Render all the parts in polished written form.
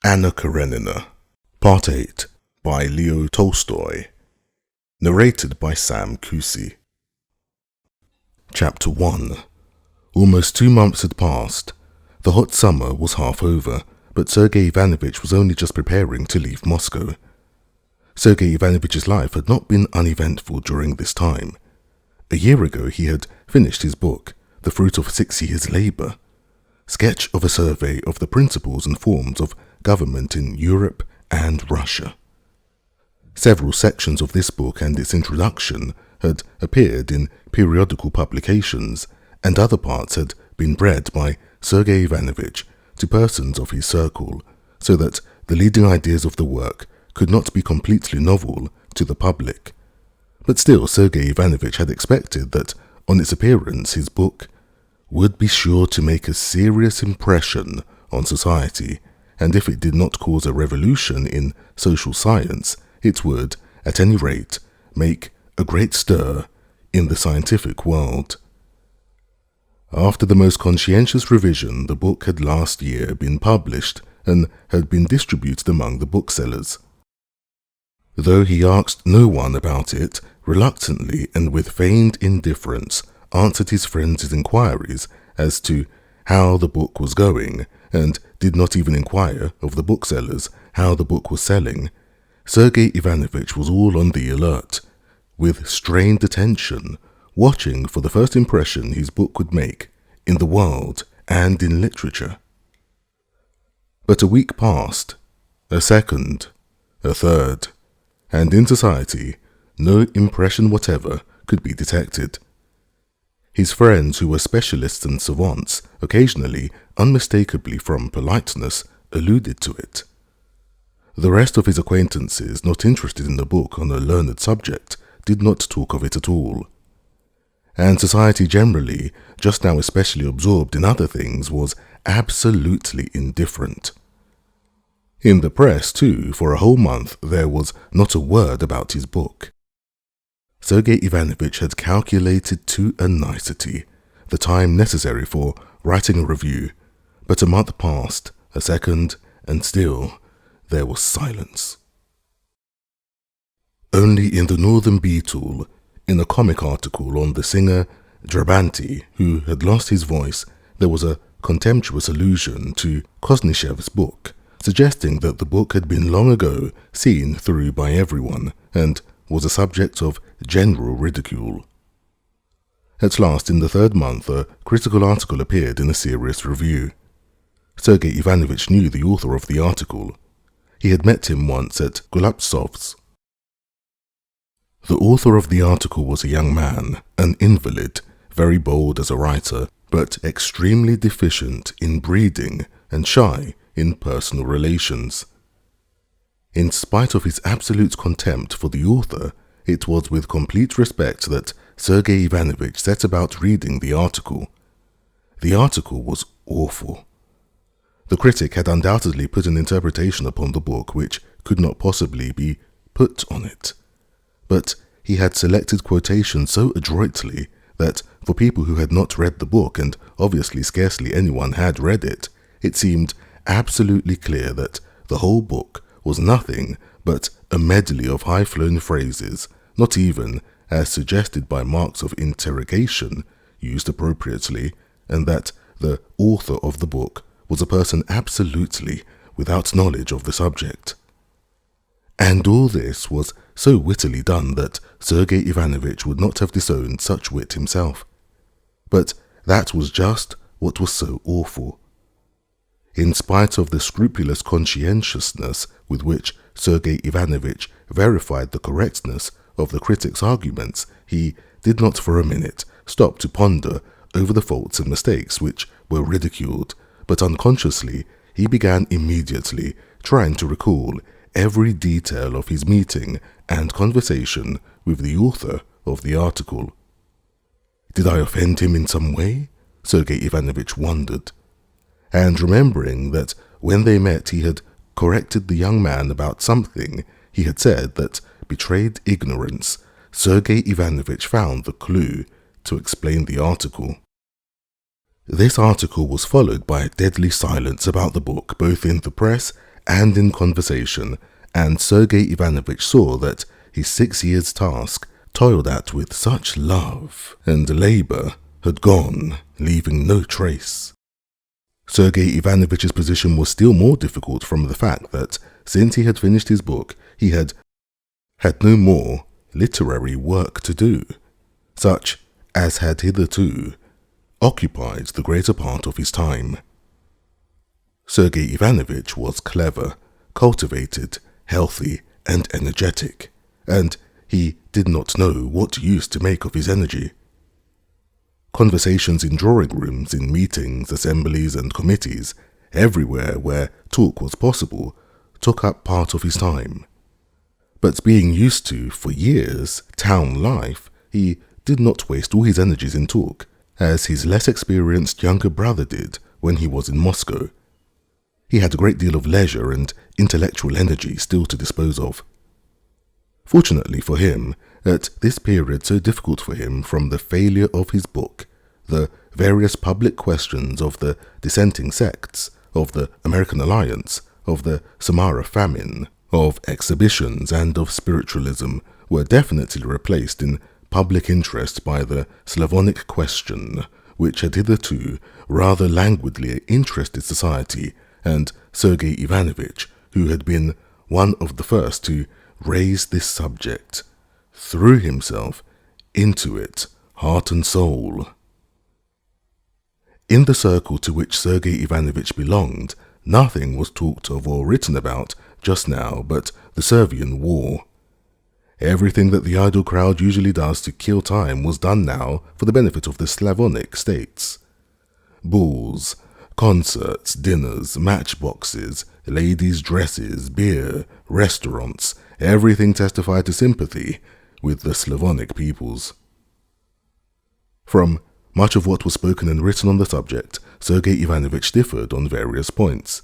Anna Karenina, Part 8, by Leo Tolstoy, narrated by Sam Kusi. Chapter 1. Almost 2 months had passed. The hot summer was half over, but Sergei Ivanovich was only just preparing to leave Moscow. Sergei Ivanovich's life had not been uneventful during this time. A year ago he had finished his book, the fruit of 6 years' labour, Sketch of a Survey of the Principles and Forms of Government in Europe and Russia. Several sections of this book and its introduction had appeared in periodical publications, and other parts had been bred by Sergei Ivanovich to persons of his circle, so that the leading ideas of the work could not be completely novel to the public. But still Sergei Ivanovich had expected that on its appearance his book would be sure to make a serious impression on society, and if it did not cause a revolution in social science, it would, at any rate, make a great stir in the scientific world. After the most conscientious revision, the book had last year been published and had been distributed among the booksellers. Though he asked no one about it, reluctantly and with feigned indifference answered his friends' inquiries as to how the book was going, and did not even inquire of the booksellers how the book was selling, Sergei Ivanovich was all on the alert, with strained attention, watching for the first impression his book would make in the world and in literature. But a week passed, a second, a third, and in society no impression whatever could be detected. His friends, who were specialists and savants, occasionally, unmistakably from politeness, alluded to it. The rest of his acquaintances, not interested in the book on a learned subject, did not talk of it at all. And society generally, just now especially absorbed in other things, was absolutely indifferent. In the press, too, for a whole month there was not a word about his book. Sergei Ivanovich had calculated to a nicety the time necessary for writing a review, but a month passed, a second, and still there was silence. Only in the Northern Beetle, in a comic article on the singer Drabanti, who had lost his voice, there was a contemptuous allusion to Koznichev's book, suggesting that the book had been long ago seen through by everyone, and was a subject of general ridicule. At last, in the 3rd month, a critical article appeared in a serious review. Sergei Ivanovich knew the author of the article. He had met him once at Golubtsov's. The author of the article was a young man, an invalid, very bold as a writer, but extremely deficient in breeding and shy in personal relations. In spite of his absolute contempt for the author, it was with complete respect that Sergei Ivanovich set about reading the article. The article was awful. The critic had undoubtedly put an interpretation upon the book which could not possibly be put on it, but he had selected quotations so adroitly that for people who had not read the book, and obviously scarcely anyone had read it, it seemed absolutely clear that the whole book was nothing but a medley of high-flown phrases, not even, as suggested by marks of interrogation, used appropriately, and that the author of the book was a person absolutely without knowledge of the subject. And all this was so wittily done that Sergei Ivanovich would not have disowned such wit himself. But that was just what was so awful. In spite of the scrupulous conscientiousness with which Sergei Ivanovich verified the correctness of the critic's arguments, he did not for a minute stop to ponder over the faults and mistakes which were ridiculed, but unconsciously he began immediately trying to recall every detail of his meeting and conversation with the author of the article. Did I offend him in some way? Sergei Ivanovich wondered. And remembering that when they met he had corrected the young man about something he had said that betrayed ignorance, Sergei Ivanovich found the clue to explain the article. This article was followed by a deadly silence about the book, both in the press and in conversation, and Sergei Ivanovich saw that his 6 years' task, toiled at with such love and labour, had gone, leaving no trace. Sergei Ivanovich's position was still more difficult from the fact that, since he had finished his book, he had no more literary work to do, such as had hitherto occupied the greater part of his time. Sergei Ivanovich was clever, cultivated, healthy, and energetic, and he did not know what use to make of his energy. Conversations in drawing rooms, in meetings, assemblies, and committees, everywhere where talk was possible, took up part of his time. But being used to, for years, town life, he did not waste all his energies in talk, as his less experienced younger brother did when he was in Moscow. He had a great deal of leisure and intellectual energy still to dispose of. Fortunately for him, at this period so difficult for him from the failure of his book, the various public questions of the dissenting sects, of the American alliance, of the Samara famine, of exhibitions, and of spiritualism were definitely replaced in public interest by the Slavonic question, which had hitherto rather languidly interested society, and Sergei Ivanovich, who had been one of the first to raise this subject, threw himself into it heart and soul. In the circle to which Sergei Ivanovich belonged, nothing was talked of or written about just now but the Serbian war. Everything that the idle crowd usually does to kill time was done now for the benefit of the Slavonic states. Balls, concerts, dinners, matchboxes, ladies' dresses, beer, restaurants, everything testified to sympathy with the Slavonic peoples. From much of what was spoken and written on the subject, Sergei Ivanovich differed on various points.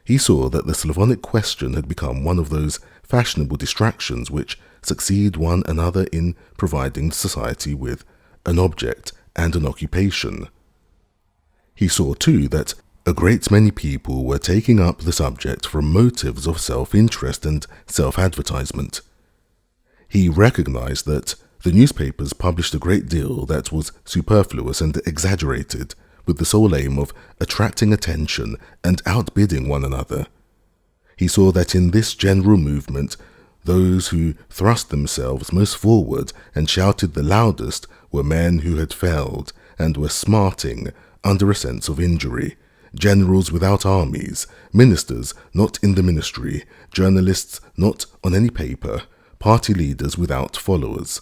He saw that the Slavonic question had become one of those fashionable distractions which succeed one another in providing society with an object and an occupation. He saw too that a great many people were taking up the subject from motives of self-interest and self-advertisement. He recognized that the newspapers published a great deal that was superfluous and exaggerated, with the sole aim of attracting attention and outbidding one another. He saw that in this general movement, those who thrust themselves most forward and shouted the loudest were men who had failed and were smarting under a sense of injury, generals without armies, ministers not in the ministry, journalists not on any paper, party leaders without followers.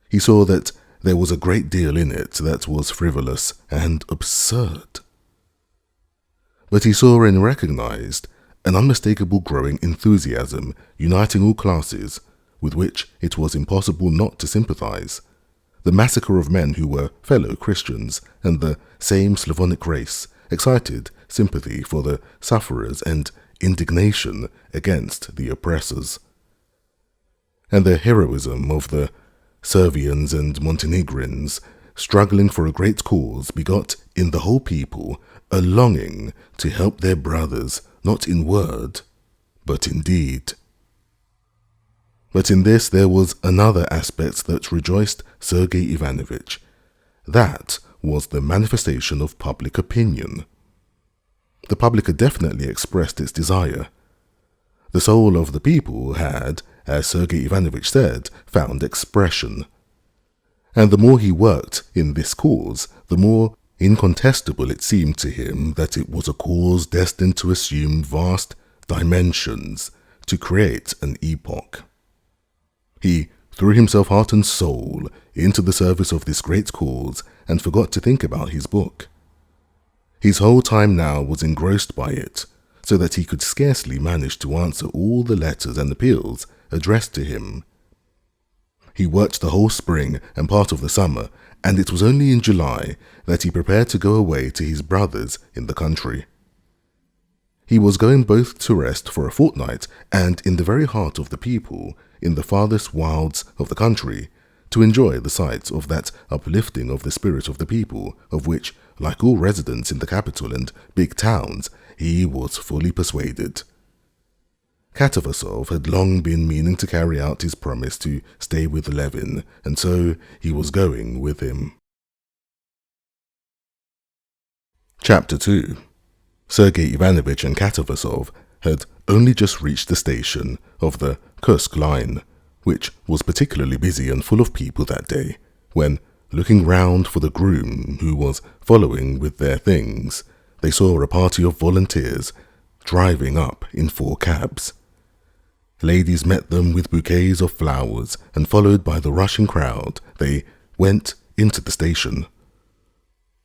He saw that there was a great deal in it that was frivolous and absurd. But he saw and recognized an unmistakable growing enthusiasm uniting all classes, with which it was impossible not to sympathize. The massacre of men who were fellow Christians and the same Slavonic race excited sympathy for the sufferers and indignation against the oppressors. And the heroism of the Serbians and Montenegrins struggling for a great cause begot in the whole people a longing to help their brothers, not in word, but in deed. But in this there was another aspect that rejoiced Sergei Ivanovich. That was the manifestation of public opinion. The public had definitely expressed its desire. The soul of the people had, as Sergei Ivanovich said, found expression. And the more he worked in this cause, the more incontestable it seemed to him that it was a cause destined to assume vast dimensions, to create an epoch. He threw himself heart and soul into the service of this great cause and forgot to think about his book. His whole time now was engrossed by it, so that he could scarcely manage to answer all the letters and appeals addressed to him. He worked the whole spring and part of the summer, and it was only in July that he prepared to go away to his brothers in the country. He was going both to rest for a fortnight and in the very heart of the people, in the farthest wilds of the country, to enjoy the sights of that uplifting of the spirit of the people, of which, like all residents in the capital and big towns, he was fully persuaded. Katavasov had long been meaning to carry out his promise to stay with Levin, and so he was going with him. Chapter 2. Sergei Ivanovich and Katavasov had only just reached the station of the Kursk line, which was particularly busy and full of people that day, when, looking round for the groom who was following with their things, they saw a party of volunteers driving up in 4 cabs. Ladies met them with bouquets of flowers, and followed by the rushing crowd, they went into the station.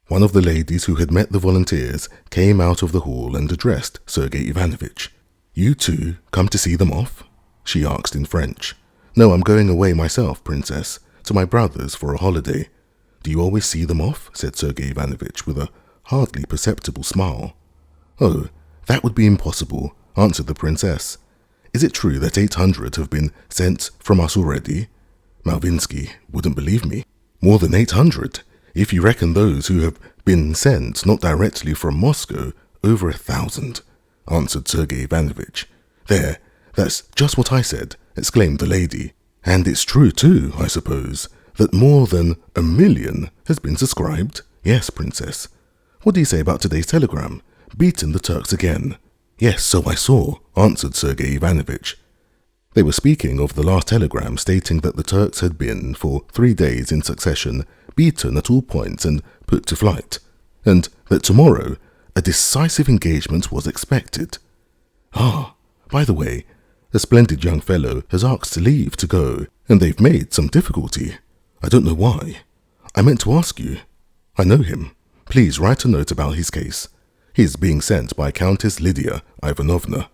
One of the ladies who had met the volunteers came out of the hall and addressed Sergei Ivanovich. "You two come to see them off?" she asked in French. "No, I'm going away myself, Princess, to my brother's for a holiday." "Do you always see them off?" said Sergei Ivanovich with a hardly perceptible smile. "Oh, that would be impossible," answered the princess. "Is it true that 800 have been sent from us already?" Malvinsky wouldn't believe me. "More than 800. If you reckon those who have been sent not directly from Moscow, over 1,000, answered Sergei Ivanovich. "There, that's just what I said," exclaimed the lady. "And it's true too, I suppose, that more than 1,000,000 has been subscribed?" "Yes, Princess." "What do you say about today's telegram? Beaten the Turks again." "Yes, so I saw," answered Sergei Ivanovich. They were speaking of the last telegram stating that the Turks had been, for 3 days in succession, beaten at all points and put to flight, and that tomorrow a decisive engagement was expected. "Ah, by the way, a splendid young fellow has asked leave to go, and they've made some difficulty. I don't know why. I meant to ask you. I know him. Please write a note about his case. He's being sent by Countess Lydia Ivanovna."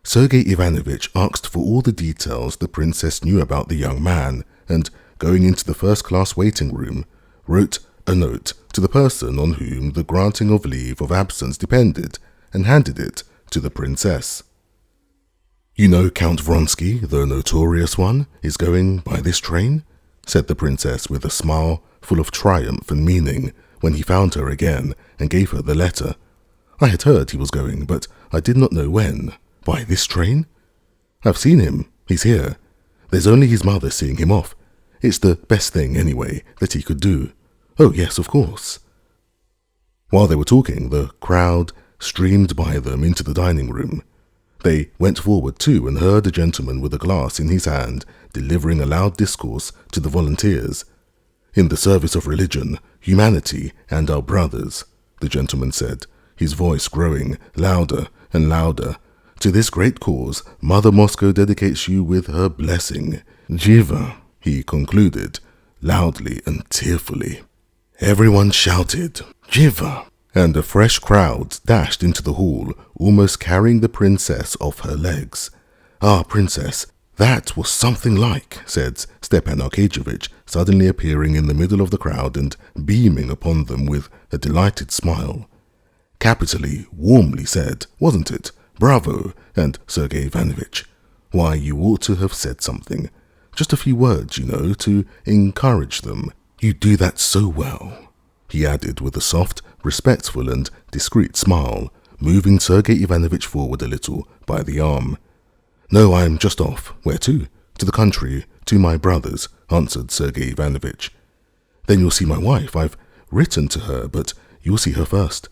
Sergei Ivanovich asked for all the details the princess knew about the young man, and, going into the first-class waiting room, wrote a note to the person on whom the granting of leave of absence depended, and handed it to the princess. "You know Count Vronsky, the notorious one, is going by this train?" said the princess with a smile full of triumph and meaning, when he found her again and gave her the letter. "I had heard he was going, but I did not know when. By this train? I've seen him. He's here. There's only his mother seeing him off. It's the best thing, anyway, that he could do." "Oh, yes, of course." While they were talking, the crowd streamed by them into the dining room. They went forward too and heard a gentleman with a glass in his hand delivering a loud discourse to the volunteers. "In the service of religion, humanity, and our brothers," the gentleman said, his voice growing louder and louder. "To this great cause, Mother Moscow dedicates you with her blessing. Jiva," he concluded, loudly and tearfully. Everyone shouted, "Jiva!" and a fresh crowd dashed into the hall, almost carrying the princess off her legs. "Ah, Princess, that was something like," said Stepan Arkadyevitch, suddenly appearing in the middle of the crowd and beaming upon them with a delighted smile. "Capitally, warmly said, wasn't it? Bravo!" And Sergei Ivanovich, "Why, you ought to have said something. Just a few words, you know, to encourage them. You do that so well," he added with a soft, respectful and discreet smile, moving Sergei Ivanovich forward a little by the arm. "No, I'm just off. Where to?" "To the country, to my brother's," answered Sergei Ivanovich. "Then you'll see my wife. I've written to her, but you'll see her first.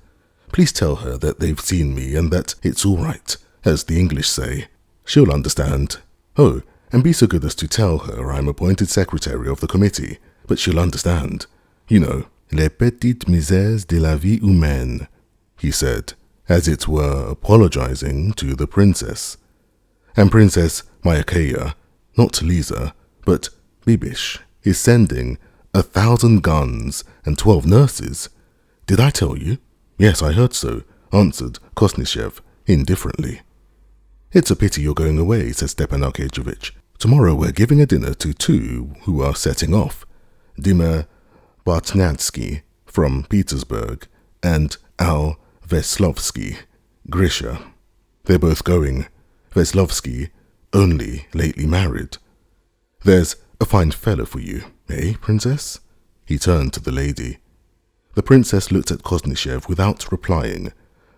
Please tell her that they've seen me and that it's all right, as the English say. She'll understand. Oh, and be so good as to tell her I'm appointed secretary of the committee, but she'll understand. You know, les petites misères de la vie humaine," he said, as it were apologizing to the princess. "And Princess Myakaya, not Lisa, but Bibish, is sending 1,000 guns and 12 nurses. Did I tell you?" "Yes, I heard so," answered Kostnishev indifferently. "It's a pity you're going away," said Stepan Arkadyevitch. "Tomorrow we're giving a dinner to 2 who are setting off. Dimir Bartnadsky from Petersburg and Al Veslovsky, Grisha. They're both going. Veslovsky only lately married. There's a fine fellow for you, eh, Princess?" He turned to the lady. The princess looked at Kostnishev without replying,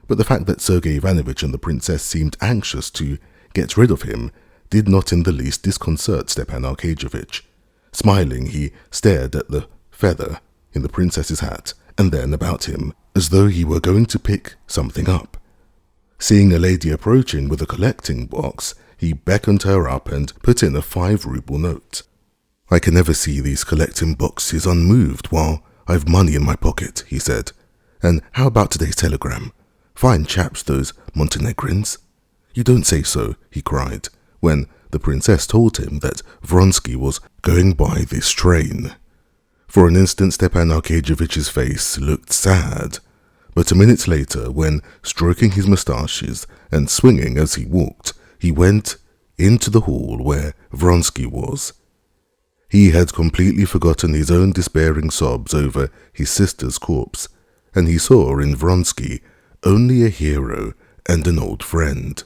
but the fact that Sergei Ivanovich and the princess seemed anxious to get rid of him did not in the least disconcert Stepan Arkadyevitch. Smiling, he stared at the feather in the princess's hat and then about him, as though he were going to pick something up. Seeing a lady approaching with a collecting box, he beckoned her up and put in a 5-ruble note. "I can never see these collecting boxes unmoved while I've money in my pocket," he said. "And how about today's telegram? Fine chaps, those Montenegrins." "You don't say so," he cried, when the princess told him that Vronsky was going by this train. For an instant Stepan Arkadyevitch's face looked sad, but a minute later, when stroking his moustaches and swinging as he walked, he went into the hall where Vronsky was. He had completely forgotten his own despairing sobs over his sister's corpse, and he saw in Vronsky only a hero and an old friend.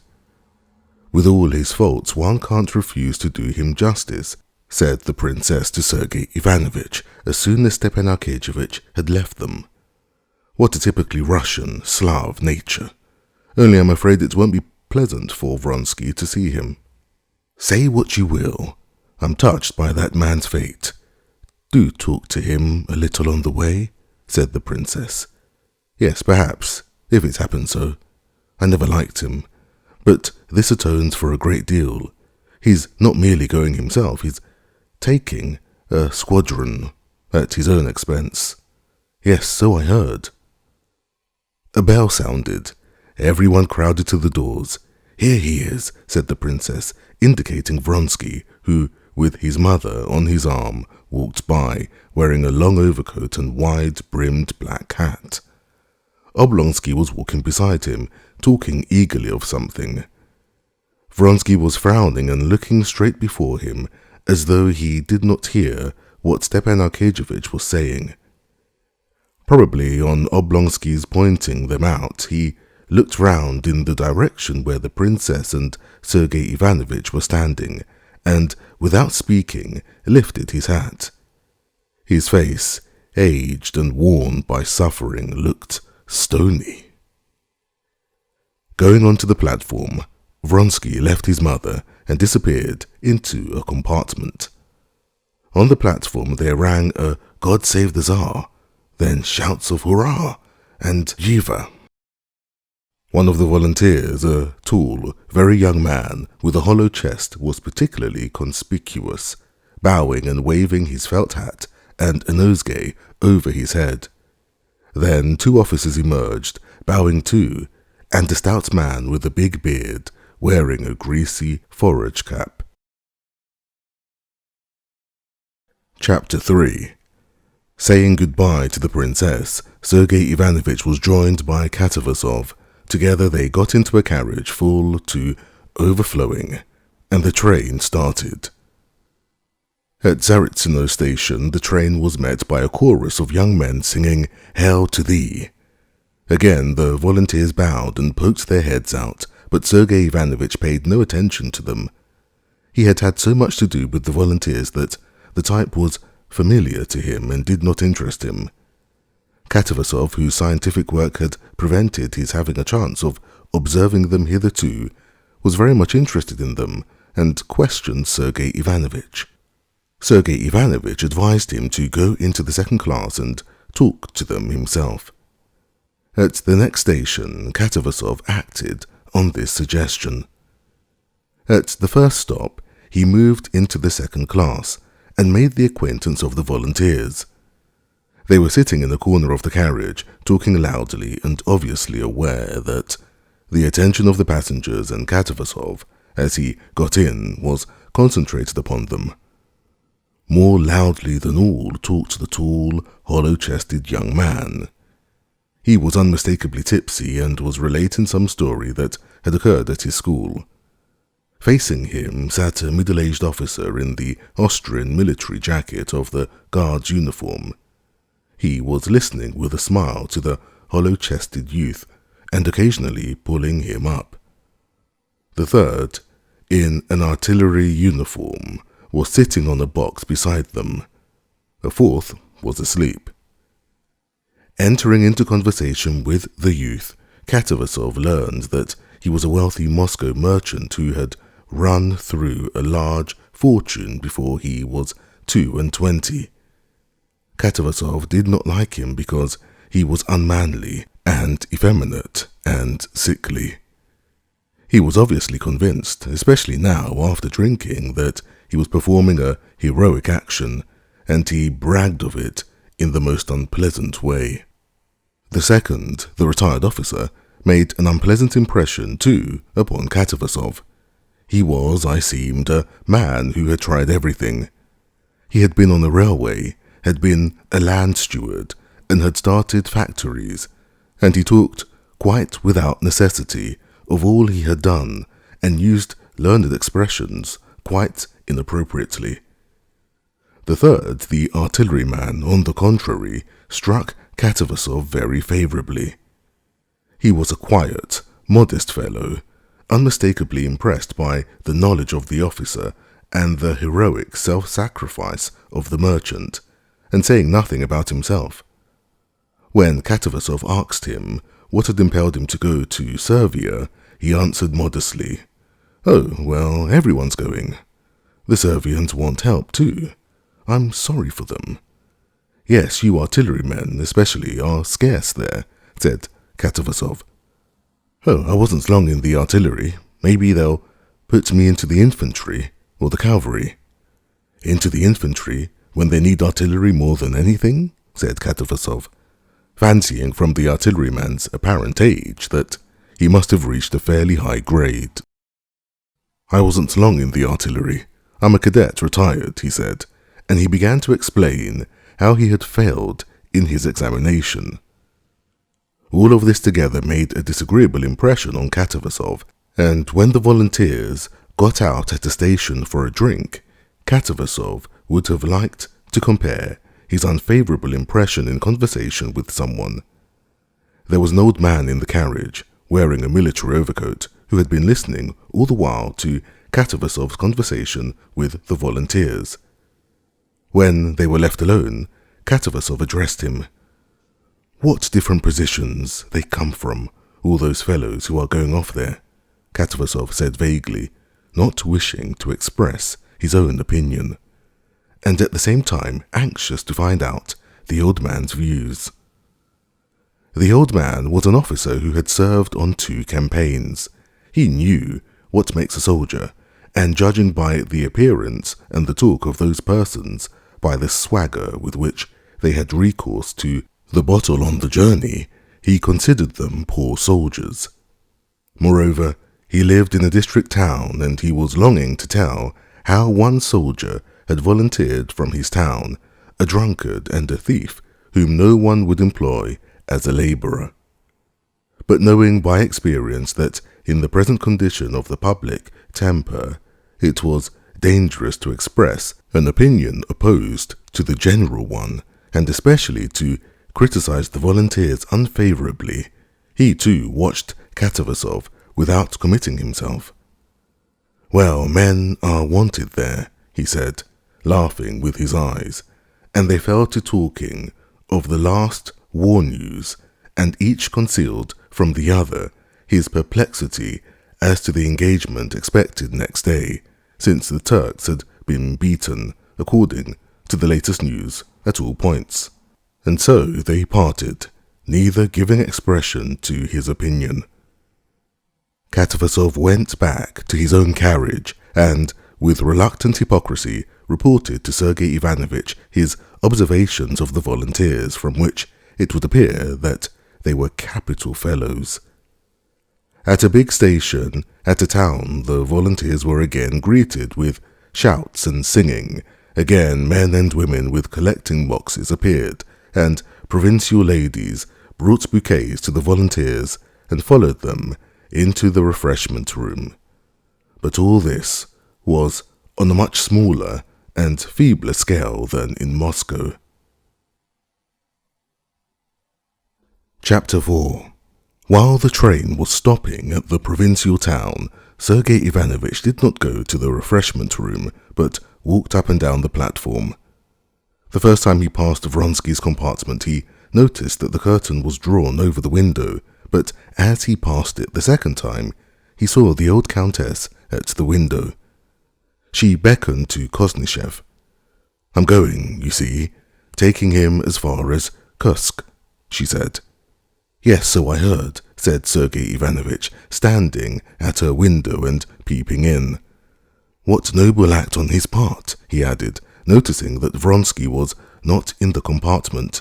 "With all his faults, one can't refuse to do him justice," said the princess to Sergei Ivanovich as soon as Stepan Arkadyevitch had left them. "What a typically Russian, Slav nature. Only I'm afraid it won't be pleasant for Vronsky to see him. Say what you will, I'm touched by that man's fate. Do talk to him a little on the way," said the princess. "Yes, perhaps, if it happens so. I never liked him, but this atones for a great deal. He's not merely going himself, he's taking a squadron at his own expense." "Yes, so I heard." A bell sounded. Everyone crowded to the doors. "Here he is," said the princess, indicating Vronsky, who, with his mother on his arm, walked by, wearing a long overcoat and wide-brimmed black hat. Oblonsky was walking beside him, talking eagerly of something. Vronsky was frowning and looking straight before him, as though he did not hear what Stepan Arkadyevitch was saying. Probably on Oblonsky's pointing them out, he looked round in the direction where the princess and Sergei Ivanovich were standing, and, without speaking, lifted his hat. His face, aged and worn by suffering, looked stony. Going onto the platform, Vronsky left his mother and disappeared into a compartment. On the platform there rang a "God Save the Tsar," then shouts of hurrah and Jiva. One of the volunteers, a tall, very young man with a hollow chest, was particularly conspicuous, bowing and waving his felt hat and a nosegay over his head. Then 2 officers emerged, bowing too, and a stout man with a big beard, wearing a greasy forage cap. Chapter 3. Saying goodbye to the princess, Sergei Ivanovich was joined by Katavasov. Together they got into a carriage full to overflowing, and the train started. At Tsaritsino station, the train was met by a chorus of young men singing "Hail to Thee." Again the volunteers bowed and poked their heads out, but Sergei Ivanovich paid no attention to them. He had had so much to do with the volunteers that the type was familiar to him and did not interest him. Katavasov, whose scientific work had prevented his having a chance of observing them hitherto, was very much interested in them and questioned Sergei Ivanovich. Sergei Ivanovich advised him to go into the second class and talk to them himself. At the next station, Katavasov acted on this suggestion. At the first stop, he moved into the second class and made the acquaintance of the volunteers. They were sitting in the corner of the carriage, talking loudly and obviously aware that the attention of the passengers and Katavasov, as he got in, was concentrated upon them. More loudly than all talked the tall, hollow-chested young man. He was unmistakably tipsy and was relating some story that had occurred at his school. Facing him sat a middle-aged officer in the Austrian military jacket of the guard's uniform. He was listening with a smile to the hollow-chested youth and occasionally pulling him up. The third, in an artillery uniform, was sitting on a box beside them. The fourth was asleep. Entering into conversation with the youth, Katavasov learned that he was a wealthy Moscow merchant who had run through a large fortune before he was 22. Katavasov did not like him because he was unmanly and effeminate and sickly. He was obviously convinced, especially now after drinking, that he was performing a heroic action, and he bragged of it in the most unpleasant way. The second, the retired officer, made an unpleasant impression too upon Katavasov. He was, I seemed, a man who had tried everything. He had been on a railway, had been a land steward, and had started factories, and he talked quite without necessity of all he had done, and used learned expressions quite inappropriately. The third, the artilleryman, on the contrary, struck Katavasov very favourably. He was a quiet, modest fellow, unmistakably impressed by the knowledge of the officer and the heroic self-sacrifice of the merchant, and saying nothing about himself. When Katavasov asked him what had impelled him to go to Servia, he answered modestly, "Oh, well, everyone's going. The Servians want help too. I'm sorry for them." "Yes, you artillerymen especially are scarce there," said Katavasov. "Oh, I wasn't long in the artillery. Maybe they'll put me into the infantry or the cavalry." "Into the infantry when they need artillery more than anything?" said Katavasov, fancying from the artilleryman's apparent age that he must have reached a fairly high grade. "I wasn't long in the artillery. I'm a cadet retired," he said, and he began to explain how he had failed in his examination. All of this together made a disagreeable impression on Katavasov, and when the volunteers got out at a station for a drink, Katavasov would have liked to compare his unfavourable impression in conversation with someone. There was an old man in the carriage, wearing a military overcoat, who had been listening all the while to Katavasov's conversation with the volunteers. When they were left alone, Katavasov addressed him. "What different positions they come from, all those fellows who are going off there," Katavasov said vaguely, not wishing to express his own opinion, and at the same time anxious to find out the old man's views. The old man was an officer who had served on 2 campaigns. He knew what makes a soldier, and judging by the appearance and the talk of those persons, by the swagger with which they had recourse to the bottle on the journey, he considered them poor soldiers. Moreover, he lived in a district town, and he was longing to tell how one soldier had volunteered from his town, a drunkard and a thief whom no one would employ as a labourer. But knowing by experience that in the present condition of the public temper, it was dangerous to express an opinion opposed to the general one, and especially to criticize the volunteers unfavourably, he too watched Katavasov without committing himself. "Well, men are wanted there," he said, laughing with his eyes, and they fell to talking of the last war news, and each concealed from the other his perplexity as to the engagement expected next day, since the Turks had been beaten, according to the latest news, at all points. And so they parted, neither giving expression to his opinion. Katavasov went back to his own carriage and, with reluctant hypocrisy, reported to Sergei Ivanovich his observations of the volunteers, from which it would appear that they were capital fellows. At a big station at a town, the volunteers were again greeted with shouts and singing. Again, men and women with collecting boxes appeared, and provincial ladies brought bouquets to the volunteers and followed them into the refreshment room. But all this was on a much smaller and feebler scale than in Moscow. Chapter 4. While the train was stopping at the provincial town, Sergei Ivanovich did not go to the refreshment room, but walked up and down the platform. The first time he passed Vronsky's compartment, he noticed that the curtain was drawn over the window, but as he passed it the second time, he saw the old countess at the window. She beckoned to Koznishev. "I'm going, you see, taking him as far as Kursk," she said. "Yes, so I heard," said Sergei Ivanovich, standing at her window and peeping in. "What noble act on his part," he added, noticing that Vronsky was not in the compartment.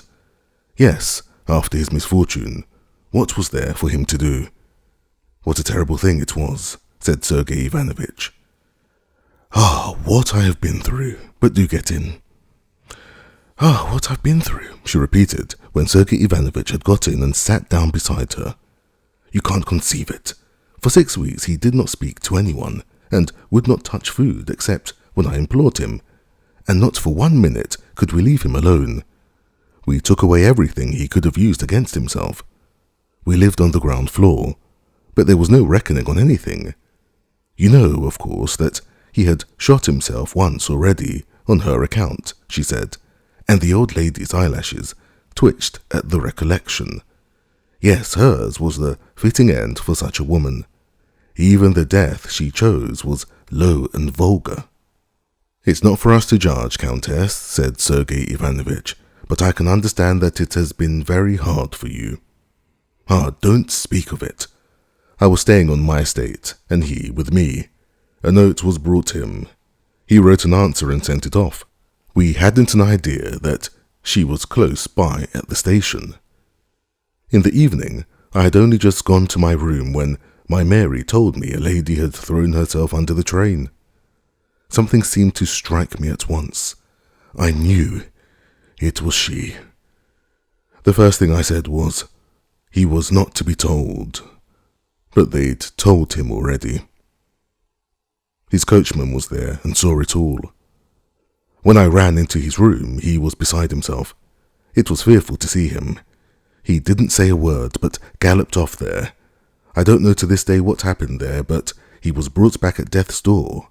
Yes, after his misfortune, what was there for him to do? "What a terrible thing it was," said Sergei Ivanovich. "Ah, what I have been through, but do get in." "Ah, what I've been through," she repeated, when Sergei Ivanovich had got in and sat down beside her. "You can't conceive it. For 6 weeks he did not speak to anyone, and would not touch food except when I implored him, and not for 1 minute could we leave him alone. We took away everything he could have used against himself. We lived on the ground floor, but there was no reckoning on anything. You know, of course, that he had shot himself once already, on her account," she said, and the old lady's eyelashes twitched at the recollection. Yes, hers was the fitting end for such a woman. Even the death she chose was low and vulgar. "It's not for us to judge, Countess," said Sergei Ivanovich, "but I can understand that it has been very hard for you." "Ah, don't speak of it. I was staying on my estate, and he with me. A note was brought him. He wrote an answer and sent it off. We hadn't an idea that she was close by at the station. In the evening, I had only just gone to my room when my Mary told me a lady had thrown herself under the train. Something seemed to strike me at once. I knew it was she. The first thing I said was, he was not to be told, but they'd told him already. His coachman was there and saw it all. When I ran into his room, he was beside himself. It was fearful to see him. He didn't say a word, but galloped off there. I don't know to this day what happened there, but he was brought back at death's door.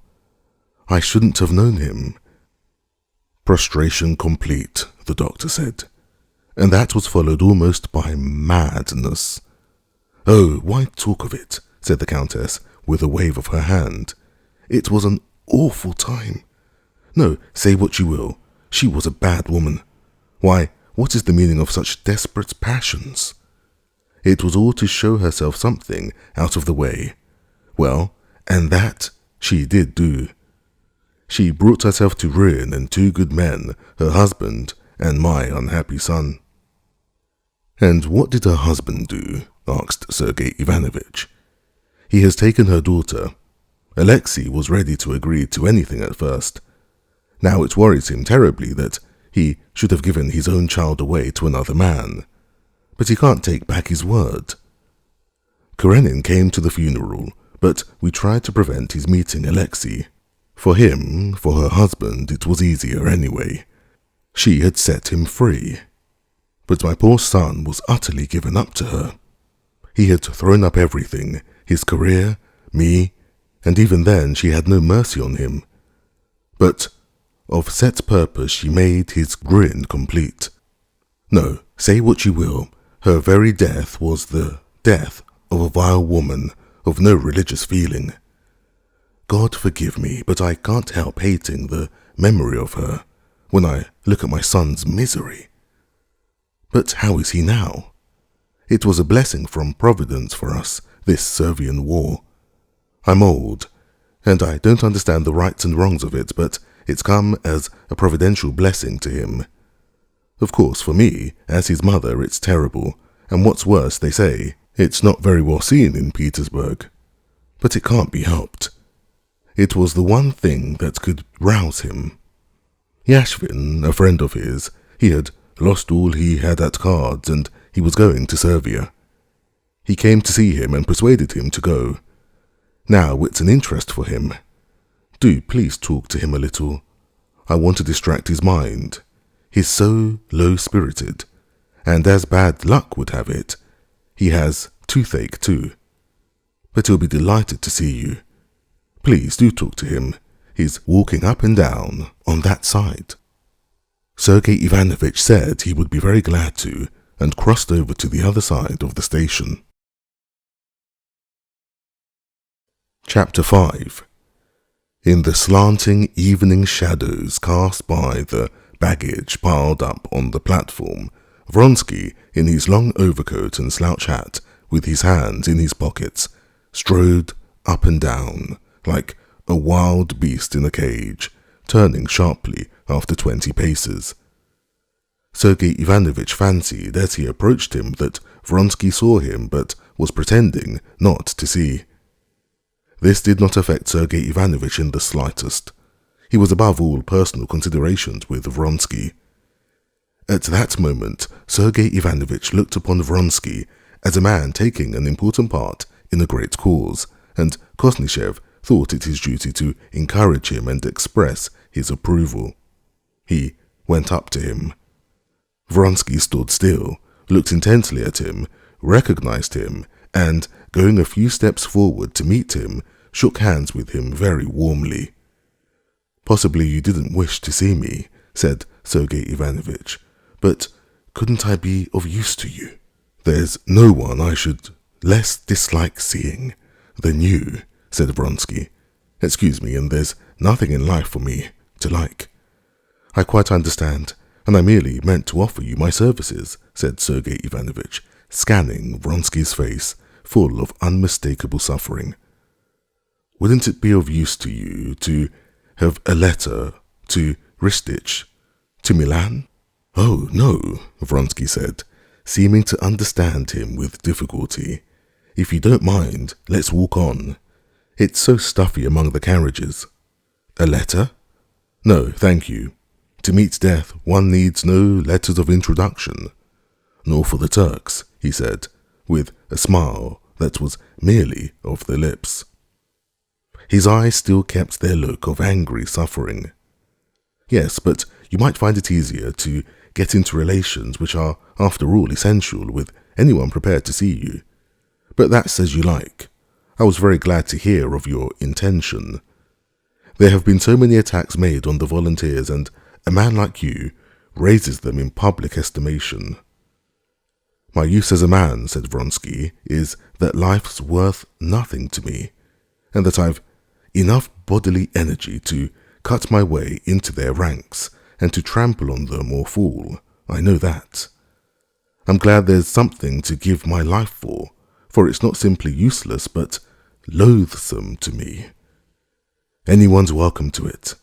I shouldn't have known him. Prostration complete, the doctor said, and that was followed almost by madness. "Oh, why talk of it?" said the Countess, with a wave of her hand. "It was an awful time. No, say what you will, she was a bad woman. Why, what is the meaning of such desperate passions? It was all to show herself something out of the way. Well, and that she did do. She brought herself to ruin and 2 good men, her husband and my unhappy son." "And what did her husband do?" asked Sergei Ivanovich. "He has taken her daughter. Alexei was ready to agree to anything at first. Now it worries him terribly that he should have given his own child away to another man, but he can't take back his word. Karenin came to the funeral, but we tried to prevent his meeting Alexei. For him, for her husband, it was easier anyway. She had set him free. But my poor son was utterly given up to her. He had thrown up everything, his career, me, and even then she had no mercy on him. But of set purpose she made his ruin complete. No, say what you will, her very death was the death of a vile woman of no religious feeling. God forgive me, but I can't help hating the memory of her when I look at my son's misery. But how is he now? It was a blessing from Providence for us, this Serbian war. I'm old, and I don't understand the rights and wrongs of it, but it's come as a providential blessing to him. Of course, for me, as his mother, it's terrible, and what's worse, they say, it's not very well seen in Petersburg. But it can't be helped. It was the one thing that could rouse him. Yashvin, a friend of his, he had lost all he had at cards, and he was going to Serbia. He came to see him and persuaded him to go. Now it's an interest for him. Do please talk to him a little. I want to distract his mind. He's so low-spirited, and as bad luck would have it, he has toothache too. But he'll be delighted to see you. Please do talk to him. He's walking up and down on that side." Sergei Ivanovich said he would be very glad to, and crossed over to the other side of the station. Chapter 5. In the slanting evening shadows cast by the baggage piled up on the platform, Vronsky, in his long overcoat and slouch hat, with his hands in his pockets, strode up and down like a wild beast in a cage, turning sharply after 20 paces. Sergei Ivanovich fancied as he approached him that Vronsky saw him but was pretending not to see. This did not affect Sergei Ivanovich in the slightest. He was above all personal considerations with Vronsky. At that moment, Sergei Ivanovich looked upon Vronsky as a man taking an important part in a great cause, and Kosnichev thought it his duty to encourage him and express his approval. He went up to him. Vronsky stood still, looked intently at him, recognized him, and, going a few steps forward to meet him, shook hands with him very warmly. "Possibly you didn't wish to see me," said Sergei Ivanovich, "but couldn't I be of use to you? There's no one I should less dislike seeing than you," said Vronsky. "Excuse me, and there's nothing in life for me to like." "I quite understand, and I merely meant to offer you my services," said Sergei Ivanovich, scanning Vronsky's face, full of unmistakable suffering. "Wouldn't it be of use to you to have a letter to Ristich, to Milan?" "Oh, no," Vronsky said, seeming to understand him with difficulty. "If you don't mind, let's walk on. It's so stuffy among the carriages." "A letter?" "No, thank you. To meet death, one needs no letters of introduction." "Nor for the Turks," he said, with a smile that was merely of the lips. His eyes still kept their look of angry suffering. "Yes, but you might find it easier to get into relations which are, after all, essential with anyone prepared to see you. But that's as you like. I was very glad to hear of your intention. There have been so many attacks made on the volunteers, and a man like you raises them in public estimation." "My use as a man," said Vronsky, "is that life's worth nothing to me, and that I've enough bodily energy to cut my way into their ranks and to trample on them or fall. I know that. I'm glad there's something to give my life for it's not simply useless but loathsome to me. Anyone's welcome to it."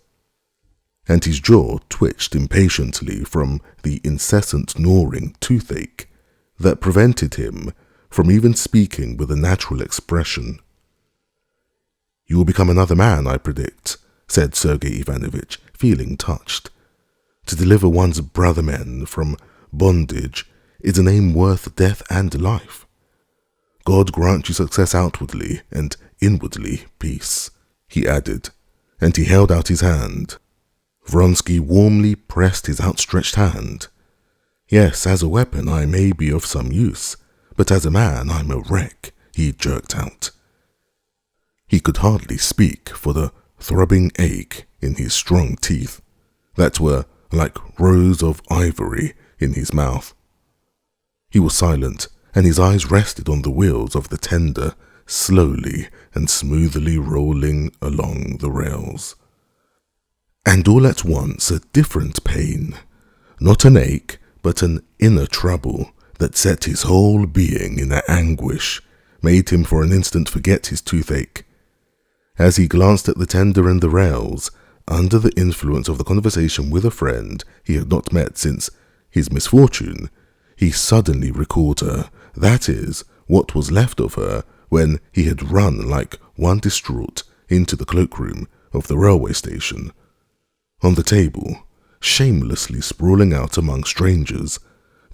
And his jaw twitched impatiently from the incessant gnawing toothache that prevented him from even speaking with a natural expression. "You will become another man, I predict," said Sergei Ivanovich, feeling touched. "To deliver one's brother men from bondage is an aim worth death and life. God grant you success outwardly, and inwardly peace," he added, and he held out his hand. Vronsky warmly pressed his outstretched hand. "Yes, as a weapon I may be of some use, but as a man I'm a wreck," he jerked out. He could hardly speak for the throbbing ache in his strong teeth that were like rows of ivory in his mouth. He was silent, and his eyes rested on the wheels of the tender, slowly and smoothly rolling along the rails. And all at once a different pain, not an ache, but an inner trouble that set his whole being in anguish, made him for an instant forget his toothache. As he glanced at the tender and the rails, under the influence of the conversation with a friend he had not met since his misfortune, he suddenly recalled her, that is, what was left of her when he had run like one distraught into the cloakroom of the railway station. On the table, shamelessly sprawling out among strangers,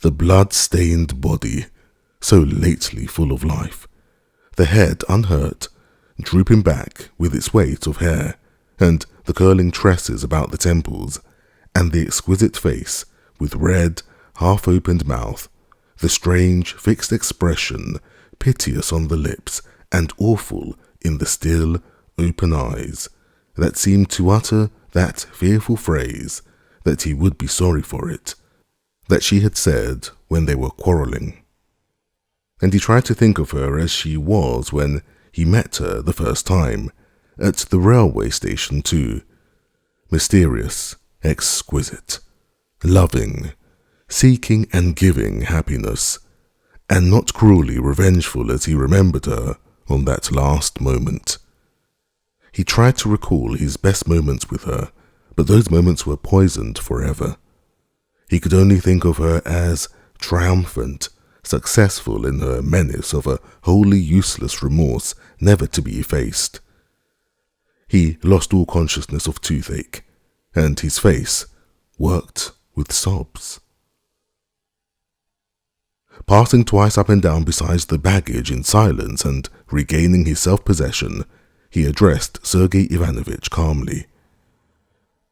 the blood-stained body, so lately full of life, the head unhurt, drooping back with its weight of hair, and the curling tresses about the temples, and the exquisite face with red, half-opened mouth, the strange, fixed expression, piteous on the lips and awful in the still, open eyes, that seemed to utter that fearful phrase that he would be sorry for it, that she had said when they were quarrelling. And he tried to think of her as she was when he met her the first time, at the railway station too. Mysterious, exquisite, loving, seeking and giving happiness, and not cruelly revengeful as he remembered her on that last moment. He tried to recall his best moments with her, but those moments were poisoned forever. He could only think of her as triumphant, successful in her menace of a wholly useless remorse never to be effaced. He lost all consciousness of toothache, and his face worked with sobs. Passing twice up and down beside the baggage in silence and regaining his self-possession, he addressed Sergei Ivanovich calmly.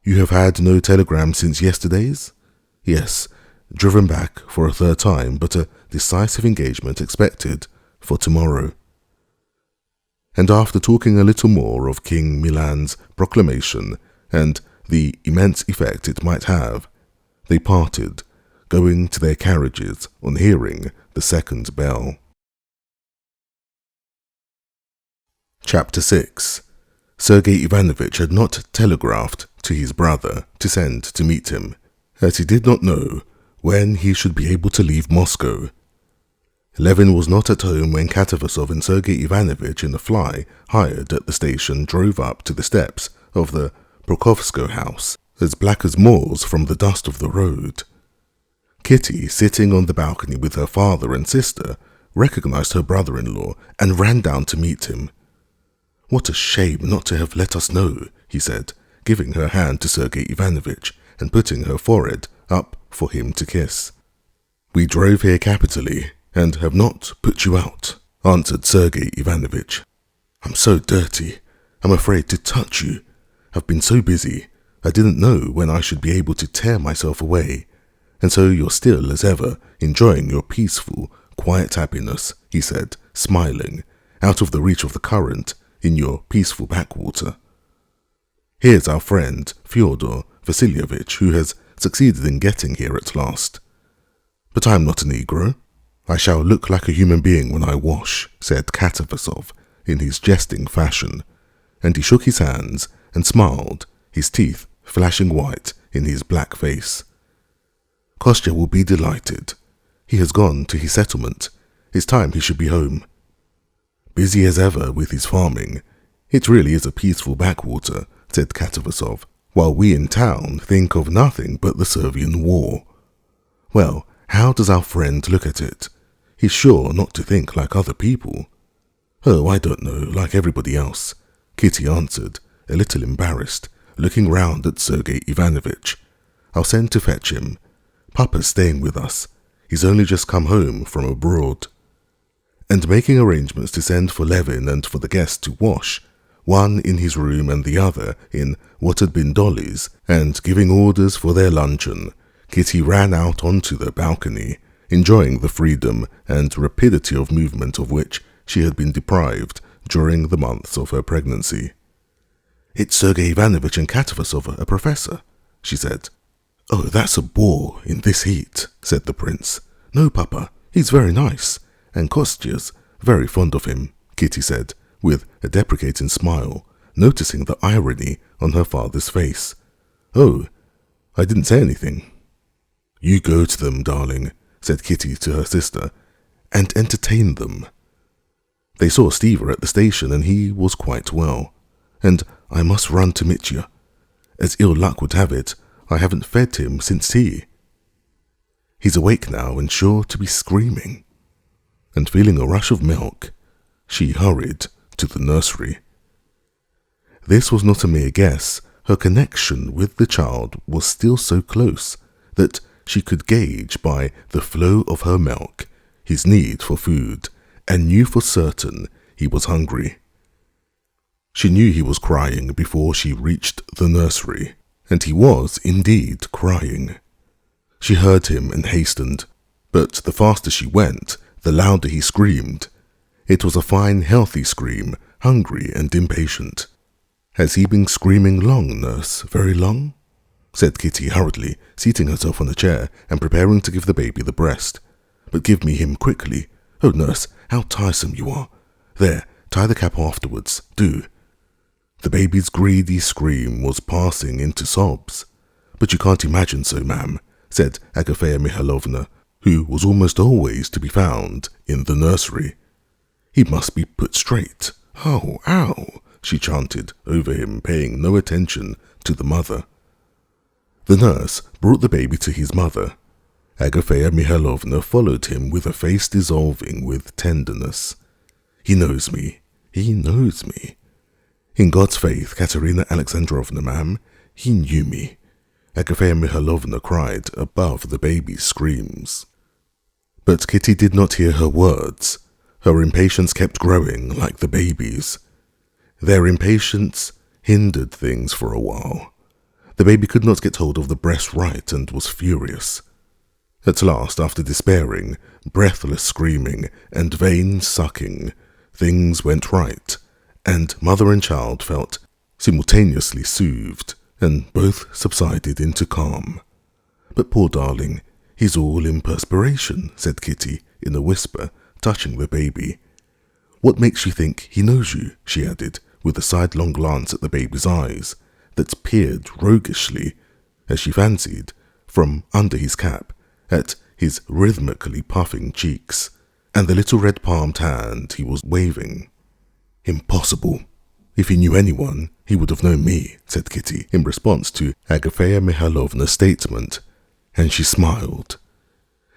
"You have had no telegram since yesterday's?" "Yes, driven back for a third time, but a decisive engagement expected for tomorrow." And after talking a little more of King Milan's proclamation and the immense effect it might have, they parted, going to their carriages on hearing the second bell. Chapter 6. Sergei Ivanovich had not telegraphed to his brother to send to meet him, as he did not know when he should be able to leave Moscow. Levin was not at home when Katavasov and Sergei Ivanovich in a fly hired at the station drove up to the steps of the Prokofsko house, as black as moors from the dust of the road. Kitty, sitting on the balcony with her father and sister, recognized her brother-in-law and ran down to meet him. "What a shame not to have let us know," he said, giving her hand to Sergei Ivanovich and putting her forehead up for him to kiss. "We drove here capitally and have not put you out," answered Sergei Ivanovich. "I'm so dirty. I'm afraid to touch you. I've been so busy. I didn't know when I should be able to tear myself away. And so you're still, as ever, enjoying your peaceful, quiet happiness," he said, smiling, "out of the reach of the current, in your peaceful backwater. Here's our friend, Fyodor Vasilievich, who has succeeded in getting here at last. But I'm not a Negro. I shall look like a human being when I wash," said Katavasov in his jesting fashion, and he shook his hands and smiled, his teeth flashing white in his black face. "Kostya will be delighted. He has gone to his settlement. It's time he should be home. Busy as ever with his farming. It really is a peaceful backwater," said Katavasov, "while we in town think of nothing but the Serbian war. Well, how does our friend look at it? He's sure not to think like other people." "Oh, I don't know, like everybody else," Kitty answered, a little embarrassed, looking round at Sergei Ivanovich. "I'll send to fetch him. Papa's staying with us. He's only just come home from abroad." And making arrangements to send for Levin and for the guests to wash, one in his room and the other in what had been Dolly's, and giving orders for their luncheon, Kitty ran out onto the balcony, enjoying the freedom and rapidity of movement of which she had been deprived during the months of her pregnancy. "It's Sergei Ivanovich and Katavasov, a professor," she said. "Oh, that's a bore in this heat," said the prince. "No, Papa, he's very nice, and Kostya's very fond of him," Kitty said, with a deprecating smile, noticing the irony on her father's face. "Oh, I didn't say anything." "You go to them, darling," said Kitty to her sister, "and entertain them." They saw Stiva at the station, and he was quite well. "And I must run to Mitya. As ill luck would have it, I haven't fed him since tea. He's awake now and sure to be screaming." And feeling a rush of milk, she hurried to the nursery. This was not a mere guess. Her connection with the child was still so close that she could gauge by the flow of her milk his need for food, and knew for certain he was hungry. She knew he was crying before she reached the nursery, and he was indeed crying. She heard him and hastened, but the faster she went, the louder he screamed. It was a fine, healthy scream, hungry and impatient. "Has he been screaming long, nurse, very long?" said Kitty hurriedly, seating herself on a chair and preparing to give the baby the breast. "But give me him quickly. Oh, nurse, how tiresome you are. There, Tie the cap afterwards, do." The baby's greedy scream was passing into sobs. "But you can't imagine so, ma'am," said Agafea Mikhailovna, who was almost always to be found in the nursery. "He must be put straight. Oh, ow," she chanted over him, paying no attention to the mother. The nurse brought the baby to his mother. Agafea Mikhailovna followed him with a face dissolving with tenderness. "He knows me. He knows me. In God's faith, Katerina Alexandrovna, ma'am, he knew me," Agafea Mikhailovna cried above the baby's screams. But Kitty did not hear her words. Her impatience kept growing like the baby's. Their impatience hindered things for a while. The baby could not get hold of the breast right and was furious. At last, after despairing, breathless screaming, and vain sucking, things went right, and mother and child felt simultaneously soothed, and both subsided into calm. "But poor darling, he's all in perspiration," said Kitty in a whisper, touching the baby. "What makes you think he knows you?" she added, with a sidelong glance at the baby's eyes that peered roguishly, as she fancied, from under his cap, at his rhythmically puffing cheeks, and the little red-palmed hand he was waving. "Impossible. If he knew anyone, he would have known me," said Kitty, in response to Agafea Mikhailovna's statement, and she smiled.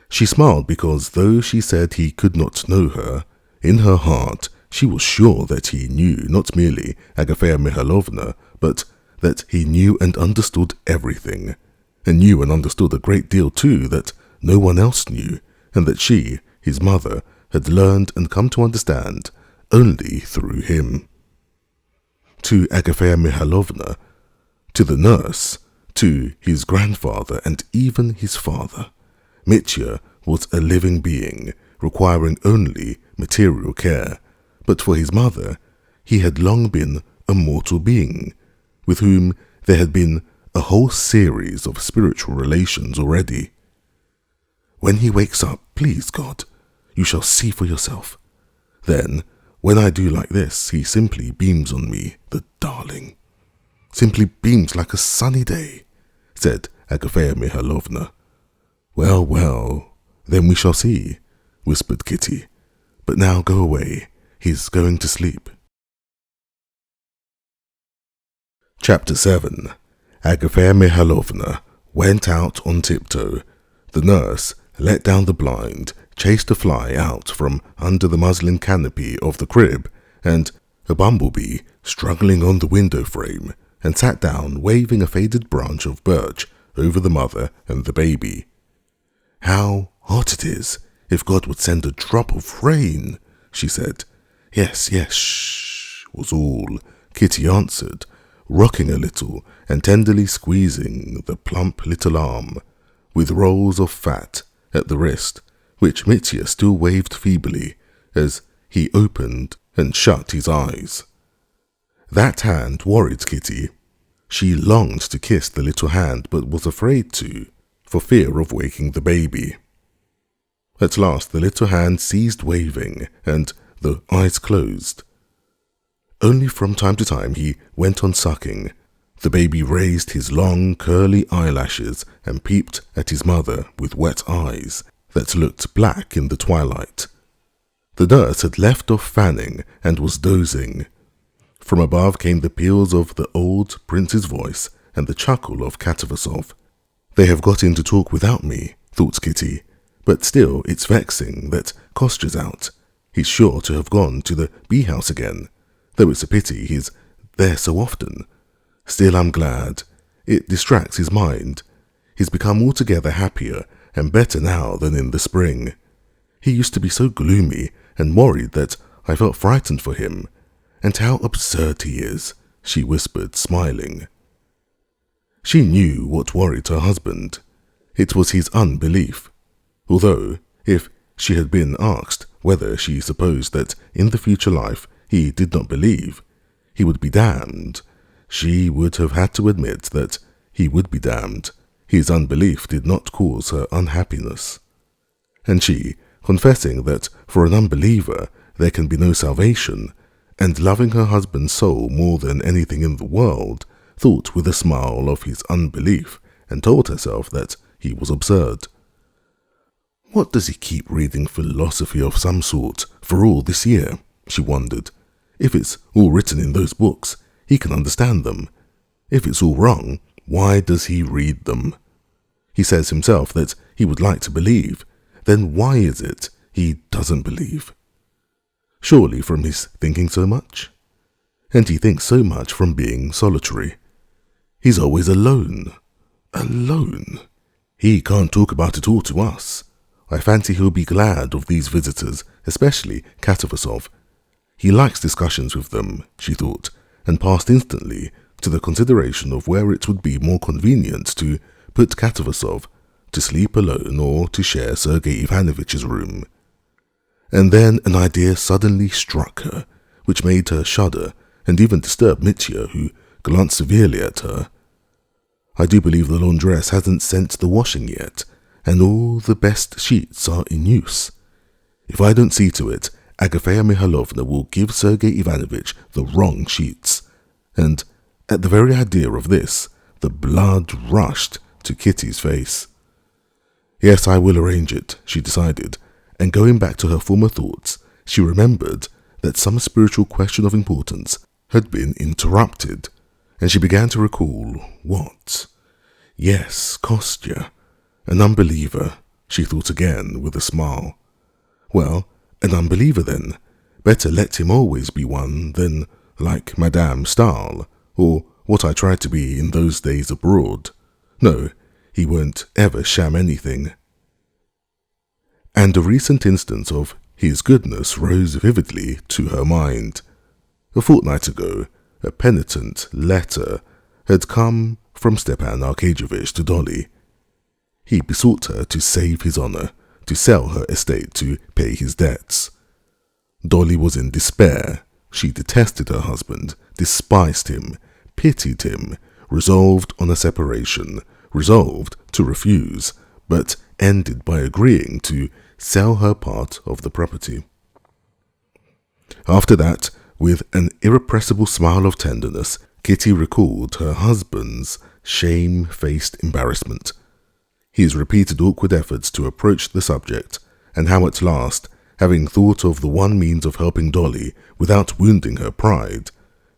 She smiled because, though she said he could not know her, in her heart she was sure that he knew not merely Agafea Mikhailovna, but that he knew and understood everything, and knew and understood a great deal too that no one else knew, and that she, his mother, had learned and come to understand only through him. To Agafea Mikhailovna, to the nurse, to his grandfather, and even his father, Mitya was a living being, requiring only material care, but for his mother, he had long been a mortal being, with whom there had been a whole series of spiritual relations already. "When he wakes up, please God, you shall see for yourself. Then, when I do like this, he simply beams on me, the darling. Simply beams like a sunny day," said Agafea Mikhailovna. "Well, well, then we shall see," whispered Kitty. "But now go away, he's going to sleep." Chapter 7. Agafea Mikhailovna went out on tiptoe. The nurse let down the blind, chased a fly out from under the muslin canopy of the crib, and a bumblebee struggling on the window frame, and sat down waving a faded branch of birch over the mother and the baby. "How hot it is! If God would send a drop of rain," she said. "Yes, yes, shh," was all Kitty answered, rocking a little and tenderly squeezing the plump little arm, with rolls of fat at the wrist, which Mitya still waved feebly as he opened and shut his eyes. That hand worried Kitty. She longed to kiss the little hand, but was afraid to, for fear of waking the baby. At last the little hand ceased waving, and the eyes closed. Only from time to time he went on sucking. The baby raised his long, curly eyelashes and peeped at his mother with wet eyes that looked black in the twilight. The nurse had left off fanning and was dozing. From above came the peals of the old prince's voice and the chuckle of Katavasov. "They have got in to talk without me," thought Kitty, "but still it's vexing that Kostya's out. He's sure to have gone to the bee-house again, though it's a pity he's there so often. Still, I'm glad. It distracts his mind. He's become altogether happier and better now than in the spring. He used to be so gloomy and worried that I felt frightened for him. And how absurd he is," she whispered, smiling. She knew what worried her husband. It was his unbelief. Although, if she had been asked whether she supposed that in the future life he did not believe, he would be damned, she would have had to admit that he would be damned. His unbelief did not cause her unhappiness. And she, confessing that for an unbeliever there can be no salvation, and loving her husband's soul more than anything in the world, thought with a smile of his unbelief and told herself that he was absurd. What does he keep reading philosophy of some sort for all this year? She wondered. If it's all written in those books, he can understand them. If it's all wrong, why does he read them? He says himself that he would like to believe. Then why is it he doesn't believe? Surely from his thinking so much? And he thinks so much from being solitary. He's always alone. Alone. He can't talk about it all to us. I fancy he'll be glad of these visitors, especially Katavasov. He likes discussions with them, she thought, and passed instantly to the consideration of where it would be more convenient to put Katavasov to sleep alone or to share Sergei Ivanovich's room. And then an idea suddenly struck her, which made her shudder and even disturb Mitya, who glanced severely at her. I do believe the laundress hasn't sent the washing yet, and all the best sheets are in use. If I don't see to it, Agafea Mihailovna will give Sergei Ivanovich the wrong sheets. And at the very idea of this, the blood rushed to Kitty's face. Yes, I will arrange it, she decided, and going back to her former thoughts, she remembered that some spiritual question of importance had been interrupted, and she began to recall what? Yes, Kostya, an unbeliever, she thought again with a smile. Well, an unbeliever then. Better let him always be one than like Madame Stahl, or what I tried to be in those days abroad. No, he won't ever sham anything. And a recent instance of his goodness rose vividly to her mind. A fortnight ago, a penitent letter had come from Stepan Arkadyevich to Dolly. He besought her to save his honor, to sell her estate to pay his debts. Dolly was in despair. She detested her husband, despised him, pitied him, resolved on a separation, resolved to refuse, but ended by agreeing to sell her part of the property. After that, with an irrepressible smile of tenderness, Kitty recalled her husband's shame-faced embarrassment, his repeated awkward efforts to approach the subject, and how at last, having thought of the one means of helping Dolly without wounding her pride,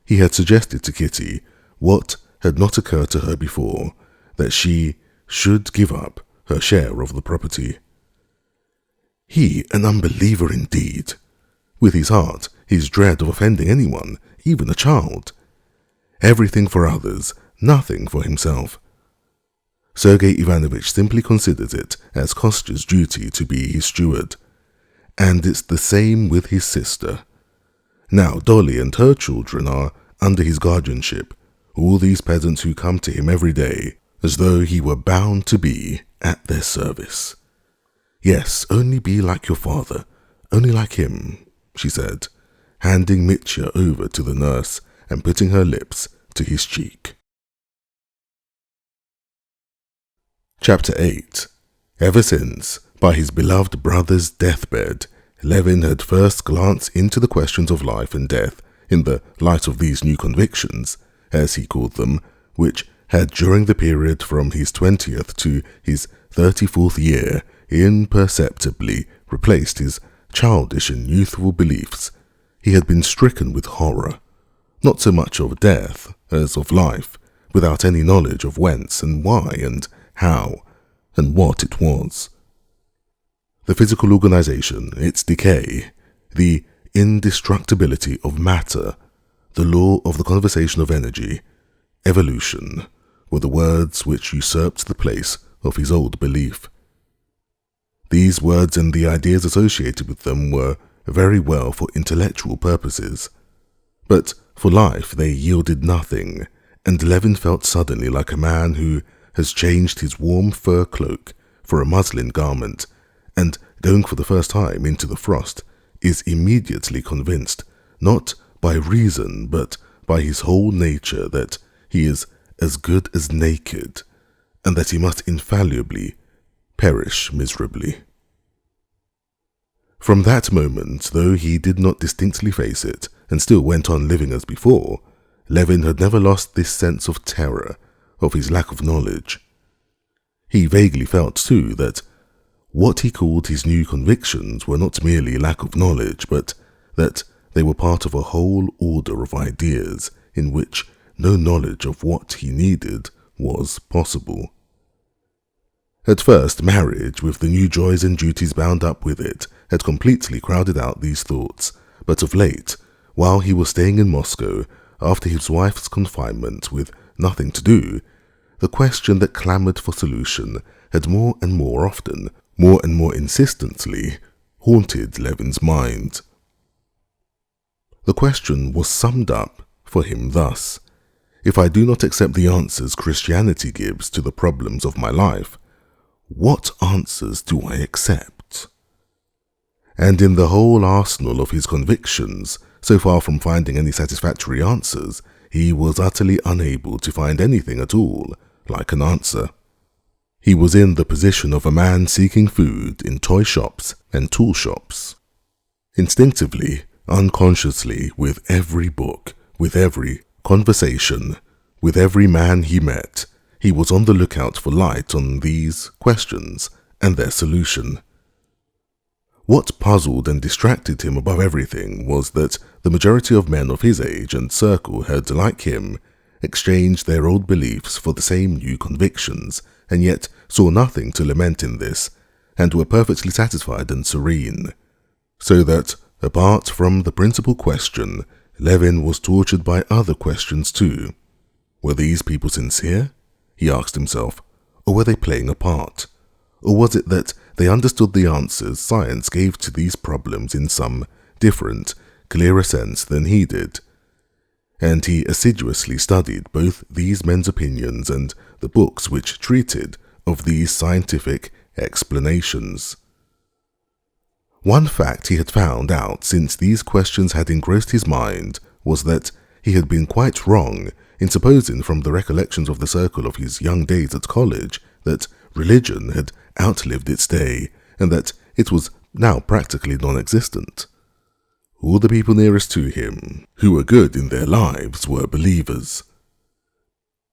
he had suggested to Kitty what had not occurred to her before, that she should give up her share of the property. He, an unbeliever indeed, with his heart, his dread of offending anyone, even a child. Everything for others, nothing for himself. Sergei Ivanovich simply considers it as Kostya's duty to be his steward, and it's the same with his sister. Now Dolly and her children are under his guardianship, all these peasants who come to him every day, as though he were bound to be at their service. Yes, only be like your father, only like him, she said, handing Mitya over to the nurse and putting her lips to his cheek. Chapter 8. Ever since, by his beloved brother's deathbed, Levin had first glanced into the questions of life and death in the light of these new convictions, as he called them, which had during the period from his 20th to his 34th year imperceptibly replaced his childish and youthful beliefs. He had been stricken with horror, not so much of death as of life, without any knowledge of whence and why and how and what it was. The physical organization, its decay, the indestructibility of matter, the law of the conservation of energy, evolution, were the words which usurped the place of his old belief. These words and the ideas associated with them were very well for intellectual purposes, but for life they yielded nothing, and Levin felt suddenly like a man who has changed his warm fur cloak for a muslin garment, and going for the first time into the frost, is immediately convinced, not by reason but by his whole nature, that he is as good as naked, and that he must infallibly perish miserably. From that moment, though he did not distinctly face it, and still went on living as before, Levin had never lost this sense of terror, of his lack of knowledge. He vaguely felt, too, that what he called his new convictions were not merely lack of knowledge, but that they were part of a whole order of ideas in which no knowledge of what he needed was possible. At first, marriage, with the new joys and duties bound up with it, had completely crowded out these thoughts, but of late, while he was staying in Moscow, after his wife's confinement with nothing to do, the question that clamoured for solution had more and more often, more and more insistently, haunted Levin's mind. The question was summed up for him thus: if I do not accept the answers Christianity gives to the problems of my life, what answers do I accept? And in the whole arsenal of his convictions, so far from finding any satisfactory answers, he was utterly unable to find anything at all like an answer. He was in the position of a man seeking food in toy shops and tool shops. Instinctively, unconsciously, with every book, with every conversation, with every man he met, he was on the lookout for light on these questions and their solution. What puzzled and distracted him above everything was that the majority of men of his age and circle had, like him, exchanged their old beliefs for the same new convictions, and yet saw nothing to lament in this, and were perfectly satisfied and serene. So that, apart from the principal question, Levin was tortured by other questions too. Were these people sincere? He asked himself, or were they playing a part? Or was it that they understood the answers science gave to these problems in some different, clearer sense than he did? And he assiduously studied both these men's opinions and the books which treated of these scientific explanations. One fact he had found out since these questions had engrossed his mind was that he had been quite wrong in supposing from the recollections of the circle of his young days at college that religion had outlived its day and that it was now practically non-existent. All the people nearest to him, who were good in their lives, were believers.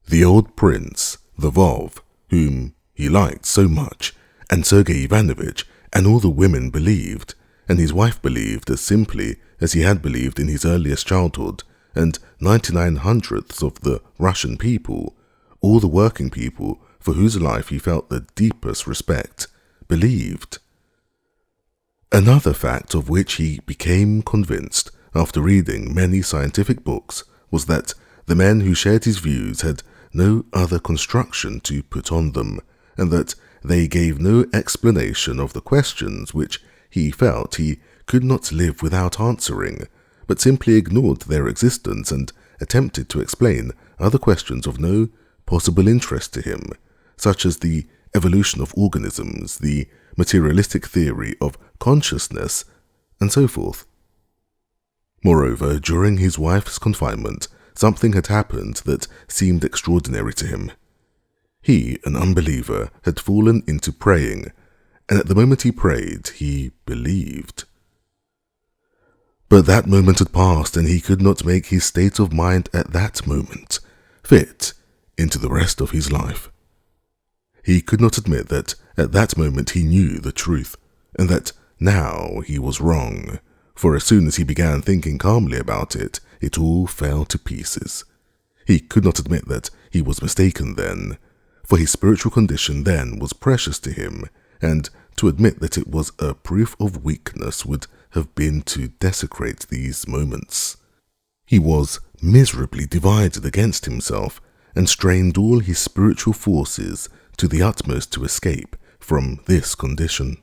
The old prince, the Vov, whom he liked so much, and Sergei Ivanovich, and all the women believed, and his wife believed as simply as he had believed in his earliest childhood, and 99/100ths of the Russian people, all the working people for whose life he felt the deepest respect, believed. Another fact of which he became convinced after reading many scientific books was that the men who shared his views had no other construction to put on them, and that they gave no explanation of the questions which he felt he could not live without answering, but simply ignored their existence and attempted to explain other questions of no possible interest to him, such as the evolution of organisms, the materialistic theory of consciousness, and so forth. Moreover, during his wife's confinement, something had happened that seemed extraordinary to him. He, an unbeliever, had fallen into praying, and at the moment he prayed, he believed. But that moment had passed, and he could not make his state of mind at that moment fit into the rest of his life. He could not admit that at that moment he knew the truth, and that now he was wrong, for as soon as he began thinking calmly about it, it all fell to pieces. He could not admit that he was mistaken then, for his spiritual condition then was precious to him, and to admit that it was a proof of weakness would have been to desecrate these moments. He was miserably divided against himself, and strained all his spiritual forces to the utmost to escape from this condition.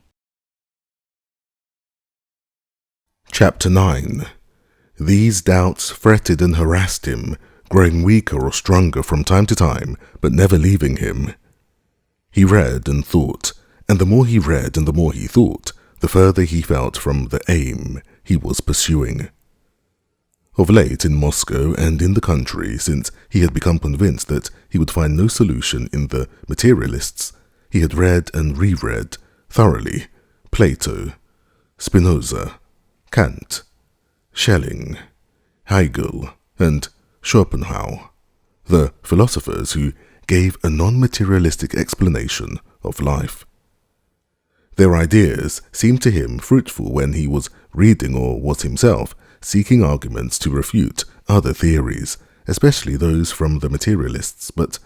Chapter 9. These doubts fretted and harassed him, growing weaker or stronger from time to time, but never leaving him. He read and thought, and the more he read and the more he thought, the further he felt from the aim he was pursuing. Of late in Moscow and in the country, since he had become convinced that he would find no solution in the materialists, he had read and reread thoroughly Plato, Spinoza, Kant, Schelling, Hegel, and Schopenhauer, the philosophers who gave a non-materialistic explanation of life. Their ideas seemed to him fruitful when he was reading or was himself seeking arguments to refute other theories, especially those from the materialists, but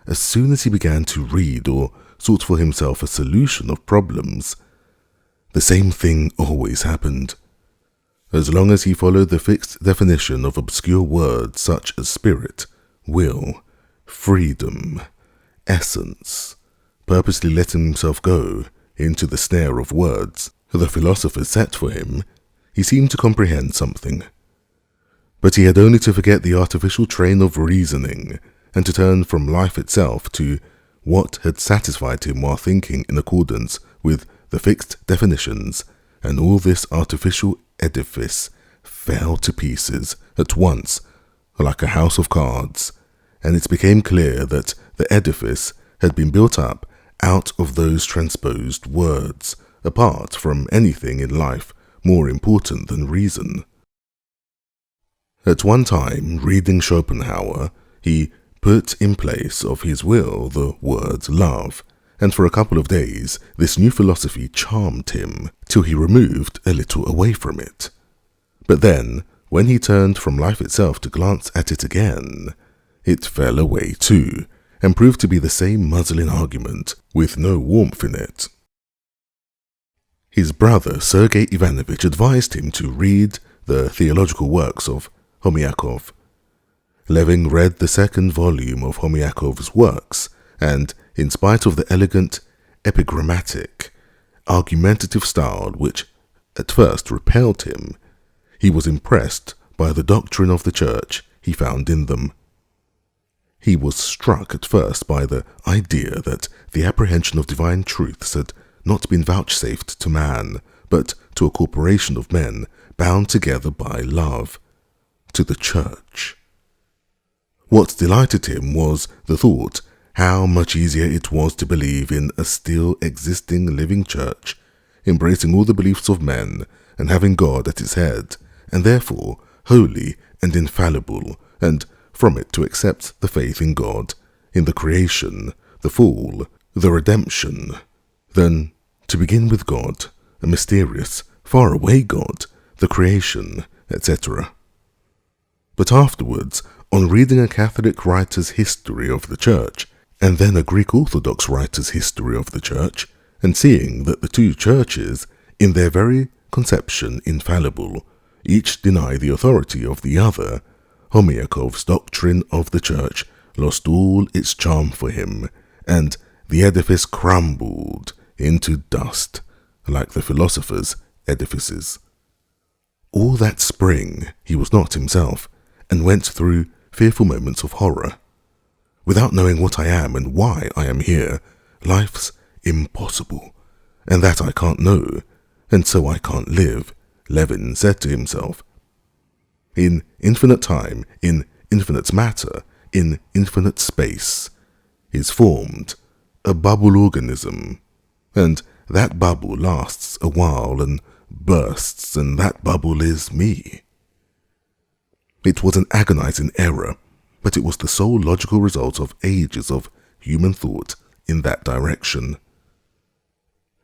as soon as he began to read or sought for himself a solution of problems, the same thing always happened. As long as he followed the fixed definition of obscure words such as spirit, will, freedom, essence, purposely letting himself go into the snare of words the philosophers set for him, he seemed to comprehend something. But he had only to forget the artificial train of reasoning and to turn from life itself to what had satisfied him while thinking in accordance with the fixed definitions, and all this artificial edifice fell to pieces at once like a house of cards, and it became clear that the edifice had been built up out of those transposed words, apart from anything in life more important than reason. At one time, reading Schopenhauer, he put in place of his will the word love, and for a couple of days this new philosophy charmed him till he removed a little away from it. But then, when he turned from life itself to glance at it again, it fell away too, and proved to be the same muslin argument with no warmth in it. His brother Sergei Ivanovich advised him to read the theological works of Homiakov. Levin read the second volume of Homiakov's works, and in spite of the elegant, epigrammatic, argumentative style which at first repelled him, he was impressed by the doctrine of the Church he found in them. He was struck at first by the idea that the apprehension of divine truths had not been vouchsafed to man, but to a corporation of men bound together by love, to the Church. What delighted him was the thought how much easier it was to believe in a still existing living Church, embracing all the beliefs of men and having God at its head, and therefore holy and infallible, and from it to accept the faith in God, in the creation, the fall, the redemption, than to begin with God, a mysterious, far-away God, the creation, etc. But afterwards, on reading a Catholic writer's history of the Church, and then a Greek Orthodox writer's history of the Church, and seeing that the two churches, in their very conception infallible, each deny the authority of the other, Homiakov's doctrine of the Church lost all its charm for him, and the edifice crumbled into dust, like the philosophers' edifices. All that spring he was not himself, and went through fearful moments of horror. Without knowing what I am and why I am here, life's impossible, and that I can't know, and so I can't live, Levin said to himself. In infinite time, in infinite matter, in infinite space, is formed a bubble organism, and that bubble lasts a while and bursts, and that bubble is me. It was an agonizing error, but it was the sole logical result of ages of human thought in that direction.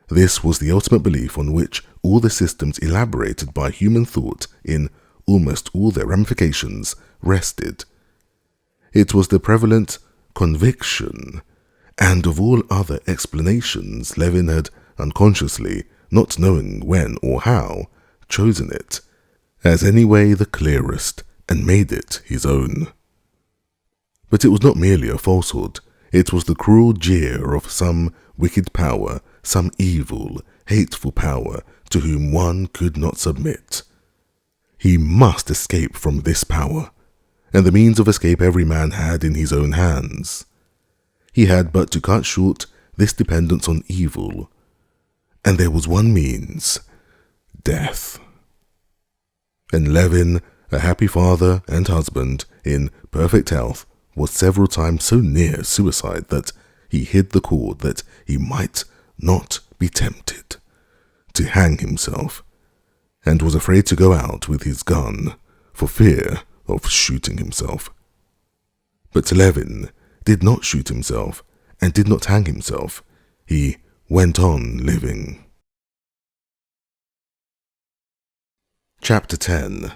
This was the ultimate belief on which all the systems elaborated by human thought in almost all their ramifications rested. It was the prevalent conviction, and of all other explanations, Levin had unconsciously, not knowing when or how, chosen it as anyway the clearest and made it his own. But it was not merely a falsehood, it was the cruel jeer of some wicked power, some evil, hateful power to whom one could not submit. He must escape from this power, and the means of escape every man had in his own hands. He had but to cut short this dependence on evil, and there was one means, death. And Levin, a happy father and husband, in perfect health, was several times so near suicide that he hid the cord that he might not be tempted to hang himself, and was afraid to go out with his gun for fear of shooting himself. But Levin did not shoot himself and did not hang himself. He went on living. Chapter 10.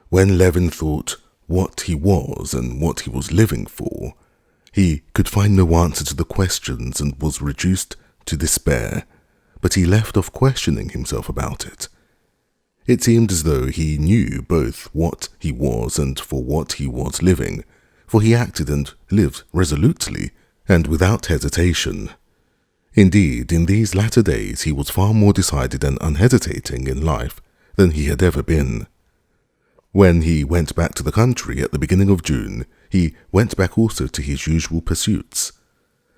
When Levin thought what he was and what he was living for, he could find no answer to the questions and was reduced to despair, but he left off questioning himself about it. It seemed as though he knew both what he was and for what he was living, for he acted and lived resolutely and without hesitation. Indeed, in these latter days he was far more decided and unhesitating in life than he had ever been. When he went back to the country at the beginning of June, he went back also to his usual pursuits.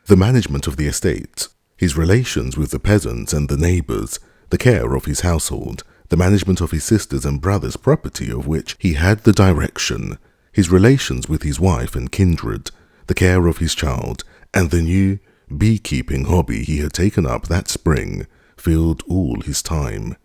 The management of the estate, his relations with the peasants and the neighbours, the care of his household, the management of his sisters' and brothers' property of which he had the direction, his relations with his wife and kindred, the care of his child, and the new beekeeping hobby he had taken up that spring filled all his time.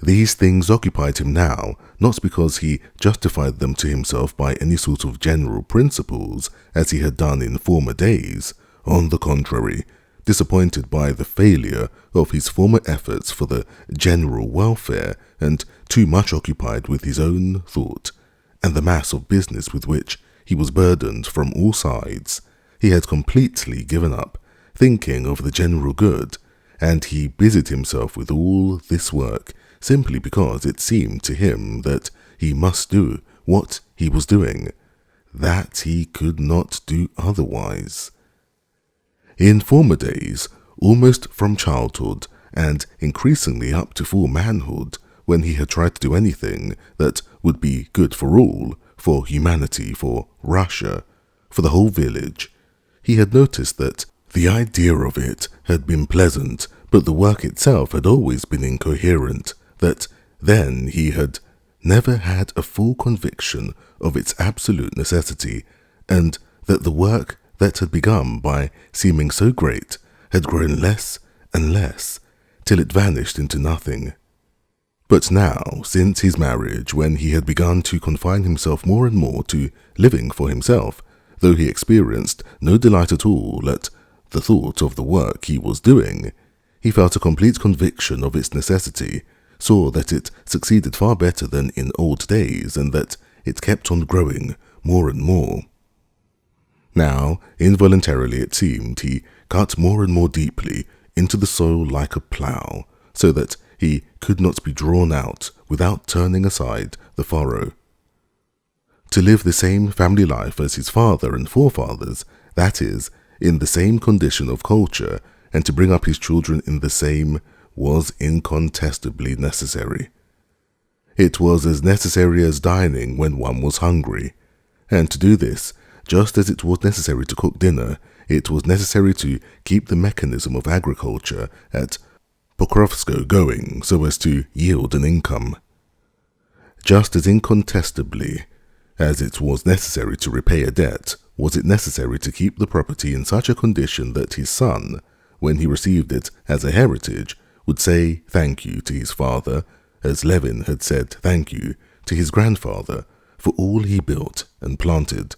These things occupied him now, not because he justified them to himself by any sort of general principles, as he had done in former days. On the contrary, disappointed by the failure of his former efforts for the general welfare, and too much occupied with his own thought, and the mass of business with which he was burdened from all sides, he had completely given up thinking of the general good, and he busied himself with all this work simply because it seemed to him that he must do what he was doing, that he could not do otherwise. In former days, almost from childhood and increasingly up to full manhood, when he had tried to do anything that would be good for all, for humanity, for Russia, for the whole village, he had noticed that the idea of it had been pleasant, but the work itself had always been incoherent, that then he had never had a full conviction of its absolute necessity, and that the work that had begun by seeming so great had grown less and less, till it vanished into nothing. But now, since his marriage, when he had begun to confine himself more and more to living for himself, though he experienced no delight at all at the thought of the work he was doing, he felt a complete conviction of its necessity, saw that it succeeded far better than in old days, and that it kept on growing more and more. Now, involuntarily it seemed, he cut more and more deeply into the soil like a plough, so that he could not be drawn out without turning aside the furrow. To live the same family life as his father and forefathers, that is, in the same condition of culture, and to bring up his children in the same, was incontestably necessary. It was as necessary as dining when one was hungry, and to do this, just as it was necessary to cook dinner, it was necessary to keep the mechanism of agriculture at Pokrovskoe going so as to yield an income. Just as incontestably as it was necessary to repay a debt, was it necessary to keep the property in such a condition that his son, when he received it as a heritage, would say thank you to his father, as Levin had said thank you to his grandfather for all he built and planted.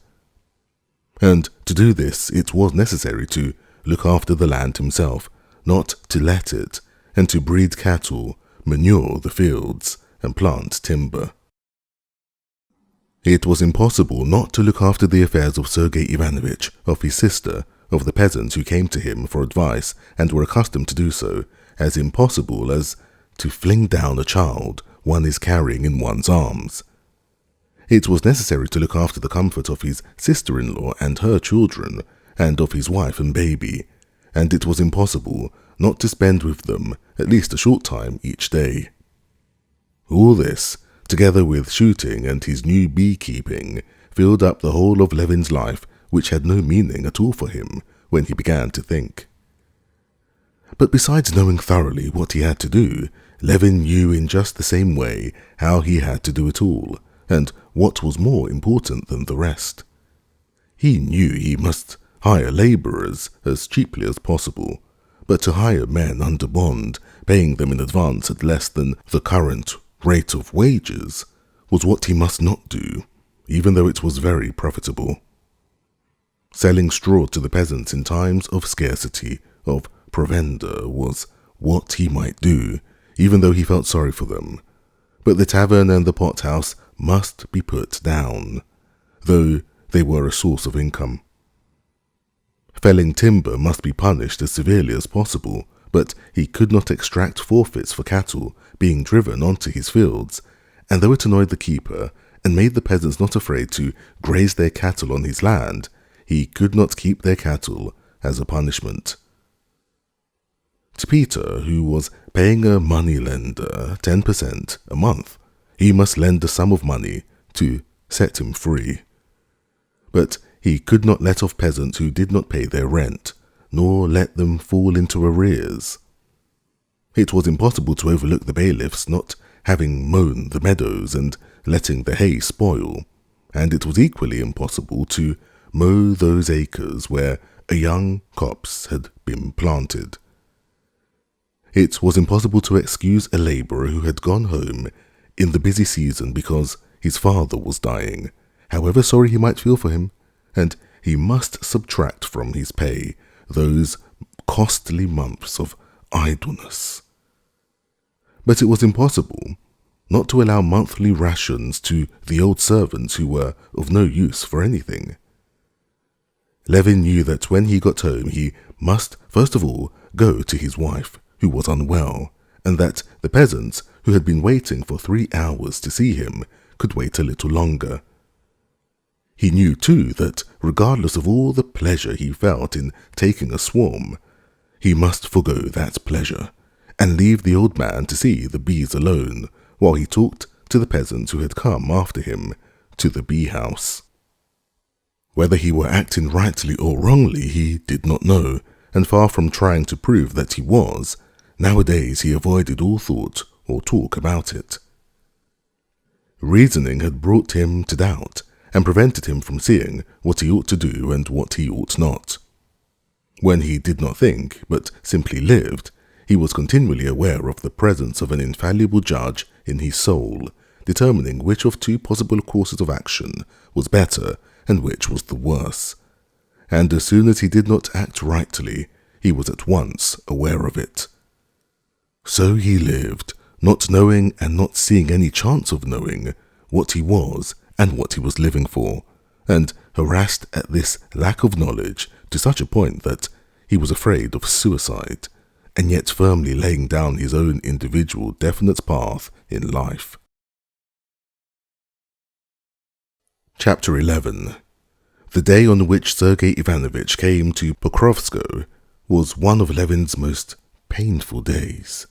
And to do this it was necessary to look after the land himself, not to let it, and to breed cattle, manure the fields, and plant timber. It was impossible not to look after the affairs of Sergei Ivanovich, of his sister, of the peasants who came to him for advice and were accustomed to do so, as impossible as to fling down a child one is carrying in one's arms. It was necessary to look after the comfort of his sister-in-law and her children, and of his wife and baby, and it was impossible not to spend with them at least a short time each day. All this, together with shooting and his new beekeeping, filled up the whole of Levin's life, which had no meaning at all for him when he began to think. But besides knowing thoroughly what he had to do, Levin knew in just the same way how he had to do it all, and what was more important than the rest. He knew he must hire labourers as cheaply as possible, but to hire men under bond, paying them in advance at less than the current rate of wages, was what he must not do, even though it was very profitable. Selling straw to the peasants in times of scarcity, of provender, was what he might do, even though he felt sorry for them. But the tavern and the pothouse must be put down, though they were a source of income. Felling timber must be punished as severely as possible, but he could not extract forfeits for cattle being driven onto his fields, and though it annoyed the keeper and made the peasants not afraid to graze their cattle on his land, he could not keep their cattle as a punishment. To Peter, who was paying a moneylender 10% a month, he must lend a sum of money to set him free. But he could not let off peasants who did not pay their rent, nor let them fall into arrears. It was impossible to overlook the bailiffs not having mown the meadows and letting the hay spoil, and it was equally impossible to mow those acres where a young copse had been planted. It was impossible to excuse a labourer who had gone home in the busy season because his father was dying, however sorry he might feel for him, and he must subtract from his pay those costly months of idleness. But it was impossible not to allow monthly rations to the old servants who were of no use for anything. Levin knew that when he got home he must first of all go to his wife, who was unwell, and that the peasants, who had been waiting for 3 hours to see him, could wait a little longer. He knew, too, that regardless of all the pleasure he felt in taking a swarm, he must forgo that pleasure, and leave the old man to see the bees alone, while he talked to the peasants who had come after him to the bee-house. Whether he were acting rightly or wrongly he did not know, and far from trying to prove that he was, nowadays he avoided all thought or talk about it. Reasoning had brought him to doubt, and prevented him from seeing what he ought to do and what he ought not. When he did not think, but simply lived, he was continually aware of the presence of an infallible judge in his soul, determining which of 2 possible courses of action was better and which was the worse. And as soon as he did not act rightly, he was at once aware of it. So he lived, not knowing and not seeing any chance of knowing what he was and what he was living for, and harassed at this lack of knowledge to such a point that he was afraid of suicide, and yet firmly laying down his own individual definite path in life. Chapter 11. The day on which Sergei Ivanovich came to Pokrovskoe was one of Levin's most painful days.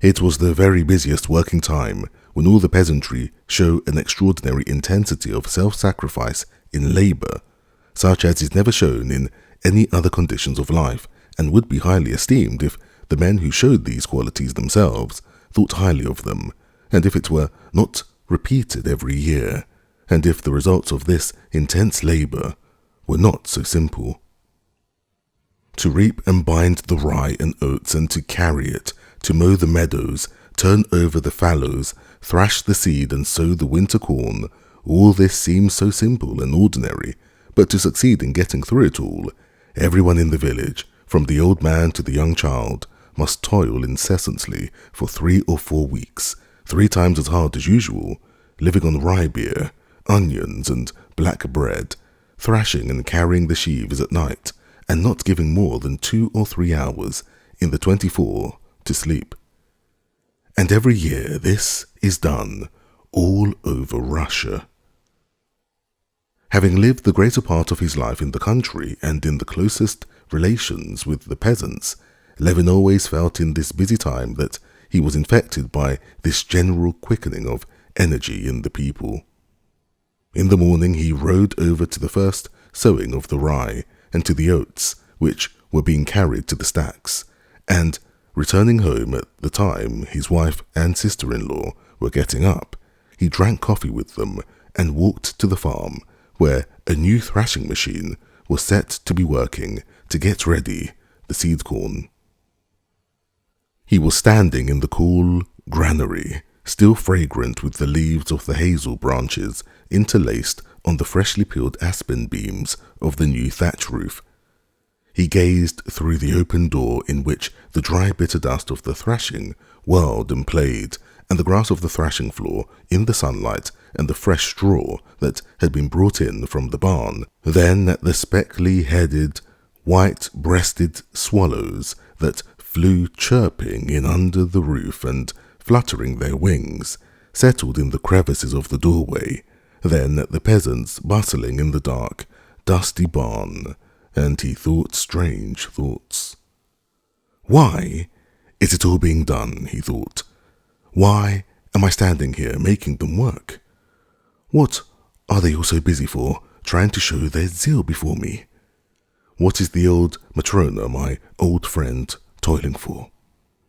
It was the very busiest working time, when all the peasantry show an extraordinary intensity of self-sacrifice in labour, such as is never shown in any other conditions of life, and would be highly esteemed if the men who showed these qualities themselves thought highly of them, and if it were not repeated every year, and if the results of this intense labour were not so simple. To reap and bind the rye and oats, and to carry it, to mow the meadows, turn over the fallows, thrash the seed and sow the winter corn, all this seems so simple and ordinary, but to succeed in getting through it all, everyone in the village, from the old man to the young child, must toil incessantly for 3 or 4 weeks, 3 times as hard as usual, living on rye beer, onions and black bread, thrashing and carrying the sheaves at night, and not giving more than 2 or 3 hours in the 24 to sleep. And every year this is done all over Russia. Having lived the greater part of his life in the country and in the closest relations with the peasants, Levin always felt in this busy time that he was infected by this general quickening of energy in the people. In the morning he rode over to the first sowing of the rye and to the oats, which were being carried to the stacks, and returning home at the time his wife and sister-in-law were getting up, he drank coffee with them and walked to the farm, where a new thrashing machine was set to be working to get ready the seed corn. He was standing in the cool granary, still fragrant with the leaves of the hazel branches interlaced on the freshly peeled aspen beams of the new thatch roof. He gazed through the open door in which the dry bitter dust of the thrashing whirled and played, and the grass of the thrashing floor in the sunlight and the fresh straw that had been brought in from the barn, then at the speckly-headed, white-breasted swallows that flew chirping in under the roof and fluttering their wings, settled in the crevices of the doorway, then at the peasants bustling in the dark, dusty barn, and he thought strange thoughts. Why is it all being done, he thought. Why am I standing here making them work? What are they all so busy for, trying to show their zeal before me? What is the old Matrona, my old friend, toiling for?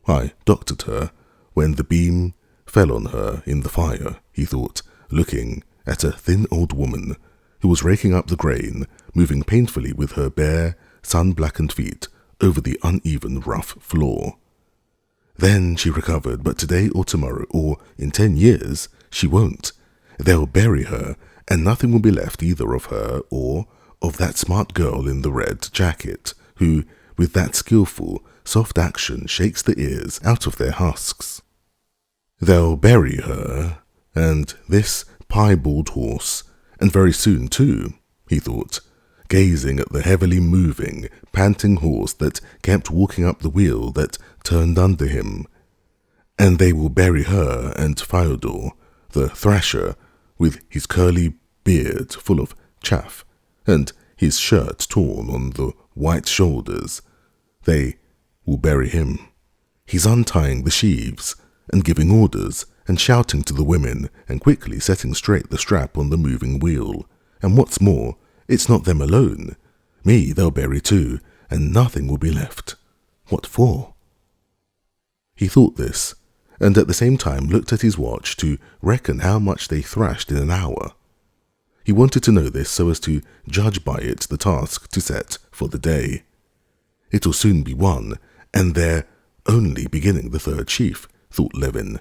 I doctored her when the beam fell on her in the fire, he thought, looking at a thin old woman who was raking up the grain, moving painfully with her bare, sun-blackened feet over the uneven, rough floor. Then she recovered, but today or tomorrow, or in 10 years, she won't. They'll bury her, and nothing will be left either of her or of that smart girl in the red jacket, who, with that skillful, soft action, shakes the ears out of their husks. They'll bury her, and this piebald horse, and very soon too, he thought, gazing at the heavily moving, panting horse that kept walking up the wheel that turned under him. And they will bury her and Fyodor, the thrasher, with his curly beard full of chaff, and his shirt torn on the white shoulders. They will bury him. He's untying the sheaves, and giving orders, and shouting to the women, and quickly setting straight the strap on the moving wheel. And what's more, it's not them alone. Me they'll bury too, and nothing will be left. What for? He thought this, and at the same time looked at his watch to reckon how much they thrashed in an hour. He wanted to know this so as to judge by it the task to set for the day. It'll soon be won, and they're only beginning the third sheaf, thought Levin.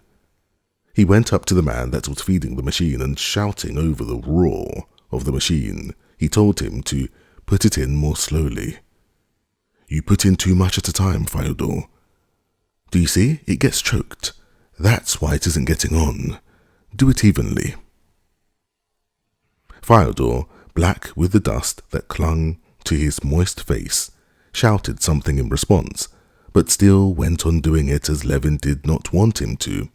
He went up to the man that was feeding the machine, and shouting over the roar of the machine, he told him to put it in more slowly. You put in too much at a time, Fyodor. Do you see? It gets choked. That's why it isn't getting on. Do it evenly. Fyodor, black with the dust that clung to his moist face, shouted something in response, but still went on doing it as Levin did not want him to.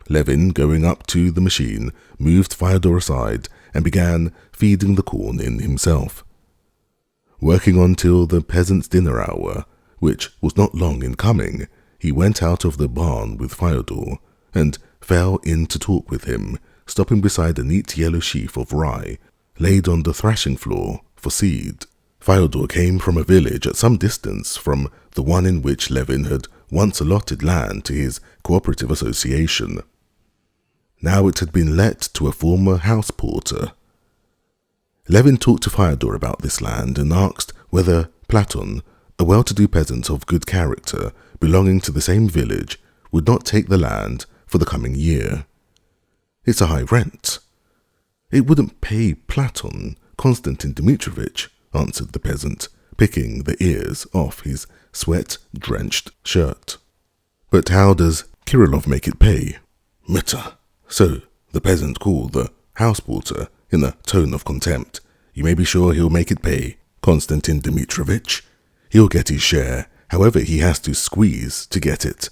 Levin, going up to the machine, moved Fyodor aside and began feeding the corn in himself. Working on till the peasants' dinner hour, which was not long in coming, he went out of the barn with Fyodor and fell in to talk with him, stopping beside a neat yellow sheaf of rye laid on the thrashing floor for seed. Fyodor came from a village at some distance from the one in which Levin had once allotted land to his cooperative association. Now it had been let to a former house porter. Levin talked to Fyodor about this land and asked whether Platon, a well-to-do peasant of good character belonging to the same village, would not take the land for the coming year. It's a high rent. It wouldn't pay Platon, Konstantin Dmitrovich, answered the peasant, picking the ears off his sweat-drenched shirt. But how does Kirillov make it pay? Mitter. So the peasant called the house porter in a tone of contempt. You may be sure he'll make it pay, Konstantin Dmitrovich. He'll get his share, however he has to squeeze to get it.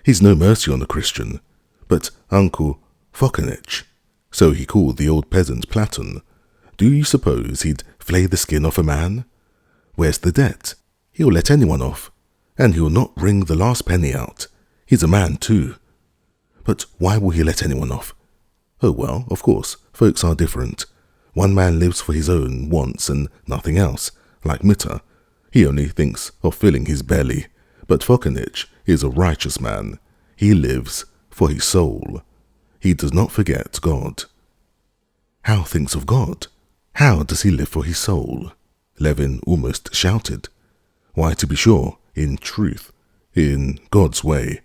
He's no mercy on a Christian. But Uncle Fokanich, so he called the old peasant Platon, do you suppose he'd flay the skin off a man? Where's the debt? He'll let anyone off, and he'll not wring the last penny out. He's a man too. But why will he let anyone off? Oh well, of course, folks are different. One man lives for his own wants and nothing else, like Mitter. He only thinks of filling his belly. But Fokanich is a righteous man. He lives for his soul. He does not forget God. How thinks of God? How does he live for his soul? Levin almost shouted. Why, to be sure, in truth, in God's way.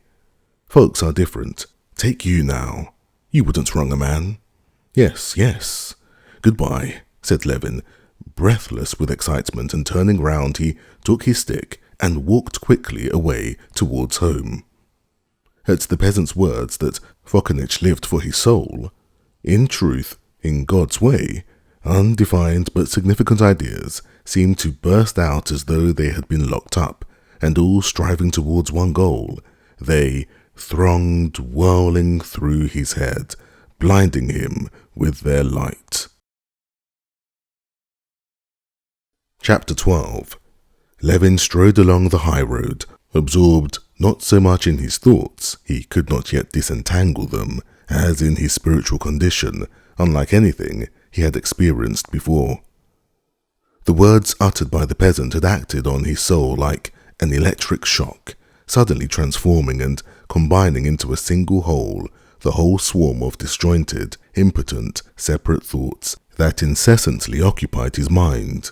Folks are different. Take you now. You wouldn't wrong a man. Yes, yes. Goodbye, said Levin, breathless with excitement, and turning round he took his stick and walked quickly away towards home. At the peasant's words that Fokanich lived for his soul, in truth, in God's way, undefined but significant ideas seemed to burst out as though they had been locked up, and all striving towards one goal. They thronged whirling through his head, blinding him with their light. Chapter 12. Levin strode along the high road, absorbed not so much in his thoughts, he could not yet disentangle them, as in his spiritual condition, unlike anything he had experienced before. The words uttered by the peasant had acted on his soul like an electric shock, suddenly transforming and combining into a single whole the whole swarm of disjointed, impotent, separate thoughts that incessantly occupied his mind.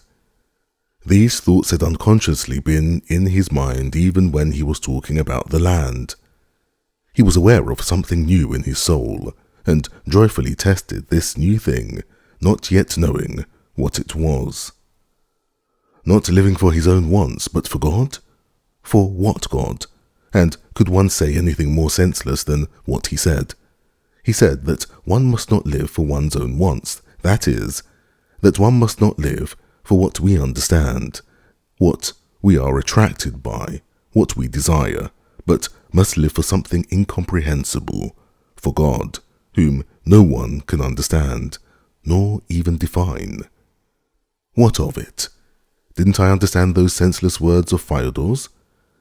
These thoughts had unconsciously been in his mind even when he was talking about the land. He was aware of something new in his soul, and joyfully tested this new thing, not yet knowing what it was. Not living for his own wants, but for God? For what God? And could one say anything more senseless than what he said? He said that one must not live for one's own wants, that is, that one must not live for what we understand, what we are attracted by, what we desire, but must live for something incomprehensible, for God, whom no one can understand, nor even define. What of it? Didn't I understand those senseless words of Fyodor's?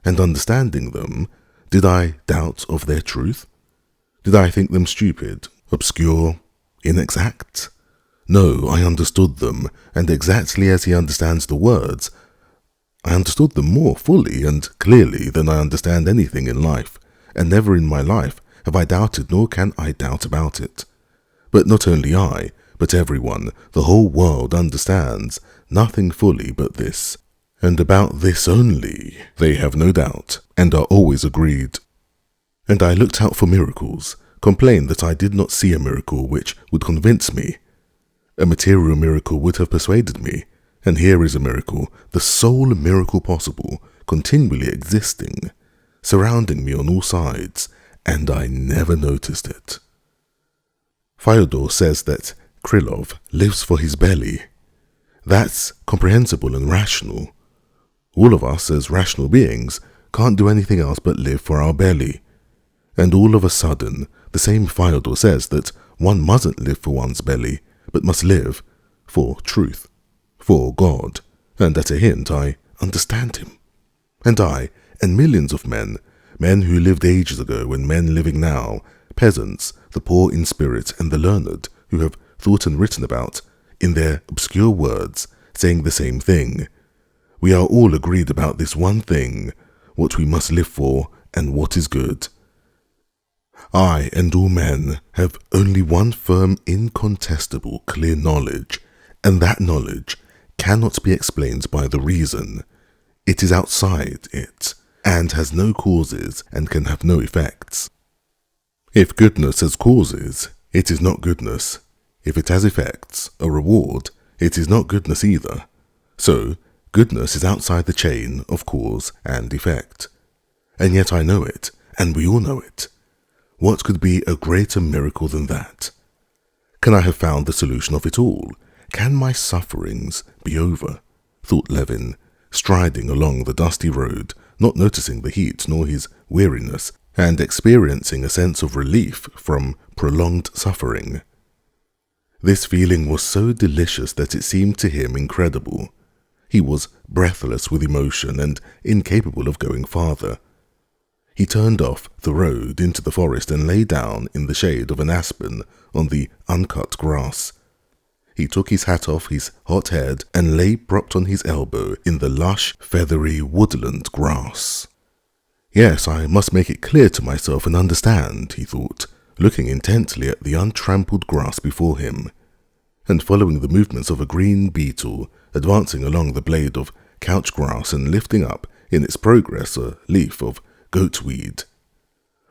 And understanding them, did I doubt of their truth? Did I think them stupid, obscure, inexact? No, I understood them, and exactly as he understands the words, I understood them more fully and clearly than I understand anything in life, and never in my life have I doubted, nor can I doubt about it. But not only I, but everyone, the whole world understands nothing fully but this, and about this only they have no doubt, and are always agreed. And I looked out for miracles, complained that I did not see a miracle which would convince me. A material miracle would have persuaded me, and here is a miracle, the sole miracle possible, continually existing, surrounding me on all sides, and I never noticed it. Fyodor says that Krylov lives for his belly. That's comprehensible and rational. All of us, as rational beings, can't do anything else but live for our belly. And all of a sudden, the same Fyodor says that one mustn't live for one's belly, but must live for truth, for God, and at a hint I understand him. And I, and millions of men who lived ages ago and men living now, peasants, the poor in spirit and the learned, who have thought and written about, in their obscure words, saying the same thing. We are all agreed about this one thing, what we must live for and what is good. I and all men have only one firm, incontestable, clear knowledge, and that knowledge cannot be explained by the reason. It is outside it, and has no causes and can have no effects. If goodness has causes, it is not goodness. If it has effects, a reward, it is not goodness either. So, goodness is outside the chain of cause and effect. And yet I know it, and we all know it. What could be a greater miracle than that? Can I have found the solution of it all? Can my sufferings be over? Thought Levin, striding along the dusty road, not noticing the heat nor his weariness, and experiencing a sense of relief from prolonged suffering. This feeling was so delicious that it seemed to him incredible. He was breathless with emotion and incapable of going farther. He turned off the road into the forest and lay down in the shade of an aspen on the uncut grass. He took his hat off his hot head and lay propped on his elbow in the lush, feathery woodland grass. Yes, I must make it clear to myself and understand, he thought, looking intently at the untrampled grass before him, and following the movements of a green beetle advancing along the blade of couch grass and lifting up in its progress a leaf of goatweed.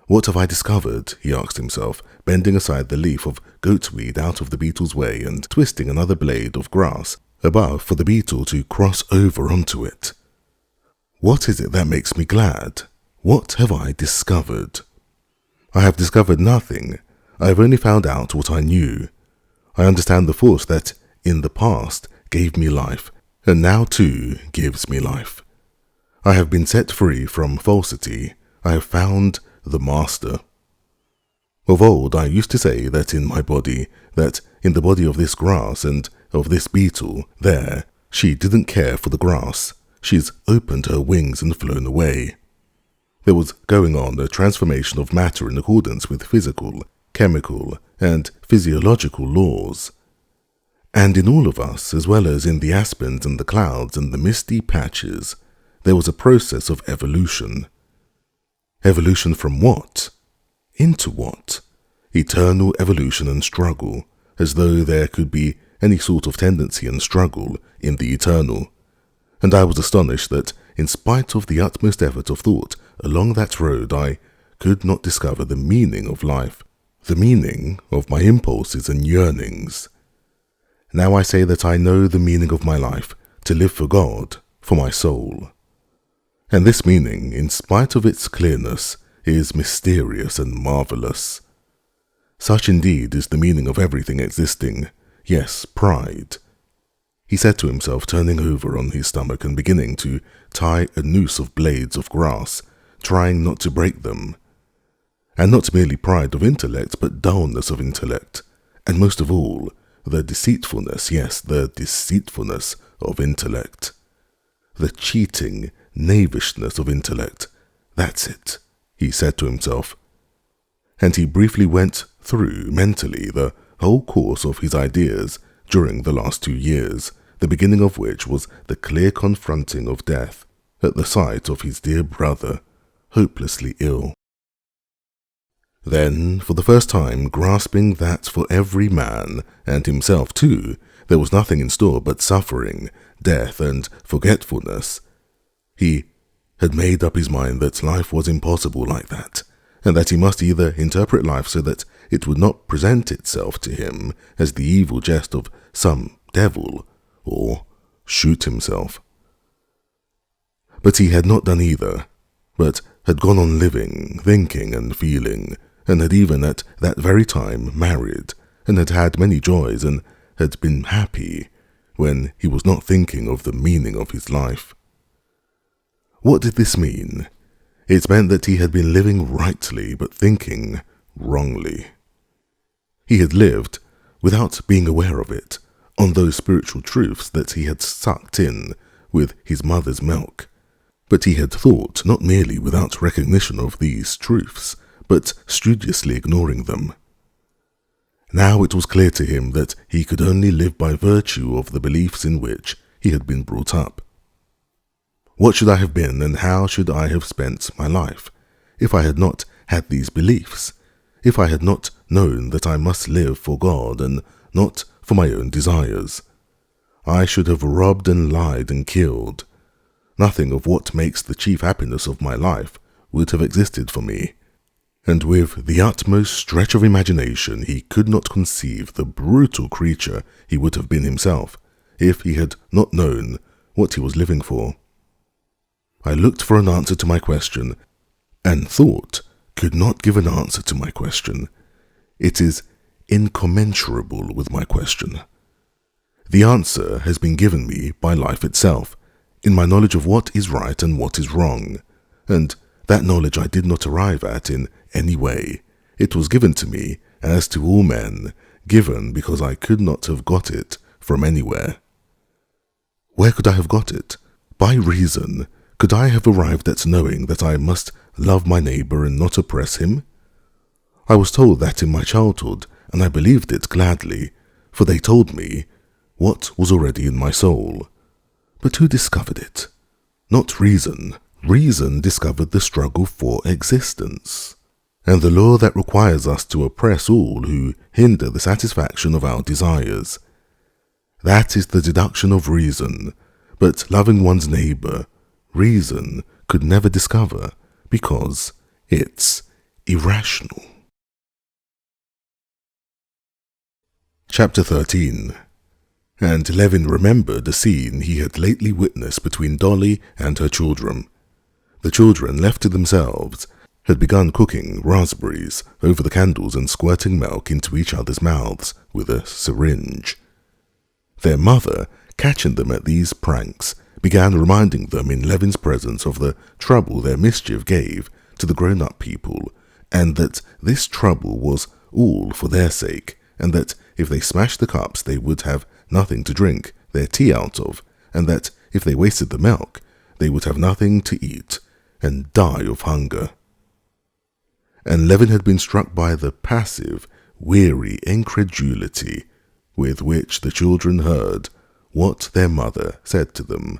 What have I discovered? He asked himself, bending aside the leaf of goatweed out of the beetle's way and twisting another blade of grass above for the beetle to cross over onto it. What is it that makes me glad? What have I discovered? I have discovered nothing. I have only found out what I knew. I understand the force that, in the past, gave me life, and now too gives me life. I have been set free from falsity. I have found the master. Of old I used to say that in my body, that in the body of this grass and of this beetle, there, she didn't care for the grass. She's opened her wings and flown away. There was going on a transformation of matter in accordance with physical, chemical, and physiological laws. And in all of us, as well as in the aspens and the clouds and the misty patches, there was a process of evolution. Evolution from what? Into what? Eternal evolution and struggle, as though there could be any sort of tendency and struggle in the eternal. And I was astonished that, in spite of the utmost effort of thought along that road, I could not discover the meaning of life, the meaning of my impulses and yearnings. Now I say that I know the meaning of my life, to live for God, for my soul. And this meaning, in spite of its clearness, is mysterious and marvelous. Such indeed is the meaning of everything existing, yes, pride. He said to himself, turning over on his stomach and beginning to tie a noose of blades of grass, trying not to break them. And not merely pride of intellect, but dullness of intellect, and most of all, the deceitfulness, yes, the deceitfulness of intellect. The cheating knavishness of intellect. That's it, he said to himself. And he briefly went through, mentally, the whole course of his ideas during the last 2 years, the beginning of which was the clear confronting of death at the sight of his dear brother, hopelessly ill. Then, for the first time, grasping that for every man, and himself too, there was nothing in store but suffering, death, and forgetfulness, he had made up his mind that life was impossible like that, and that he must either interpret life so that it would not present itself to him as the evil jest of some devil, or shoot himself. But he had not done either, but had gone on living, thinking and feeling, and had even at that very time married, and had had many joys, and had been happy, when he was not thinking of the meaning of his life. What did this mean? It meant that he had been living rightly, but thinking wrongly. He had lived, without being aware of it, on those spiritual truths that he had sucked in with his mother's milk. But he had thought not merely without recognition of these truths, but studiously ignoring them. Now it was clear to him that he could only live by virtue of the beliefs in which he had been brought up. What should I have been, and how should I have spent my life, if I had not had these beliefs, if I had not known that I must live for God and not for my own desires? I should have robbed and lied and killed. Nothing of what makes the chief happiness of my life would have existed for me. And with the utmost stretch of imagination he could not conceive the brutal creature he would have been himself, if he had not known what he was living for. I looked for an answer to my question, and thought could not give an answer to my question. It is incommensurable with my question. The answer has been given me by life itself, in my knowledge of what is right and what is wrong, and that knowledge I did not arrive at in any way. It was given to me, as to all men, given because I could not have got it from anywhere. Where could I have got it? By reason. Could I have arrived at knowing that I must love my neighbour and not oppress him? I was told that in my childhood, and I believed it gladly, for they told me what was already in my soul. But who discovered it? Not reason. Reason discovered the struggle for existence, and the law that requires us to oppress all who hinder the satisfaction of our desires. That is the deduction of reason, but loving one's neighbour, reason could never discover, because it's irrational. Chapter 13. And Levin remembered a scene he had lately witnessed between Dolly and her children. The children, left to themselves, had begun cooking raspberries over the candles and squirting milk into each other's mouths with a syringe. Their mother, catching them at these pranks, began reminding them in Levin's presence of the trouble their mischief gave to the grown-up people, and that this trouble was all for their sake, and that if they smashed the cups they would have nothing to drink their tea out of, and that if they wasted the milk they would have nothing to eat and die of hunger. And Levin had been struck by the passive, weary incredulity with which the children heard what their mother said to them.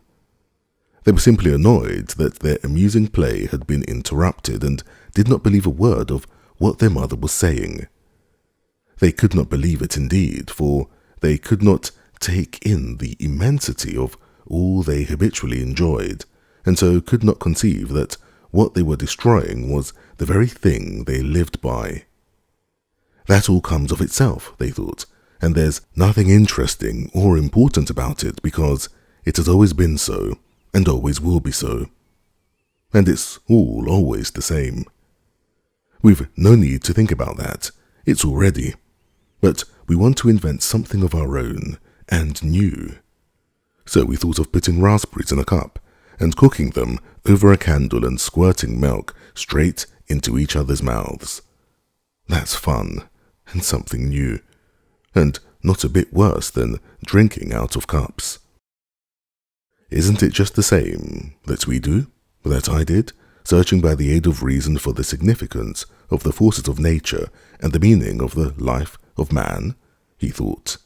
They were simply annoyed that their amusing play had been interrupted and did not believe a word of what their mother was saying. They could not believe it indeed, for they could not take in the immensity of all they habitually enjoyed, and so could not conceive that what they were destroying was the very thing they lived by. That all comes of itself, they thought, and there's nothing interesting or important about it because it has always been so, and always will be so. And it's all always the same. We've no need to think about that, it's already. But we want to invent something of our own, and new. So we thought of putting raspberries in a cup, and cooking them over a candle and squirting milk straight into each other's mouths. That's fun, and something new, and not a bit worse than drinking out of cups. Isn't it just the same that we do, that I did, searching by the aid of reason for the significance of the forces of nature and the meaning of the life of man? He thought.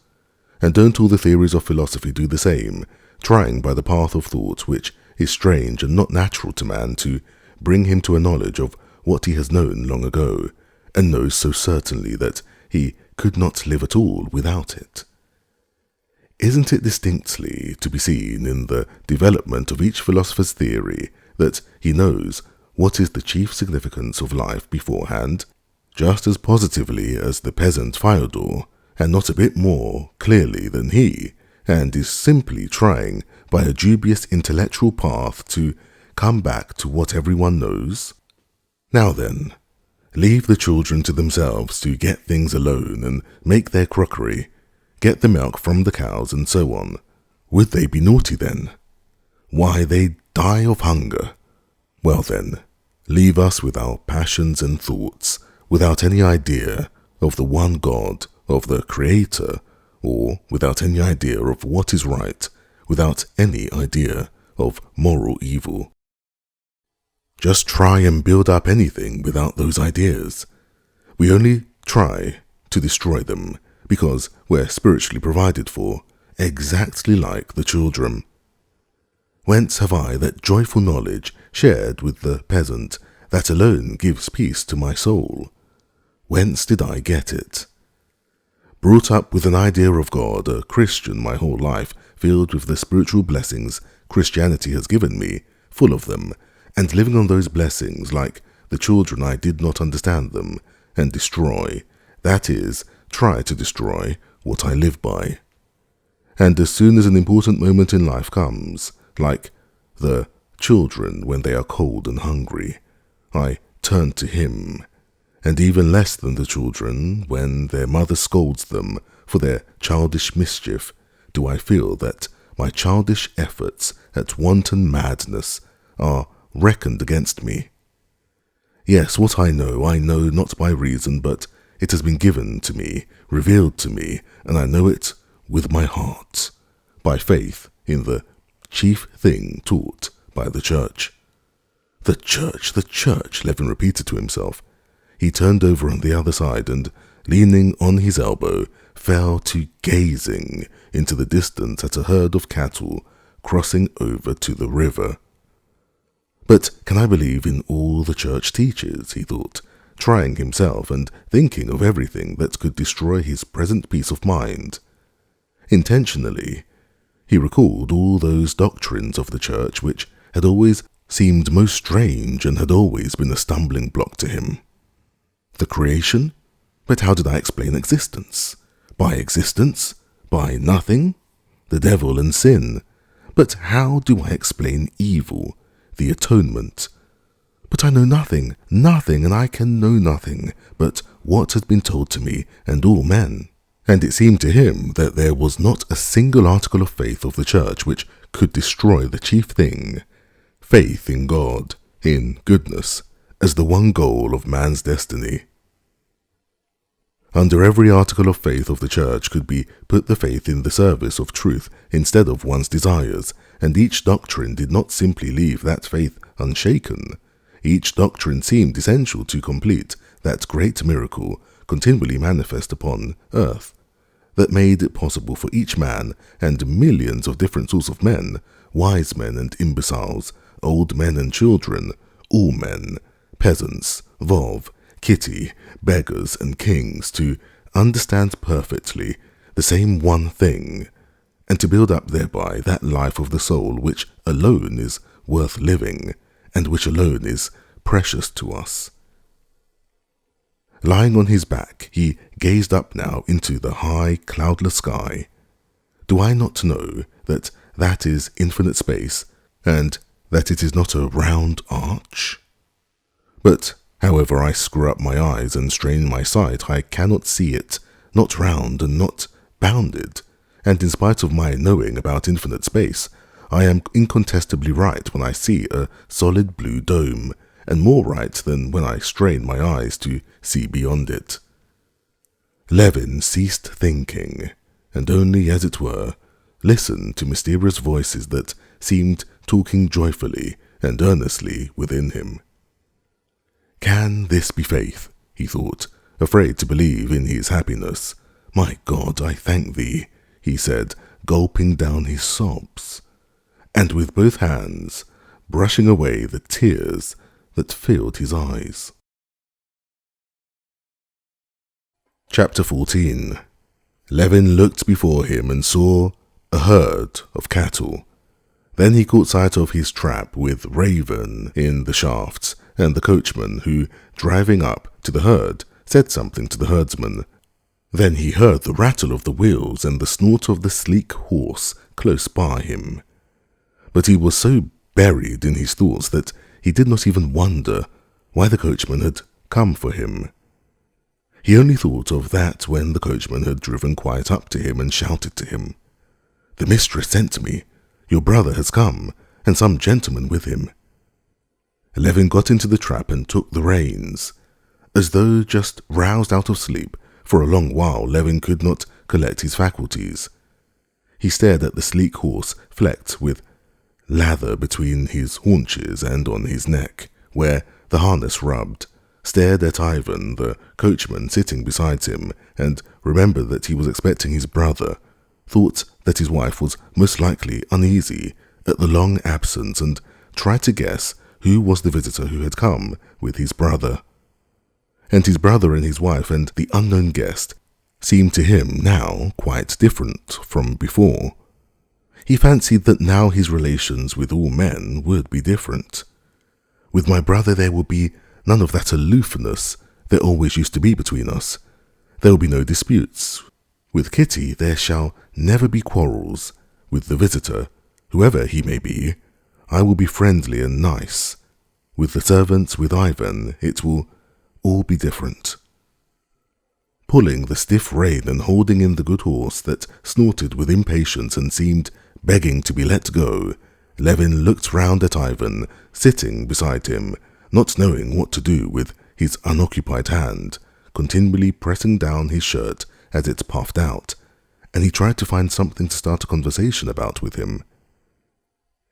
And don't all the theories of philosophy do the same, trying by the path of thought, which is strange and not natural to man, to bring him to a knowledge of what he has known long ago, and knows so certainly that he could not live at all without it? Isn't it distinctly to be seen in the development of each philosopher's theory that he knows what is the chief significance of life beforehand, just as positively as the peasant Fyodor, and not a bit more clearly than he, and is simply trying by a dubious intellectual path to come back to what everyone knows? Now then, leave the children to themselves to get things alone and make their crockery, get the milk from the cows and so on. Would they be naughty then? Why, they die of hunger. Well then, leave us with our passions and thoughts, without any idea of the one God, of the Creator, or without any idea of what is right, without any idea of moral evil. Just try and build up anything without those ideas. We only try to destroy them, because we're spiritually provided for, exactly like the children. Whence have I that joyful knowledge shared with the peasant that alone gives peace to my soul? Whence did I get it? Brought up with an idea of God, a Christian my whole life, filled with the spiritual blessings Christianity has given me, full of them, and living on those blessings like the children I did not understand them, and destroy, that is, try to destroy what I live by. And as soon as an important moment in life comes, like the children when they are cold and hungry, I turn to him, and even less than the children when their mother scolds them for their childish mischief, do I feel that my childish efforts at wanton madness are reckoned against me. Yes, what I know not by reason, but it has been given to me, revealed to me, and I know it with my heart, by faith in the chief thing taught by the Church. The Church, Levin repeated to himself. He turned over on the other side and, leaning on his elbow, fell to gazing into the distance at a herd of cattle crossing over to the river. But can I believe in all the Church teaches, he thought, trying himself and thinking of everything that could destroy his present peace of mind. Intentionally, he recalled all those doctrines of the Church which had always seemed most strange and had always been a stumbling block to him. The creation? But how did I explain existence? By existence? By nothing? The devil and sin. But how do I explain evil? The atonement. But I know nothing, and I can know nothing but what has been told to me and all men. And it seemed to him that there was not a single article of faith of the church which could destroy the chief thing, faith in God, in goodness, as the one goal of man's destiny. Under every article of faith of the church could be put the faith in the service of truth instead of one's desires, and each doctrine did not simply leave that faith unshaken. Each doctrine seemed essential to complete that great miracle continually manifest upon earth, that made it possible for each man and millions of different sorts of men, wise men and imbeciles, old men and children, all men, peasants, vov, kitty, beggars and kings, to understand perfectly the same one thing, and to build up thereby that life of the soul which alone is worth living, and which alone is precious to us. Lying on his back, he gazed up now into the high, cloudless sky. Do I not know that that is infinite space, and that it is not a round arch? But however I screw up my eyes and strain my sight, I cannot see it, not round and not bounded, and in spite of my knowing about infinite space, I am incontestably right when I see a solid blue dome, and more right than when I strain my eyes to see beyond it. Levin ceased thinking, and only, as it were, listened to mysterious voices that seemed talking joyfully and earnestly within him. Can this be faith? He thought, afraid to believe in his happiness. My God, I thank thee, he said, gulping down his sobs, and with both hands brushing away the tears that filled his eyes. Chapter 14. Levin looked before him and saw a herd of cattle. Then he caught sight of his trap with Raven in the shafts, and the coachman, who, driving up to the herd, said something to the herdsman. Then he heard the rattle of the wheels and the snort of the sleek horse close by him. But he was so buried in his thoughts that he did not even wonder why the coachman had come for him. He only thought of that when the coachman had driven quite up to him and shouted to him, "The mistress sent me. Your brother has come, and some gentleman with him." Levin got into the trap and took the reins. As though just roused out of sleep, for a long while Levin could not collect his faculties. He stared at the sleek horse flecked with lather between his haunches and on his neck, where the harness rubbed, stared at Ivan, the coachman, sitting beside him, and remembered that he was expecting his brother, thought that his wife was most likely uneasy at the long absence, and tried to guess who was the visitor who had come with his brother. And his brother and his wife and the unknown guest seemed to him now quite different from before. He fancied that now his relations with all men would be different. With my brother there would be none of that aloofness there always used to be between us. There will be no disputes. With Kitty there shall never be quarrels. With the visitor, whoever he may be, I will be friendly and nice. With the servants, with Ivan, it will all be different. Pulling the stiff rein and holding in the good horse that snorted with impatience and seemed begging to be let go, Levin looked round at Ivan, sitting beside him, not knowing what to do with his unoccupied hand, continually pressing down his shirt as it puffed out, and he tried to find something to start a conversation about with him.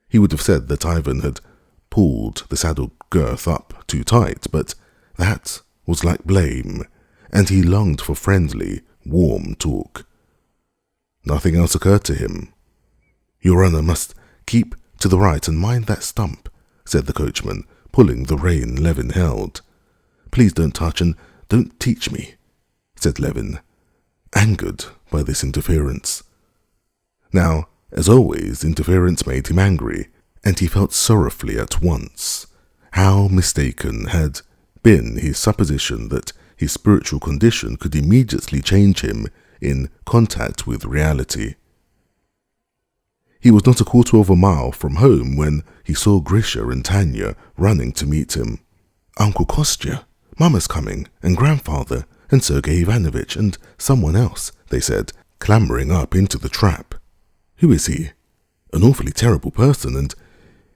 He would have said that Ivan had pulled the saddle girth up too tight, but that was like blame, and he longed for friendly, warm talk. Nothing else occurred to him. "Your Honour must keep to the right and mind that stump," said the coachman, pulling the rein Levin held. "Please don't touch and don't teach me," said Levin, angered by this interference. Now, as always, interference made him angry, and he felt sorrowfully at once how mistaken had been his supposition that his spiritual condition could immediately change him in contact with reality. He was not a quarter of a mile from home when he saw Grisha and Tanya running to meet him. "Uncle Kostya, Mama's coming, and Grandfather, and Sergei Ivanovich, and someone else," they said, clambering up into the trap. "Who is he?" "An awfully terrible person, and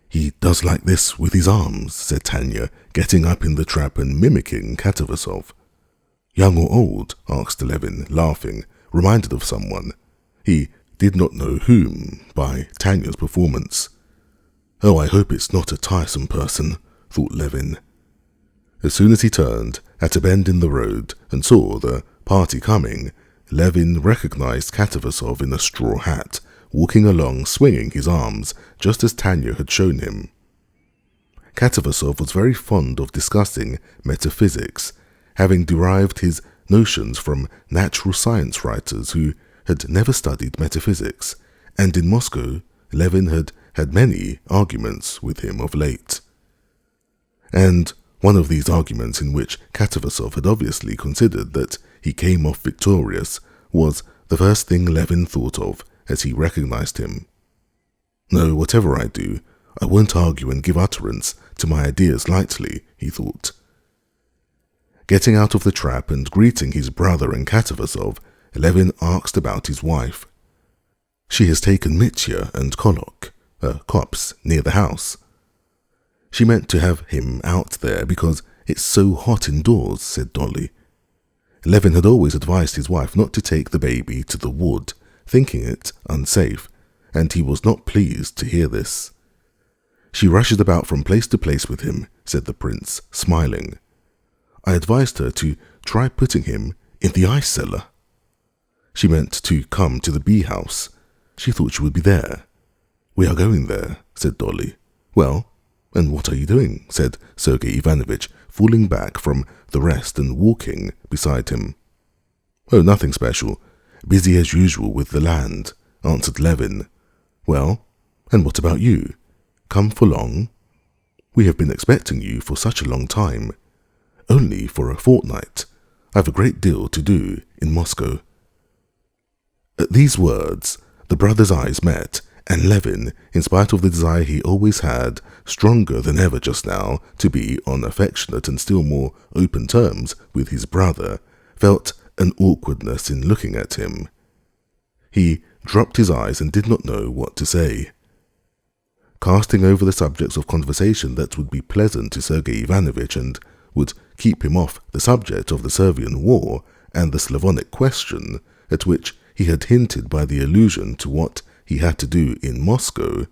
he does like this with his arms," said Tanya, getting up in the trap and mimicking Katavasov. "Young or old?" asked Levin, laughing, reminded of someone. He did not know whom by Tanya's performance. "Oh, I hope it's not a tiresome person," thought Levin. As soon as he turned at a bend in the road and saw the party coming, Levin recognized Katavasov in a straw hat, walking along swinging his arms just as Tanya had shown him. Katavasov was very fond of discussing metaphysics, having derived his notions from natural science writers who had never studied metaphysics, and in Moscow Levin had had many arguments with him of late. And one of these arguments, in which Katavasov had obviously considered that he came off victorious, was the first thing Levin thought of as he recognized him. "No, whatever I do, I won't argue and give utterance to my ideas lightly," he thought. Getting out of the trap and greeting his brother and Katavasov, Levin asked about his wife. "She has taken Mitya and Kolok, a copse near the house." "She meant to have him out there because it's so hot indoors," said Dolly. Levin had always advised his wife not to take the baby to the wood, thinking it unsafe, and he was not pleased to hear this. "She rushes about from place to place with him," said the prince, smiling. "I advised her to try putting him in the ice cellar." "She meant to come to the bee house. She thought you would be there." "We are going there," said Dolly. "Well, and what are you doing?" said Sergei Ivanovich, falling back from the rest and walking beside him. "Oh, nothing special. Busy as usual with the land," answered Levin. "Well, and what about you? Come for long?" "We have been expecting you for such a long time." "Only for a fortnight. I have a great deal to do in Moscow." At these words, the brothers' eyes met, and Levin, in spite of the desire he always had, stronger than ever just now, to be on affectionate and still more open terms with his brother, felt an awkwardness in looking at him. He dropped his eyes and did not know what to say. Casting over the subjects of conversation that would be pleasant to Sergei Ivanovich and would keep him off the subject of the Serbian war and the Slavonic question, at which he had hinted by the allusion to what he had to do in Moscow,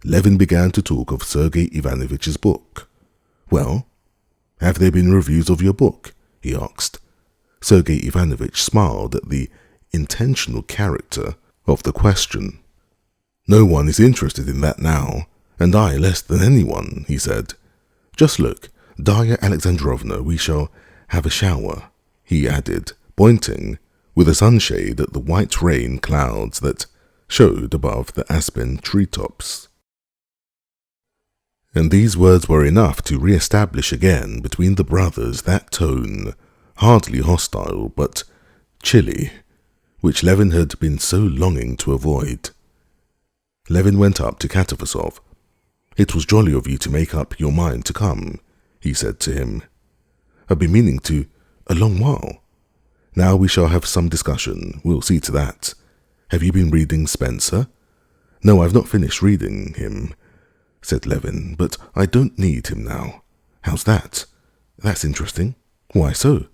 Levin began to talk of Sergei Ivanovich's book. "Well, have there been reviews of your book?" he asked. Sergei Ivanovich smiled at the intentional character of the question. "No one is interested in that now, and I less than anyone," he said. "Just look, Darya Alexandrovna, we shall have a shower," he added, pointing with a sunshade at the white rain clouds that showed above the aspen treetops. And these words were enough to re-establish again between the brothers that tone, hardly hostile but chilly, which Levin had been so longing to avoid. Levin went up to Katavasov. "It was jolly of you to make up your mind to come," he said to him. "I've been meaning to a long while. Now we shall have some discussion, we'll see to that. Have you been reading Spencer?" "No, I've not finished reading him," said Levin, "but I don't need him now." "How's that?" "That's interesting." "Why so?"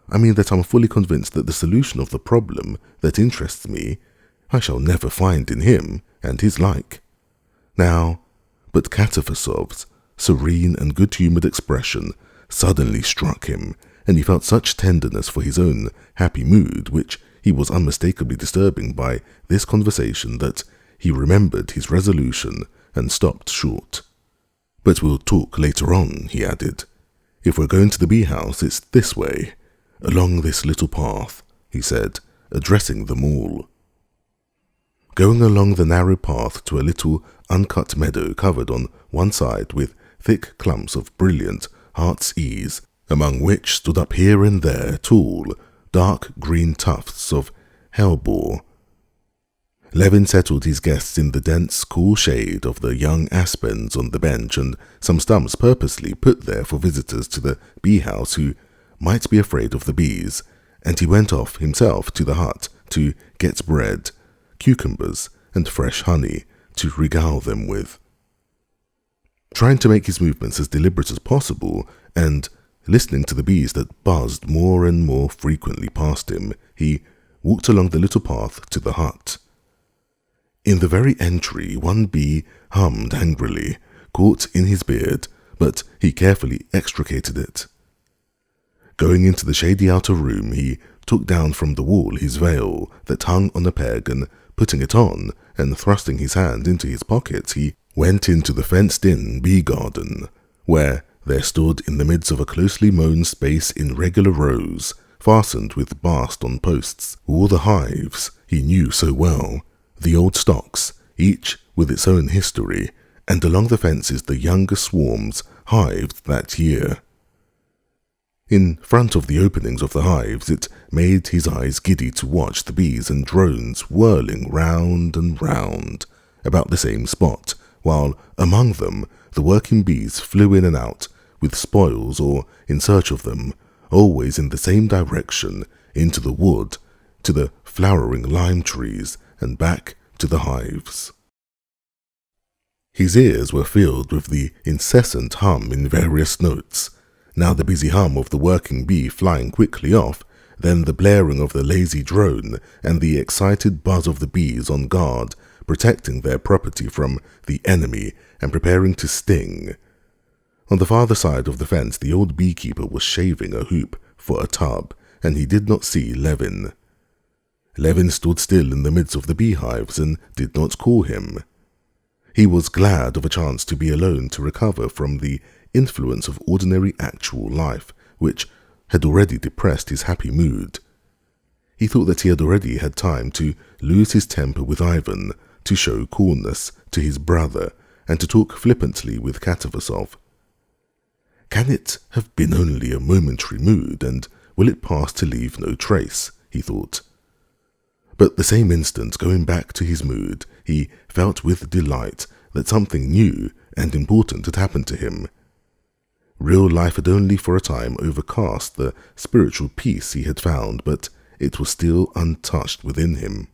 "I mean that I'm fully convinced that the solution of the problem that interests me I shall never find in him and his like." Now, but Katavasov's serene and good-humoured expression suddenly struck him, and he felt such tenderness for his own happy mood, which he was unmistakably disturbing by this conversation, that he remembered his resolution and stopped short. "But we'll talk later on," he added. "If we're going to the bee house, it's this way, along this little path," he said, addressing them all. Going along the narrow path to a little uncut meadow covered on one side with thick clumps of brilliant heart's ease, among which stood up here and there tall, dark green tufts of hellebore. Levin settled his guests in the dense, cool shade of the young aspens on the bench and some stumps purposely put there for visitors to the bee-house who might be afraid of the bees, and he went off himself to the hut to get bread, cucumbers, and fresh honey to regale them with. Trying to make his movements as deliberate as possible, and listening to the bees that buzzed more and more frequently past him, he walked along the little path to the hut. In the very entry, one bee hummed angrily, caught in his beard, but he carefully extricated it. Going into the shady outer room, he took down from the wall his veil that hung on a peg, and putting it on, and thrusting his hand into his pocket, he went into the fenced-in bee garden, where there stood in the midst of a closely mown space in regular rows, fastened with bast on posts, all the hives he knew so well, the old stocks, each with its own history, and along the fences the younger swarms hived that year. In front of the openings of the hives, it made his eyes giddy to watch the bees and drones whirling round and round about the same spot, while among them the working bees flew in and out with spoils or in search of them, always in the same direction, into the wood, to the flowering lime trees, and back to the hives. His ears were filled with the incessant hum in various notes, now the busy hum of the working bee flying quickly off, then the blaring of the lazy drone, and the excited buzz of the bees on guard, protecting their property from the enemy and preparing to sting. On the farther side of the fence, the old beekeeper was shaving a hoop for a tub, and he did not see Levin. Levin stood still in the midst of the beehives and did not call him. He was glad of a chance to be alone to recover from the influence of ordinary actual life, which had already depressed his happy mood. He thought that he had already had time to lose his temper with Ivan, to show coolness to his brother, and to talk flippantly with Katavasov. Can it have been only a momentary mood, and will it pass to leave no trace? He thought. But the same instant, going back to his mood, he felt with delight that something new and important had happened to him. Real life had only for a time overcast the spiritual peace he had found, but it was still untouched within him.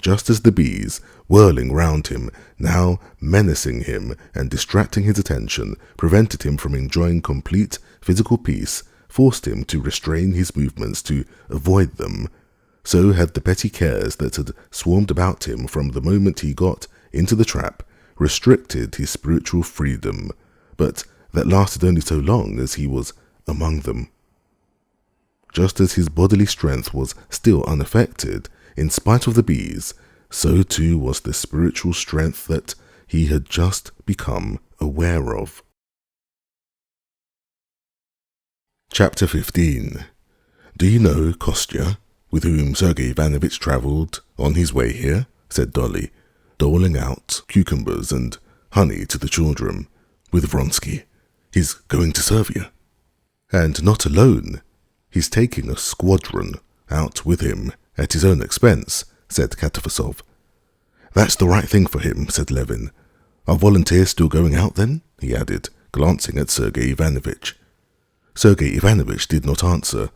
Just as the bees, whirling round him, now menacing him and distracting his attention, prevented him from enjoying complete physical peace, forced him to restrain his movements to avoid them, so had the petty cares that had swarmed about him from the moment he got into the trap restricted his spiritual freedom, but that lasted only so long as he was among them. Just as his bodily strength was still unaffected, in spite of the bees, so too was the spiritual strength that he had just become aware of. Chapter 15. Do you know Kostya, with whom Sergei Ivanovich travelled on his way here? Said Dolly, doling out cucumbers and honey to the children. With Vronsky. He's going to Serbia. And not alone. He's taking a squadron out with him at his own expense, said Katavasov. That's the right thing for him, said Levin. Are volunteers still going out then? He added, glancing at Sergei Ivanovich. Sergei Ivanovich did not answer.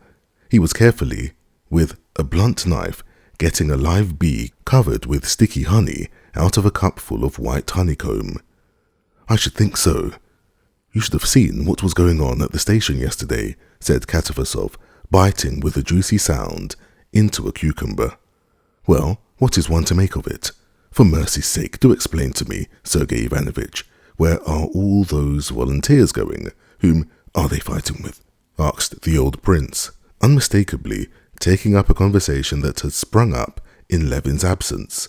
He was carefully, with a blunt knife, getting a live bee covered with sticky honey out of a cupful of white honeycomb. I should think so. You should have seen what was going on at the station yesterday, said Katavasov, biting with a juicy sound into a cucumber. Well, what is one to make of it? For mercy's sake, do explain to me, Sergei Ivanovich. Where are all those volunteers going? Whom are they fighting with? Asked the old prince, unmistakably taking up a conversation that had sprung up in Levin's absence.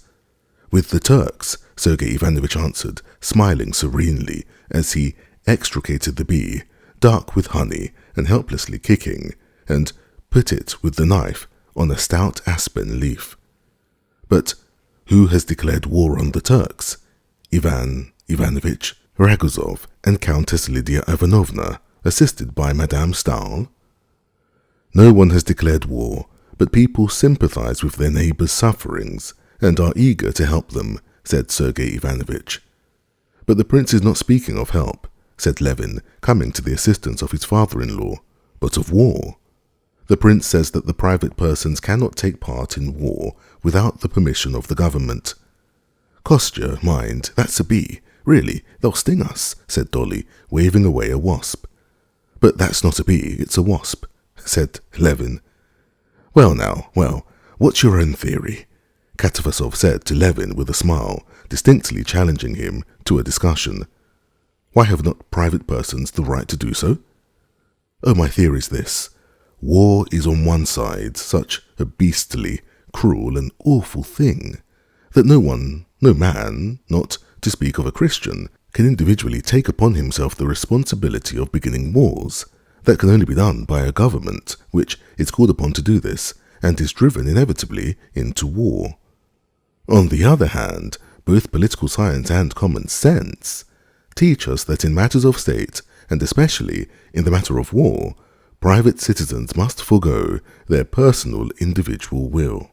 With the Turks, Sergei Ivanovich answered, smiling serenely as he extricated the bee, dark with honey and helplessly kicking, and put it with the knife on a stout aspen leaf. But who has declared war on the Turks? Ivan Ivanovich, Ragozov, and Countess Lydia Ivanovna, assisted by Madame Stahl? No one has declared war, but people sympathize with their neighbors' sufferings and are eager to help them, said Sergei Ivanovich. But the prince is not speaking of help, said Levin, coming to the assistance of his father-in-law, but of war. The prince says that the private persons cannot take part in war without the permission of the government. Kostya, mind, that's a bee. Really, they'll sting us, said Dolly, waving away a wasp. But that's not a bee, it's a wasp, said Levin. Well, what's your own theory? Katavasov said to Levin with a smile, distinctly challenging him to a discussion. Why have not private persons the right to do so? Oh, my theory is this. War is on one side such a beastly, cruel and awful thing that no man, not to speak of a Christian, can individually take upon himself the responsibility of beginning wars. That can only be done by a government which is called upon to do this and is driven inevitably into war. On the other hand, both political science and common sense teach us that in matters of state, and especially in the matter of war, private citizens must forego their personal individual will.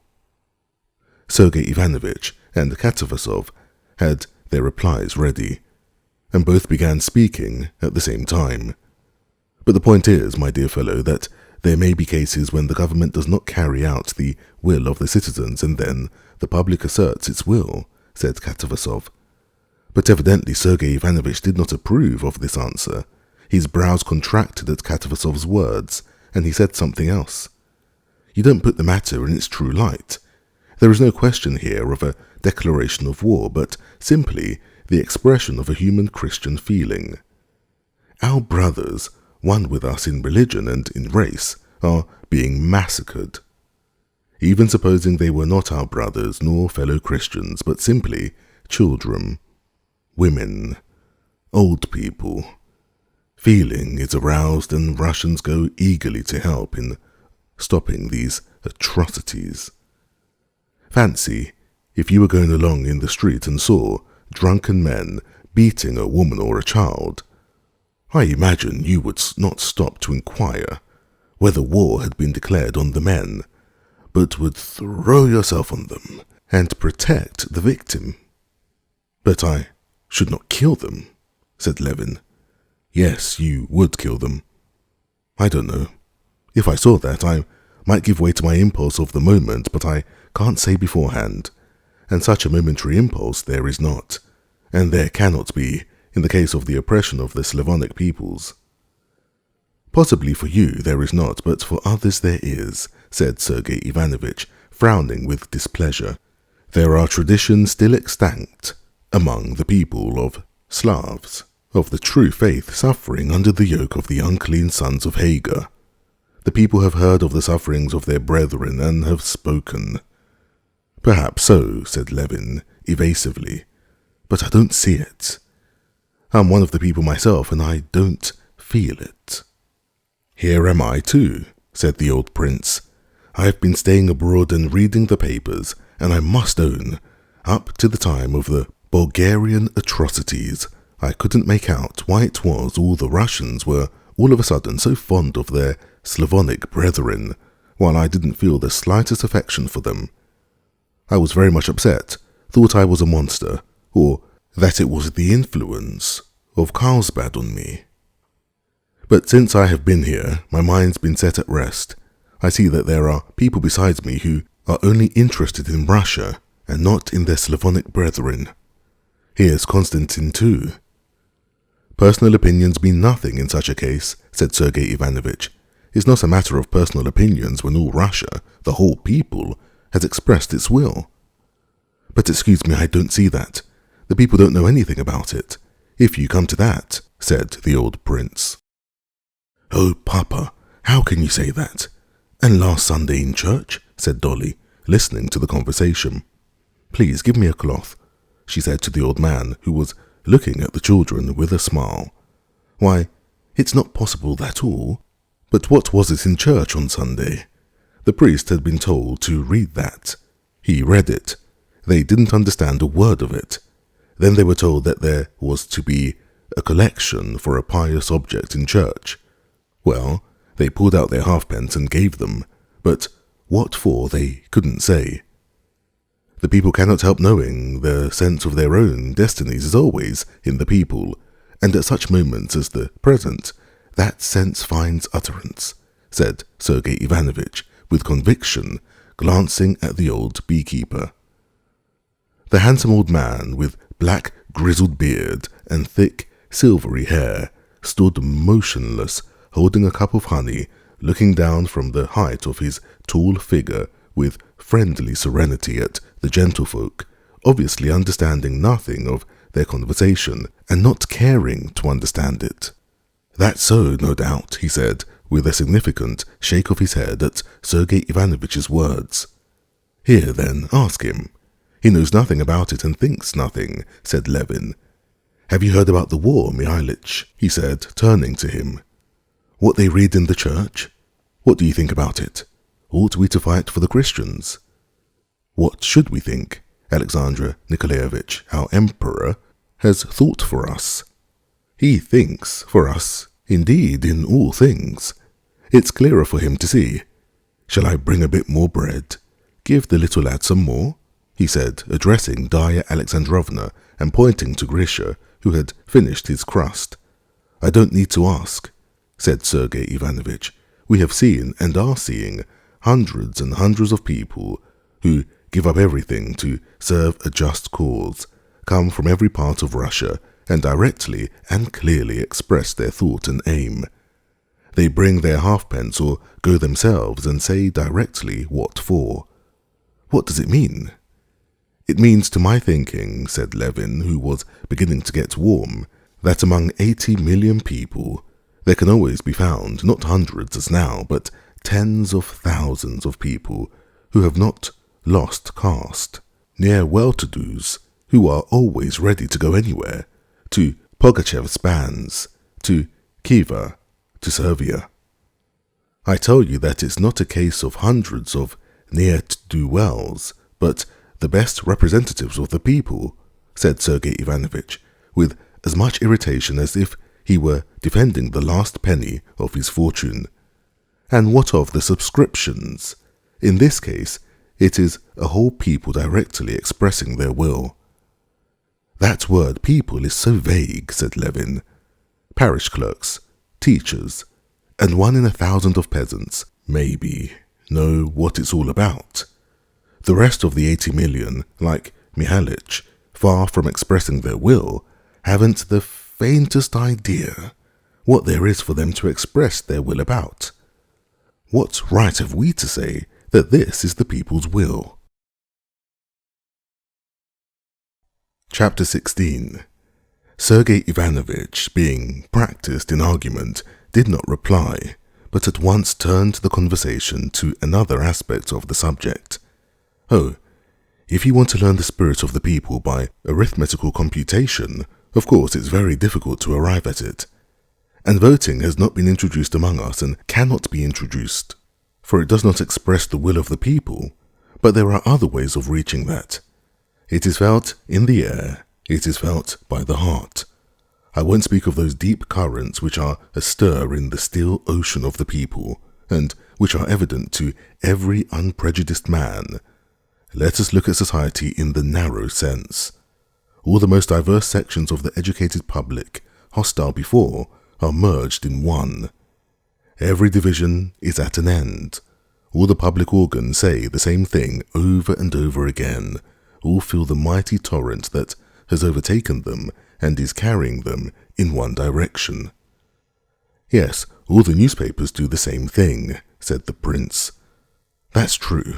Sergei Ivanovich and Katavasov had their replies ready, and both began speaking at the same time. But the point is, my dear fellow, that there may be cases when the government does not carry out the will of the citizens and then the public asserts its will, said Katavasov. But evidently Sergei Ivanovich did not approve of this answer. His brows contracted at Katavasov's words, and he said something else. You don't put the matter in its true light. There is no question here of a declaration of war, but simply the expression of a human Christian feeling. Our brothers, one with us in religion and in race, are being massacred. Even supposing they were not our brothers nor fellow Christians, but simply children, women, old people. Feeling is aroused and Russians go eagerly to help in stopping these atrocities. Fancy if you were going along in the street and saw drunken men beating a woman or a child. I imagine you would not stop to inquire whether war had been declared on the men, but would throw yourself on them and protect the victim. But I should not kill them, said Levin. Yes, you would kill them. I don't know. If I saw that, I might give way to my impulse of the moment, but I can't say beforehand. And such a momentary impulse there is not, and there cannot be, in the case of the oppression of the Slavonic peoples. Possibly for you there is not, but for others there is, said Sergei Ivanovich, frowning with displeasure. There are traditions still extant among the people of Slavs, of the true faith suffering under the yoke of the unclean sons of Hagar. The people have heard of the sufferings of their brethren and have spoken. Perhaps so, said Levin, evasively, but I don't see it. I'm one of the people myself, and I don't feel it. Here am I too, said the old prince. I have been staying abroad and reading the papers, and I must own, up to the time of the Bulgarian atrocities, I couldn't make out why it was all the Russians were all of a sudden so fond of their Slavonic brethren, while I didn't feel the slightest affection for them. I was very much upset, thought I was a monster, or that it was the influence of Carlsbad on me. But since I have been here, my mind's been set at rest. I see that there are people besides me who are only interested in Russia and not in their Slavonic brethren. Here's Constantine too. Personal opinions mean nothing in such a case, said Sergei Ivanovich. It's not a matter of personal opinions when all Russia, the whole people, has expressed its will. But excuse me, I don't see that. The people don't know anything about it, if you come to that, said the old prince. Oh, Papa, how can you say that? And last Sunday in church, said Dolly, listening to the conversation. Please give me a cloth, she said to the old man, who was looking at the children with a smile. Why, it's not possible that all. But what was it in church on Sunday? The priest had been told to read that. He read it. They didn't understand a word of it. Then they were told that there was to be a collection for a pious object in church. Well, they pulled out their halfpence and gave them, but what for they couldn't say. The people cannot help knowing the sense of their own destinies is always in the people, and at such moments as the present, that sense finds utterance, said Sergei Ivanovich with conviction, glancing at the old beekeeper. The handsome old man with black grizzled beard and thick silvery hair stood motionless, holding a cup of honey, looking down from the height of his tall figure with friendly serenity at the gentlefolk, obviously understanding nothing of their conversation and not caring to understand it. "That's so, no doubt," he said, with a significant shake of his head at Sergei Ivanovich's words. "Here, then, ask him. He knows nothing about it and thinks nothing," said Levin. "Have you heard about the war, Mihailich?" he said, turning to him. "What they read in the church? What do you think about it? Ought we to fight for the Christians?" "What should we think? Alexander Nikolaevich, our emperor, has thought for us. He thinks for us, indeed, in all things. It's clearer for him to see. Shall I bring a bit more bread? Give the little lad some more?" he said, addressing Darya Alexandrovna and pointing to Grisha, who had finished his crust. "I don't need to ask," said Sergei Ivanovich. "We have seen and are seeing hundreds and hundreds of people who give up everything to serve a just cause, come from every part of Russia, and directly and clearly express their thought and aim. They bring their halfpence or go themselves and say directly what for. What does it mean?" "It means, to my thinking," said Levin, who was beginning to get warm, "that among 80 million people there can always be found, not hundreds as now, but tens of thousands of people who have not lost caste, near well-to-dos, who are always ready to go anywhere, to Pugachev's bands, to Khiva, to Servia. I tell you that it's not a case of hundreds of ne'er-do-wells, but the best representatives of the people," said Sergei Ivanovich, with as much irritation as if he were defending the last penny of his fortune. "And what of the subscriptions? In this case, it is a whole people directly expressing their will." "That word people is so vague," said Levin. "Parish clerks, teachers, and 1 in 1,000 of peasants, maybe, know what it's all about. The rest of the 80 million, like Mihailich, far from expressing their will, haven't the faintest idea what there is for them to express their will about. What right have we to say that this is the people's will?" Chapter 16. Sergei Ivanovich, being practiced in argument, did not reply, but at once turned the conversation to another aspect of the subject. "Oh, if you want to learn the spirit of the people by arithmetical computation, of course it's very difficult to arrive at it. And voting has not been introduced among us and cannot be introduced, for it does not express the will of the people, but there are other ways of reaching that. It is felt in the air, it is felt by the heart. I won't speak of those deep currents which are astir in the still ocean of the people, and which are evident to every unprejudiced man. Let us look at society in the narrow sense. All the most diverse sections of the educated public, hostile before, are merged in one. Every division is at an end. All the public organs say the same thing over and over again. All feel the mighty torrent that has overtaken them and is carrying them in one direction." "Yes, all the newspapers do the same thing," said the prince. "That's true.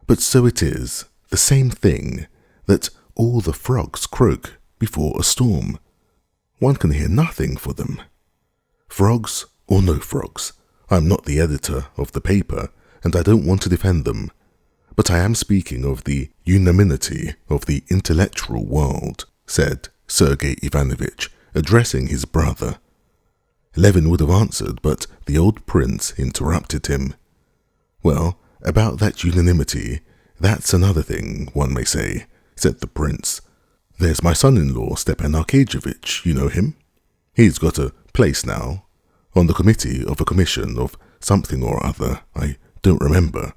But so it is, the same thing, that all the frogs croak before a storm. One can hear nothing for them. Frogs or no frogs, I'm not the editor of the paper, and I don't want to defend them. But I am speaking of the unanimity of the intellectual world," said Sergei Ivanovich, addressing his brother. Levin would have answered, but the old prince interrupted him. "Well, about that unanimity, that's another thing, one may say," said the prince. "There's my son-in-law, Stepan Arkadyevitch, you know him? He's got a place now, on the committee of a commission of something or other, I don't remember.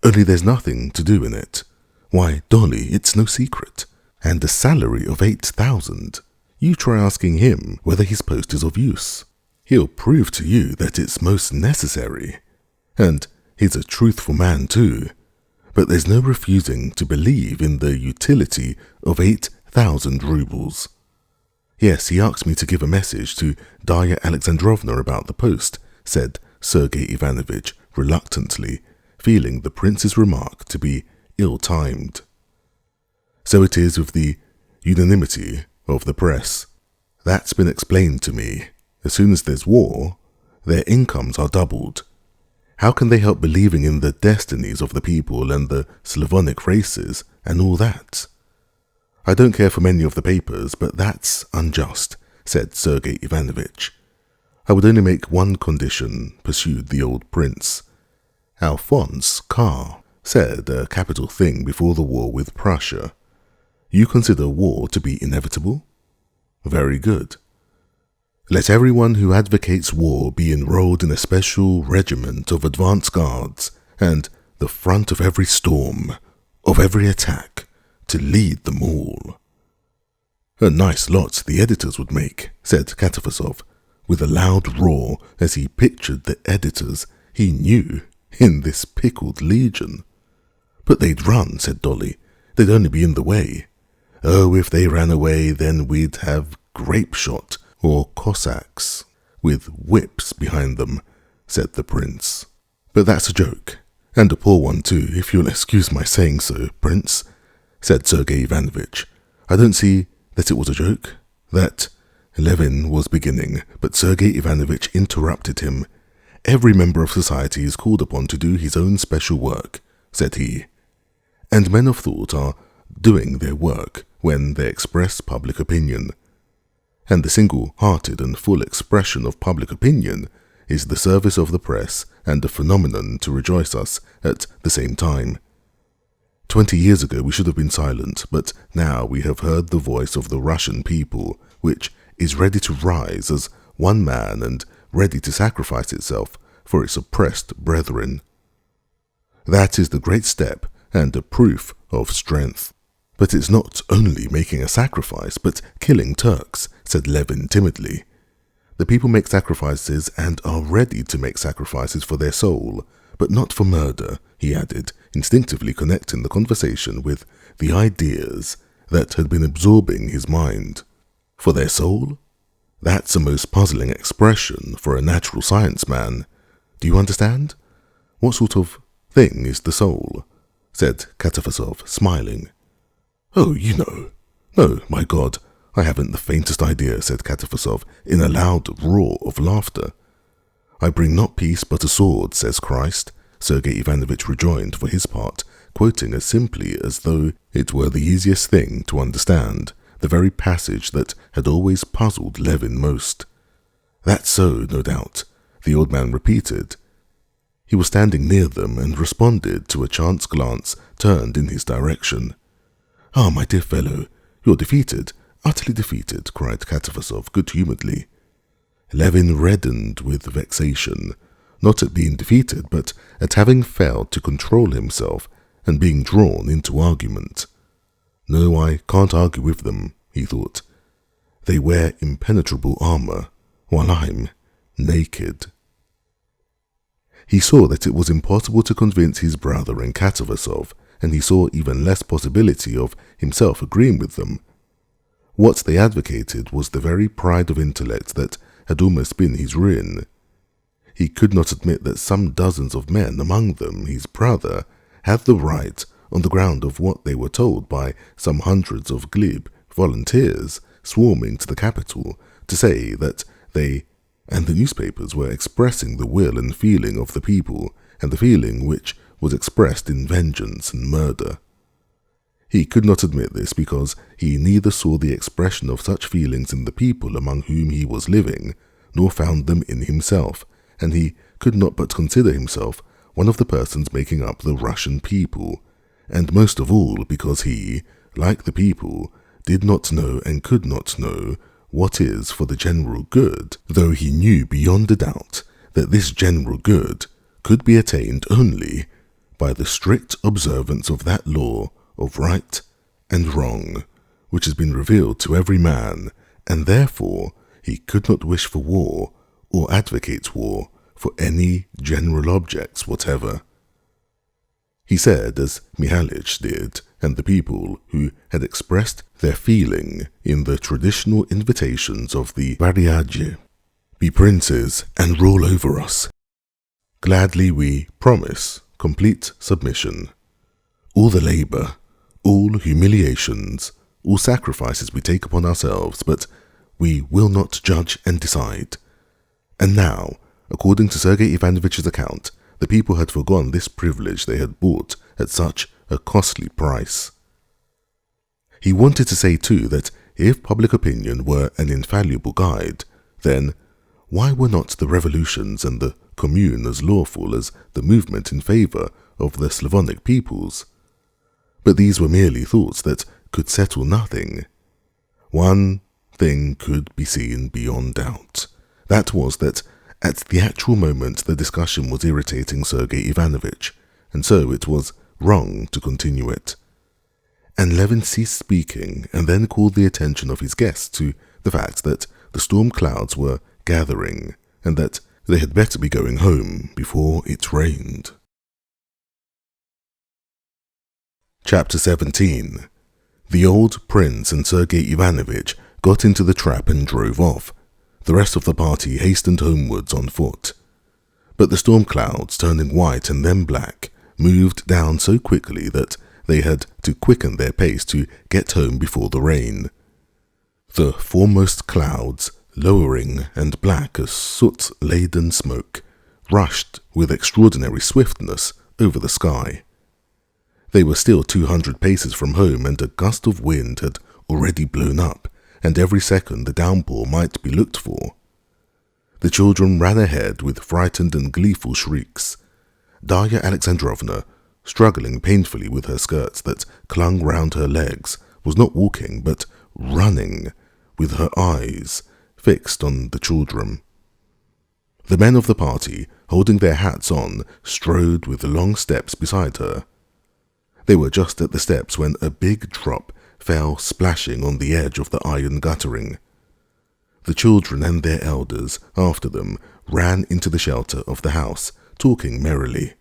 Only there's nothing to do in it. Why, Dolly, it's no secret. And a salary of 8,000. You try asking him whether his post is of use. He'll prove to you that it's most necessary. And he's a truthful man too. But there's no refusing to believe in the utility of 8,000 rubles. Yes, he asked me to give a message to Darya Alexandrovna about the post, said Sergei Ivanovich reluctantly, feeling the prince's remark to be ill-timed. So it is with the unanimity of the press. That's been explained to me. As soon as there's war, their incomes are doubled. How can they help believing in the destinies of the people and the Slavonic races and all that? I don't care for many of the papers, but that's unjust, said Sergei Ivanovich. I would only make one condition, pursued the old prince. Alphonse Karr said a capital thing before the war with Prussia. You consider war to be inevitable? Very good. Let everyone who advocates war be enrolled in a special regiment of advance guards and the front of every storm, of every attack, to lead them all. A nice lot the editors would make, said Katavasov, with a loud roar as he pictured the editors he knew in this pickled legion. But they'd run, said Dolly. They'd only be in the way. Oh, if they ran away, then we'd have grape shot or Cossacks with whips behind them, said the prince. But that's a joke, and a poor one too, if you'll excuse my saying so, prince, said Sergei Ivanovich. I don't see that it was a joke. That Levin was beginning, but Sergei Ivanovich interrupted him. Every member of society is called upon to do his own special work, said he. And men of thought are doing their work when they express public opinion. And the single-hearted and full expression of public opinion is the service of the press and a phenomenon to rejoice us at the same time. 20 years ago we should have been silent, but now we have heard the voice of the Russian people, which is ready to rise as one man and ready to sacrifice itself for its oppressed brethren. That is the great step and a proof of strength. But it's not only making a sacrifice, but killing Turks, said Levin timidly. The people make sacrifices and are ready to make sacrifices for their soul, but not for murder, he added, instinctively connecting the conversation with the ideas that had been absorbing his mind. For their soul? That's a most puzzling expression for a natural science man. Do you understand? What sort of thing is the soul? Said Katavasov, smiling. Oh, you know. No, my God, I haven't the faintest idea, said Katavasov in a loud roar of laughter. I bring not peace but a sword, says Christ, Sergei Ivanovich rejoined for his part, quoting as simply as though it were the easiest thing to understand, the very passage that had always puzzled Levin most. That's so, no doubt, the old man repeated. He was standing near them and responded to a chance glance turned in his direction. Ah, my dear fellow, you're defeated, utterly defeated, cried Katavasov good-humouredly. Levin reddened with vexation, not at being defeated, but at having failed to control himself and being drawn into argument. No, I can't argue with them, he thought. They wear impenetrable armour, while I'm naked. He saw that it was impossible to convince his brother and Katavasov, and he saw even less possibility of himself agreeing with them. What they advocated was the very pride of intellect that had almost been his ruin. He could not admit that some dozens of men, among them his brother, had the right, on the ground of what they were told by some hundreds of glib volunteers swarming to the capital, to say that they and the newspapers were expressing the will and feeling of the people, and the feeling which was expressed in vengeance and murder. He could not admit this because he neither saw the expression of such feelings in the people among whom he was living, nor found them in himself, and he could not but consider himself one of the persons making up the Russian people, and most of all because he, like the people, did not know and could not know what is for the general good, though he knew beyond a doubt that this general good could be attained only by the strict observance of that law of right and wrong, which has been revealed to every man, and therefore he could not wish for war or advocate war for any general objects whatever. He said, as Mihalich did, and the people who had expressed their feeling in the traditional invitations of the Variage, "Be princes and rule over us. Gladly we promise complete submission. All the labour, all humiliations, all sacrifices we take upon ourselves, but we will not judge and decide." And now, according to Sergei Ivanovich's account, the people had forgone this privilege they had bought at such a costly price. He wanted to say too that if public opinion were an infallible guide, then why were not the revolutions and the Commune as lawful as the movement in favour of the Slavonic peoples? But these were merely thoughts that could settle nothing. One thing could be seen beyond doubt. That was that at the actual moment the discussion was irritating Sergei Ivanovich, and so it was wrong to continue it. And Levin ceased speaking and then called the attention of his guests to the fact that the storm clouds were gathering and that they had better be going home before it rained. Chapter 17. The old prince and Sergei Ivanovich got into the trap and drove off. The rest of the party hastened homewards on foot. But the storm clouds, turning white and then black, moved down so quickly that they had to quicken their pace to get home before the rain. The foremost clouds, lowering and black as soot-laden smoke, rushed with extraordinary swiftness over the sky. They were still 200 paces from home, and a gust of wind had already blown up, and every second the downpour might be looked for. The children ran ahead with frightened and gleeful shrieks. Darya Alexandrovna, struggling painfully with her skirts that clung round her legs, was not walking but running, with her eyes fixed on the children. The men of the party, holding their hats on, strode with long steps beside her. They were just at the steps when a big drop fell splashing on the edge of the iron guttering. The children and their elders, after them, ran into the shelter of the house, talking merrily.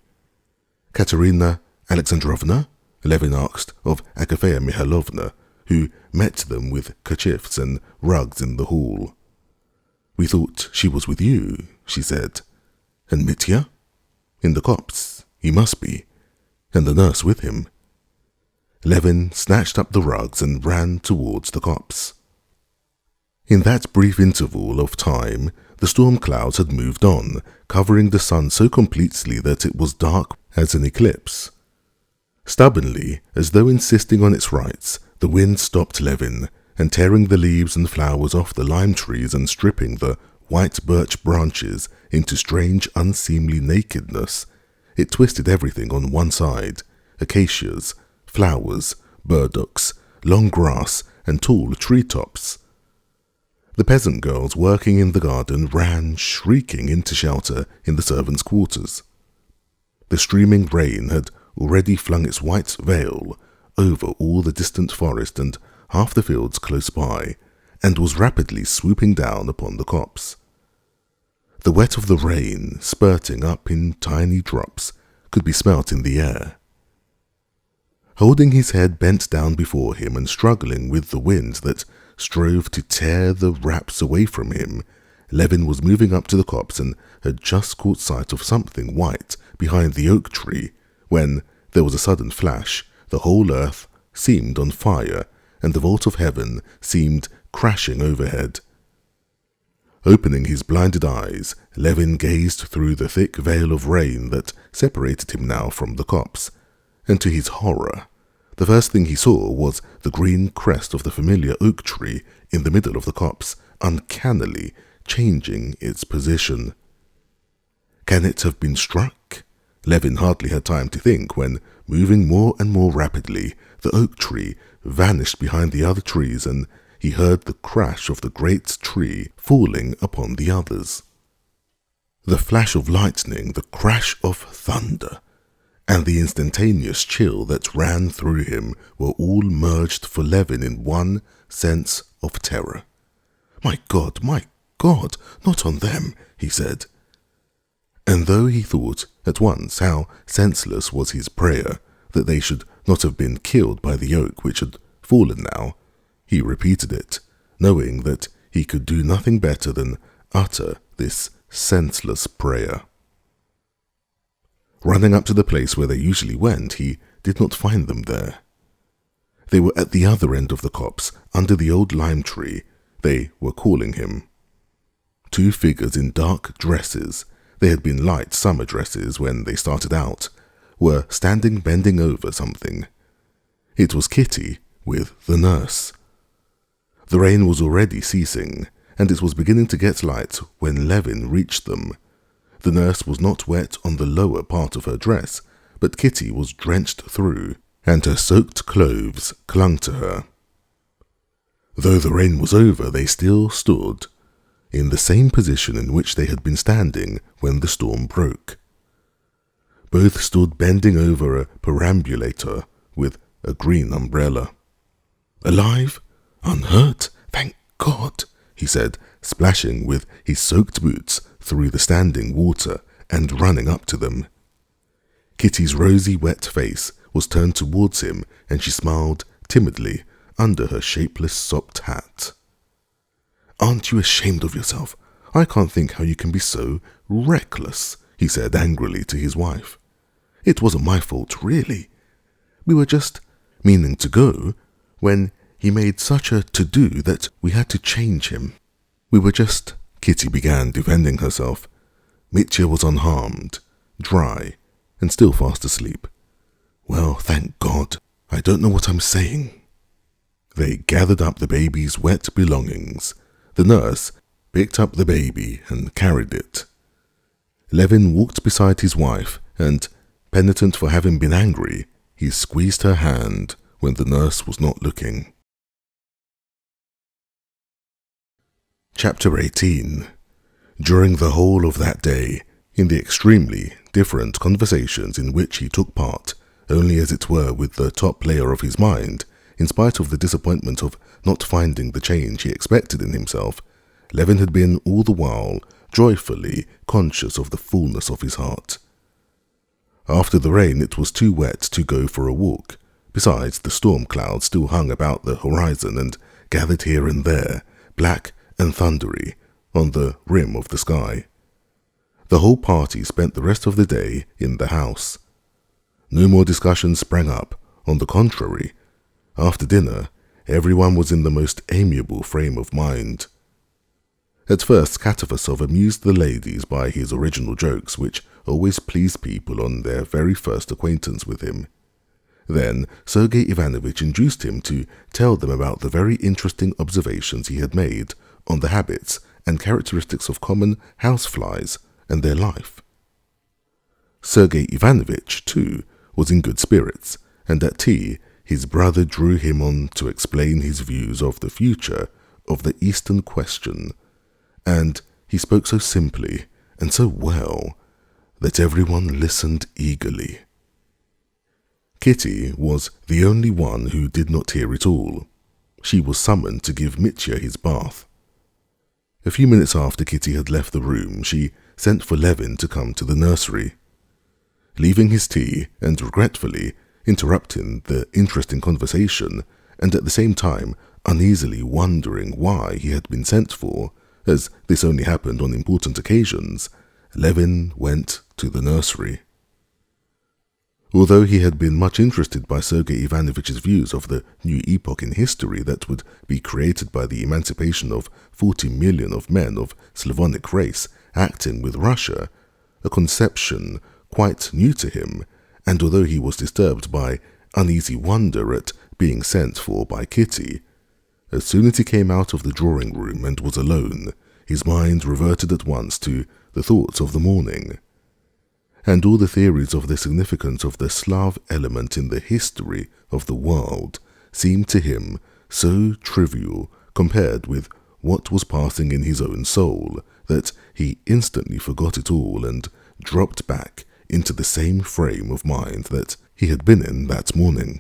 "Katerina Alexandrovna?" Levin asked of Agafea Mihailovna, who met them with kerchiefs and rugs in the hall. "We thought she was with you," she said. "And Mitya?" "In the copse, he must be, and the nurse with him." Levin snatched up the rugs and ran towards the copse. In that brief interval of time, the storm clouds had moved on, covering the sun so completely that it was dark as an eclipse. Stubbornly, as though insisting on its rights, the wind stopped Levin, and tearing the leaves and flowers off the lime trees and stripping the white birch branches into strange unseemly nakedness, it twisted everything on one side: acacias, flowers, burdocks, long grass, and tall tree-tops. The peasant girls working in the garden ran shrieking into shelter in the servants' quarters. The streaming rain had already flung its white veil over all the distant forest and half the fields close by, and was rapidly swooping down upon the copse. The wet of the rain, spurting up in tiny drops, could be smelt in the air. Holding his head bent down before him and struggling with the wind that strove to tear the wraps away from him, Levin was moving up to the copse and had just caught sight of something white behind the oak tree, when there was a sudden flash. The whole earth seemed on fire, and the vault of heaven seemed crashing overhead. Opening his blinded eyes, Levin gazed through the thick veil of rain that separated him now from the copse, and to his horror, the first thing he saw was the green crest of the familiar oak tree in the middle of the copse, uncannily changing its position. Can it have been struck? Levin hardly had time to think when, moving more and more rapidly, the oak tree vanished behind the other trees, and he heard the crash of the great tree falling upon the others. The flash of lightning, the crash of thunder, and the instantaneous chill that ran through him were all merged for Levin in one sense of terror. My God, not on them," he said. And though he thought at once how senseless was his prayer, that they should not have been killed by the oak which had fallen now, he repeated it, knowing that he could do nothing better than utter this senseless prayer. Running up to the place where they usually went, he did not find them there. They were at the other end of the copse, under the old lime tree. They were calling him. Two figures in dark dresses, they had been light summer dresses when they started out, were standing bending over something. It was Kitty with the nurse. The rain was already ceasing, and it was beginning to get light when Levin reached them. The nurse was not wet on the lower part of her dress, but Kitty was drenched through, and her soaked clothes clung to her. Though the rain was over, they still stood, in the same position in which they had been standing when the storm broke. Both stood bending over a perambulator with a green umbrella. "Alive? Unhurt? Thank God," he said, splashing with his soaked boots through the standing water and running up to them. Kitty's rosy, wet face was turned towards him, and she smiled timidly under her shapeless sopped hat. "Aren't you ashamed of yourself? I can't think how you can be so reckless," he said angrily to his wife. "It wasn't my fault, really. We were just meaning to go when he made such a to-do that we had to change him. We were just—" Kitty began defending herself. Mitya was unharmed, dry, and still fast asleep. "Well, thank God. I don't know what I'm saying." They gathered up the baby's wet belongings. The nurse picked up the baby and carried it. Levin walked beside his wife, and, penitent for having been angry, he squeezed her hand when the nurse was not looking. Chapter 18. During the whole of that day, in the extremely different conversations in which he took part, only as it were with the top layer of his mind, in spite of the disappointment of not finding the change he expected in himself, Levin had been all the while joyfully conscious of the fullness of his heart. After the rain it was too wet to go for a walk. Besides, the storm clouds still hung about the horizon and gathered here and there, black and thundery, on the rim of the sky. The whole party spent the rest of the day in the house. No more discussions sprang up. On the contrary, after dinner, everyone was in the most amiable frame of mind. At first, Katavasov amused the ladies by his original jokes, which always pleased people on their very first acquaintance with him. Then Sergei Ivanovich induced him to tell them about the very interesting observations he had made on the habits and characteristics of common houseflies and their life. Sergei Ivanovich, too, was in good spirits, and at tea his brother drew him on to explain his views of the future of the Eastern question, and he spoke so simply and so well that everyone listened eagerly. Kitty was the only one who did not hear it all. She was summoned to give Mitya his bath. A few minutes after Kitty had left the room, she sent for Levin to come to the nursery. Leaving his tea and regretfully interrupting the interesting conversation, and at the same time uneasily wondering why he had been sent for, as this only happened on important occasions, Levin went to the nursery. Although he had been much interested by Sergei Ivanovich's views of the new epoch in history that would be created by the emancipation of 40 million of men of Slavonic race acting with Russia, a conception quite new to him, and although he was disturbed by uneasy wonder at being sent for by Kitty, as soon as he came out of the drawing-room and was alone, his mind reverted at once to the thoughts of the morning, and all the theories of the significance of the Slav element in the history of the world seemed to him so trivial compared with what was passing in his own soul, that he instantly forgot it all and dropped back into the same frame of mind that he had been in that morning.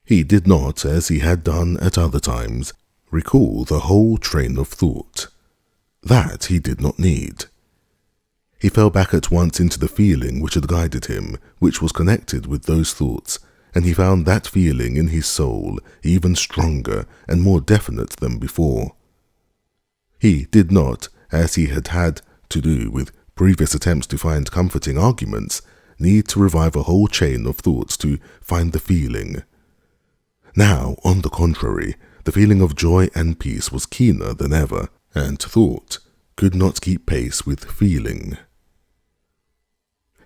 He did not, as he had done at other times, recall the whole train of thought. That he did not need. He fell back at once into the feeling which had guided him, which was connected with those thoughts, and he found that feeling in his soul even stronger and more definite than before. He did not, as he had had to do with previous attempts to find comforting arguments, need to revive a whole chain of thoughts to find the feeling. Now, on the contrary, the feeling of joy and peace was keener than ever, and thought could not keep pace with feeling.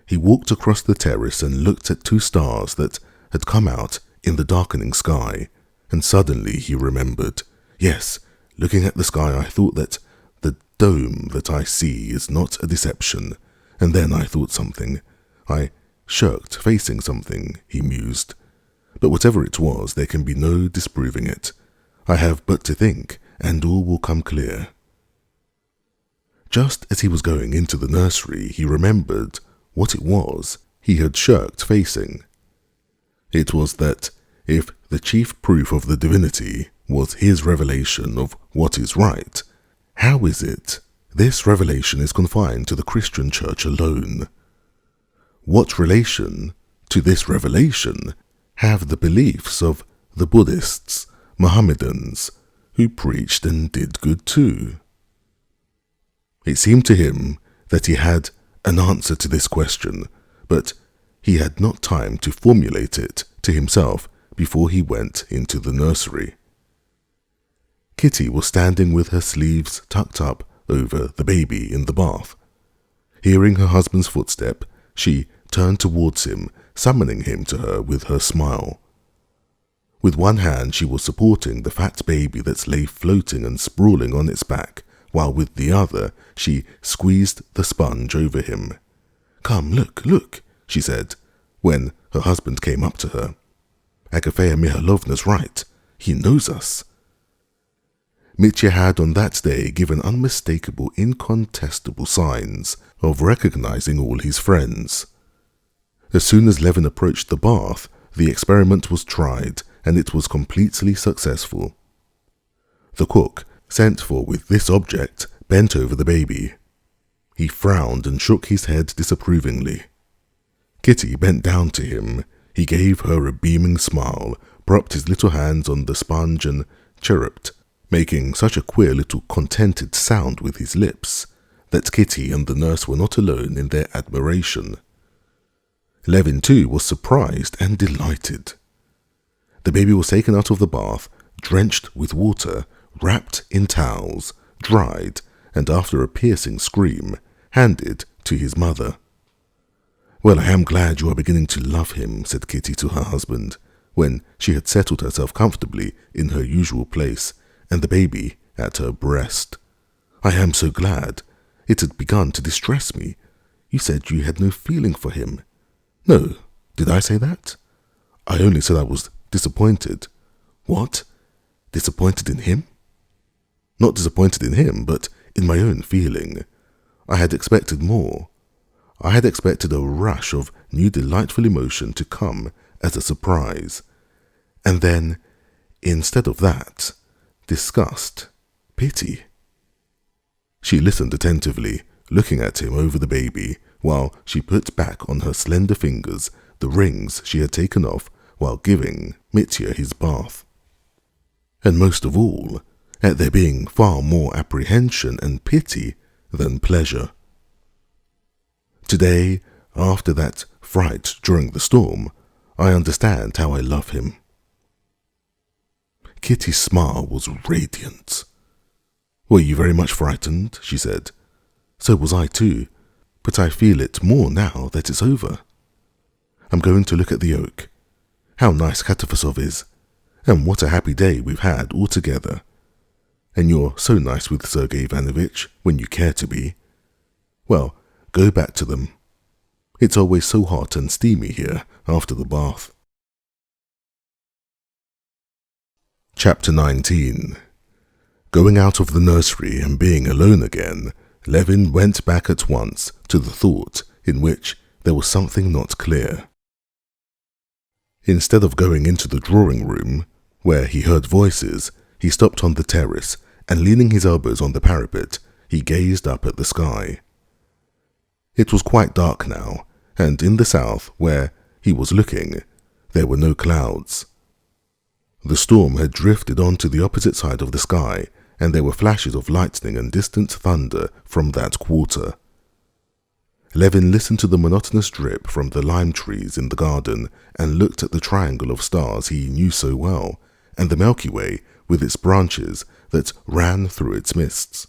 He walked across the terrace and looked at 2 stars that had come out in the darkening sky, and suddenly he remembered, yes, looking at the sky I thought that the dome that I see is not a deception, and then I thought something. I shirked facing something, he mused. But whatever it was, there can be no disproving it. I have but to think, and all will come clear. Just as he was going into the nursery, he remembered what it was he had shirked facing. It was that if the chief proof of the divinity was his revelation of what is right, how is it this revelation is confined to the Christian church alone? What relation to this revelation have the beliefs of the Buddhists, Mohammedans, who preached and did good too? It seemed to him that he had an answer to this question, but he had not time to formulate it to himself before he went into the nursery. Kitty was standing with her sleeves tucked up over the baby in the bath. Hearing her husband's footstep, she turned towards him, summoning him to her with her smile. With one hand she was supporting the fat baby that lay floating and sprawling on its back, while with the other she squeezed the sponge over him. "Come, look," she said, when her husband came up to her. "Agafea Mihailovna's right. He knows us." Mitya had on that day given unmistakable, incontestable signs of recognizing all his friends. As soon as Levin approached the bath, the experiment was tried, and it was completely successful. The cook, sent for with this object, bent over the baby. He frowned and shook his head disapprovingly. Kitty bent down to him. He gave her a beaming smile, propped his little hands on the sponge and chirruped, making such a queer little contented sound with his lips that Kitty and the nurse were not alone in their admiration. Levin, too, was surprised and delighted. The baby was taken out of the bath, drenched with water, wrapped in towels, dried, and after a piercing scream, handed to his mother. "Well, I am glad you are beginning to love him," said Kitty to her husband, when she had settled herself comfortably in her usual place, and the baby at her breast. "I am so glad. It had begun to distress me. You said you had no feeling for him." "No, did I say that? I only said I was disappointed." "What? Disappointed in him?" "Not disappointed in him, but in my own feeling. I had expected more. I had expected a rush of new delightful emotion to come as a surprise. And then, instead of that, disgust, pity." She listened attentively, looking at him over the baby, while she put back on her slender fingers the rings she had taken off while giving Mitya his bath. And most of all, at there being far more apprehension and pity than pleasure. Today, after that fright during the storm, I understand how I love him. Kitty's smile was radiant. "Were you very much frightened?" she said. "So was I too, but I feel it more now that it's over. I'm going to look at the oak. How nice Katafasov is, and what a happy day we've had all together. And you're so nice with Sergei Ivanovich when you care to be. Well, go back to them. It's always so hot and steamy here after the bath." Chapter 19. Going out of the nursery and being alone again, Levin went back at once to the thought in which there was something not clear. Instead of going into the drawing room, where he heard voices, he stopped on the terrace and, leaning his elbows on the parapet, he gazed up at the sky. It was quite dark now, and in the south, where he was looking, there were no clouds. The storm had drifted on to the opposite side of the sky, and there were flashes of lightning and distant thunder from that quarter. Levin listened to the monotonous drip from the lime trees in the garden and looked at the triangle of stars he knew so well, and the Milky Way with its branches that ran through its mists.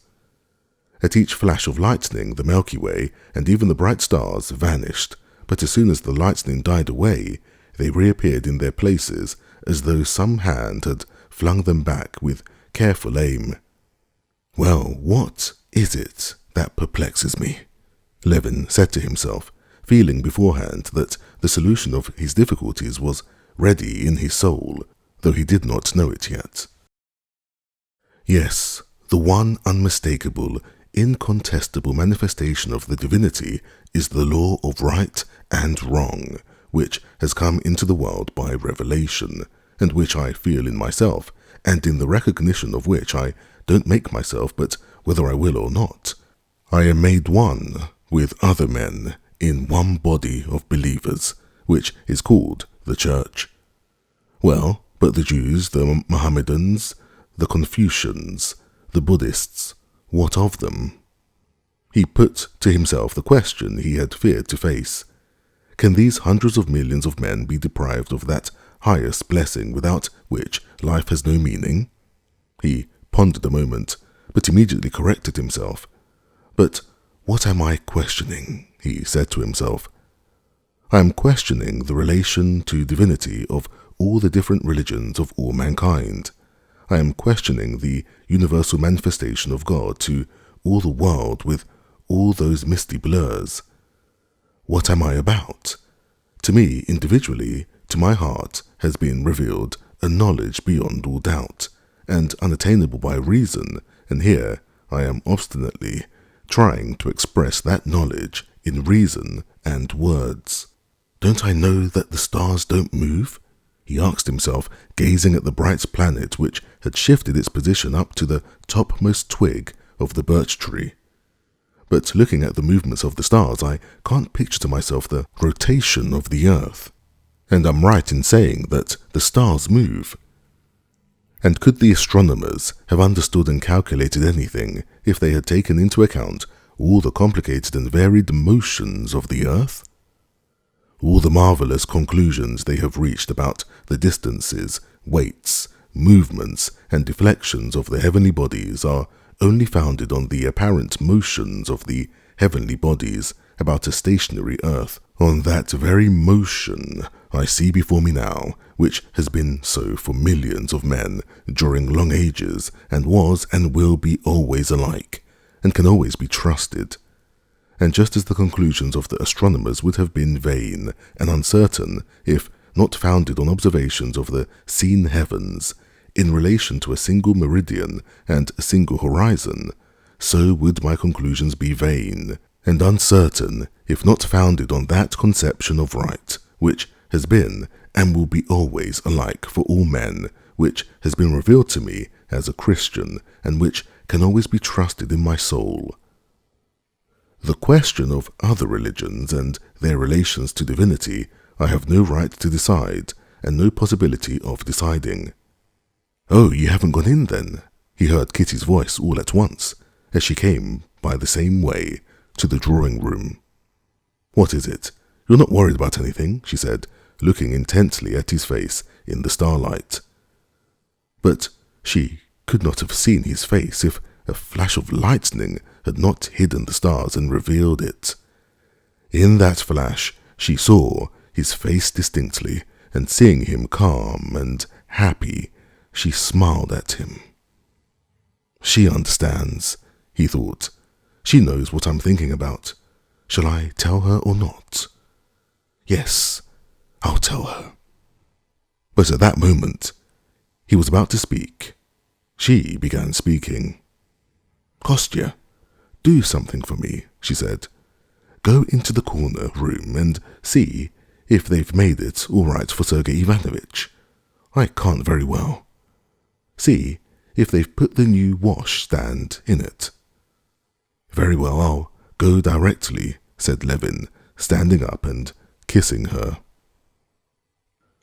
At each flash of lightning, the Milky Way and even the bright stars vanished, but as soon as the lightning died away, they reappeared in their places as though some hand had flung them back with careful aim. "Well, what is it that perplexes me?" Levin said to himself, feeling beforehand that the solution of his difficulties was ready in his soul, though he did not know it yet. Yes, the one unmistakable, incontestable manifestation of the divinity is the law of right and wrong, which has come into the world by revelation, and which I feel in myself, and in the recognition of which I don't make myself, but whether I will or not, I am made one with other men in one body of believers, which is called the Church. Well, but the Jews, the Mohammedans, the Confucians, the Buddhists, what of them? He put to himself the question he had feared to face. Can these hundreds of millions of men be deprived of that highest blessing without which life has no meaning? He pondered a moment, but immediately corrected himself. But what am I questioning? He said to himself. I am questioning the relation to divinity of all the different religions of all mankind. I am questioning the universal manifestation of God to all the world with all those misty blurs. What am I about? To me, individually, to my heart, has been revealed a knowledge beyond all doubt, and unattainable by reason, and here I am obstinately trying to express that knowledge in reason and words. Don't I know that the stars don't move? He asked himself, gazing at the bright planet which had shifted its position up to the topmost twig of the birch tree. But looking at the movements of the stars, I can't picture to myself the rotation of the earth. And I'm right in saying that the stars move. And could the astronomers have understood and calculated anything if they had taken into account all the complicated and varied motions of the earth? All the marvelous conclusions they have reached about the distances, weights, movements, and deflections of the heavenly bodies are only founded on the apparent motions of the heavenly bodies about a stationary earth. On that very motion I see before me now, which has been so for millions of men during long ages, and was and will be always alike, and can always be trusted. And just as the conclusions of the astronomers would have been vain and uncertain if not founded on observations of the seen heavens in relation to a single meridian and a single horizon, so would my conclusions be vain and uncertain if not founded on that conception of right, which has been and will be always alike for all men, which has been revealed to me as a Christian, and which can always be trusted in my soul. The question of other religions and their relations to divinity I have no right to decide, and no possibility of deciding. "Oh, you haven't gone in then?" he heard Kitty's voice all at once, as she came by the same way to the drawing room. "What is it? You're not worried about anything?" she said, looking intently at his face in the starlight. But she could not have seen his face if a flash of lightning had not hidden the stars and revealed it. In that flash she saw his face distinctly, and seeing him calm and happy, she smiled at him. She understands, he thought. She knows what I'm thinking about. Shall I tell her or not? Yes, I'll tell her. But at that moment, he was about to speak, She began speaking. "Kostya, do something for me," she said. "Go into the corner room and see if they've made it all right for Sergei Ivanovich. I can't very well. See if they've put the new wash stand in it." "Very well, I'll go directly," said Levin, standing up and kissing her.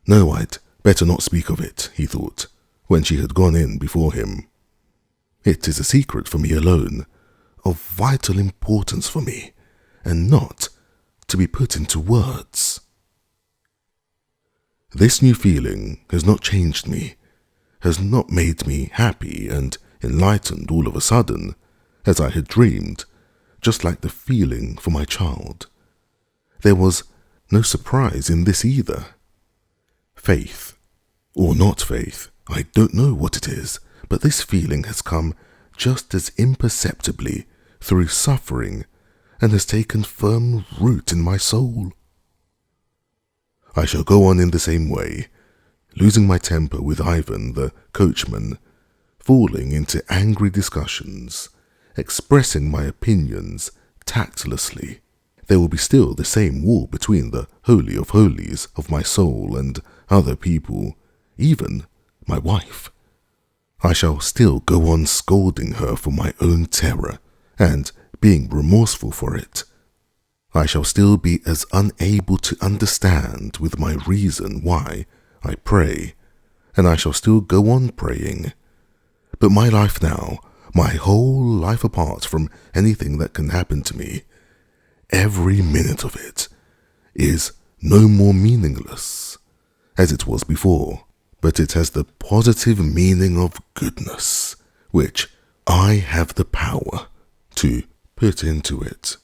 No, I'd better not speak of it, he thought, when she had gone in before him. It is a secret for me alone, of vital importance for me, and not to be put into words. This new feeling has not changed me, has not made me happy and enlightened all of a sudden, as I had dreamed, just like the feeling for my child. There was no surprise in this either. Faith, or not faith, I don't know what it is, but this feeling has come just as imperceptibly through suffering and has taken firm root in my soul. I shall go on in the same way, losing my temper with Ivan, the coachman, falling into angry discussions, expressing my opinions tactlessly. There will be still the same war between the holy of holies of my soul and other people, even my wife. I shall still go on scolding her for my own terror and being remorseful for it. I shall still be as unable to understand with my reason why I pray, and I shall still go on praying. But my life now, my whole life apart from anything that can happen to me, every minute of it, is no more meaningless, as it was before, but it has the positive meaning of goodness, which I have the power to put into it.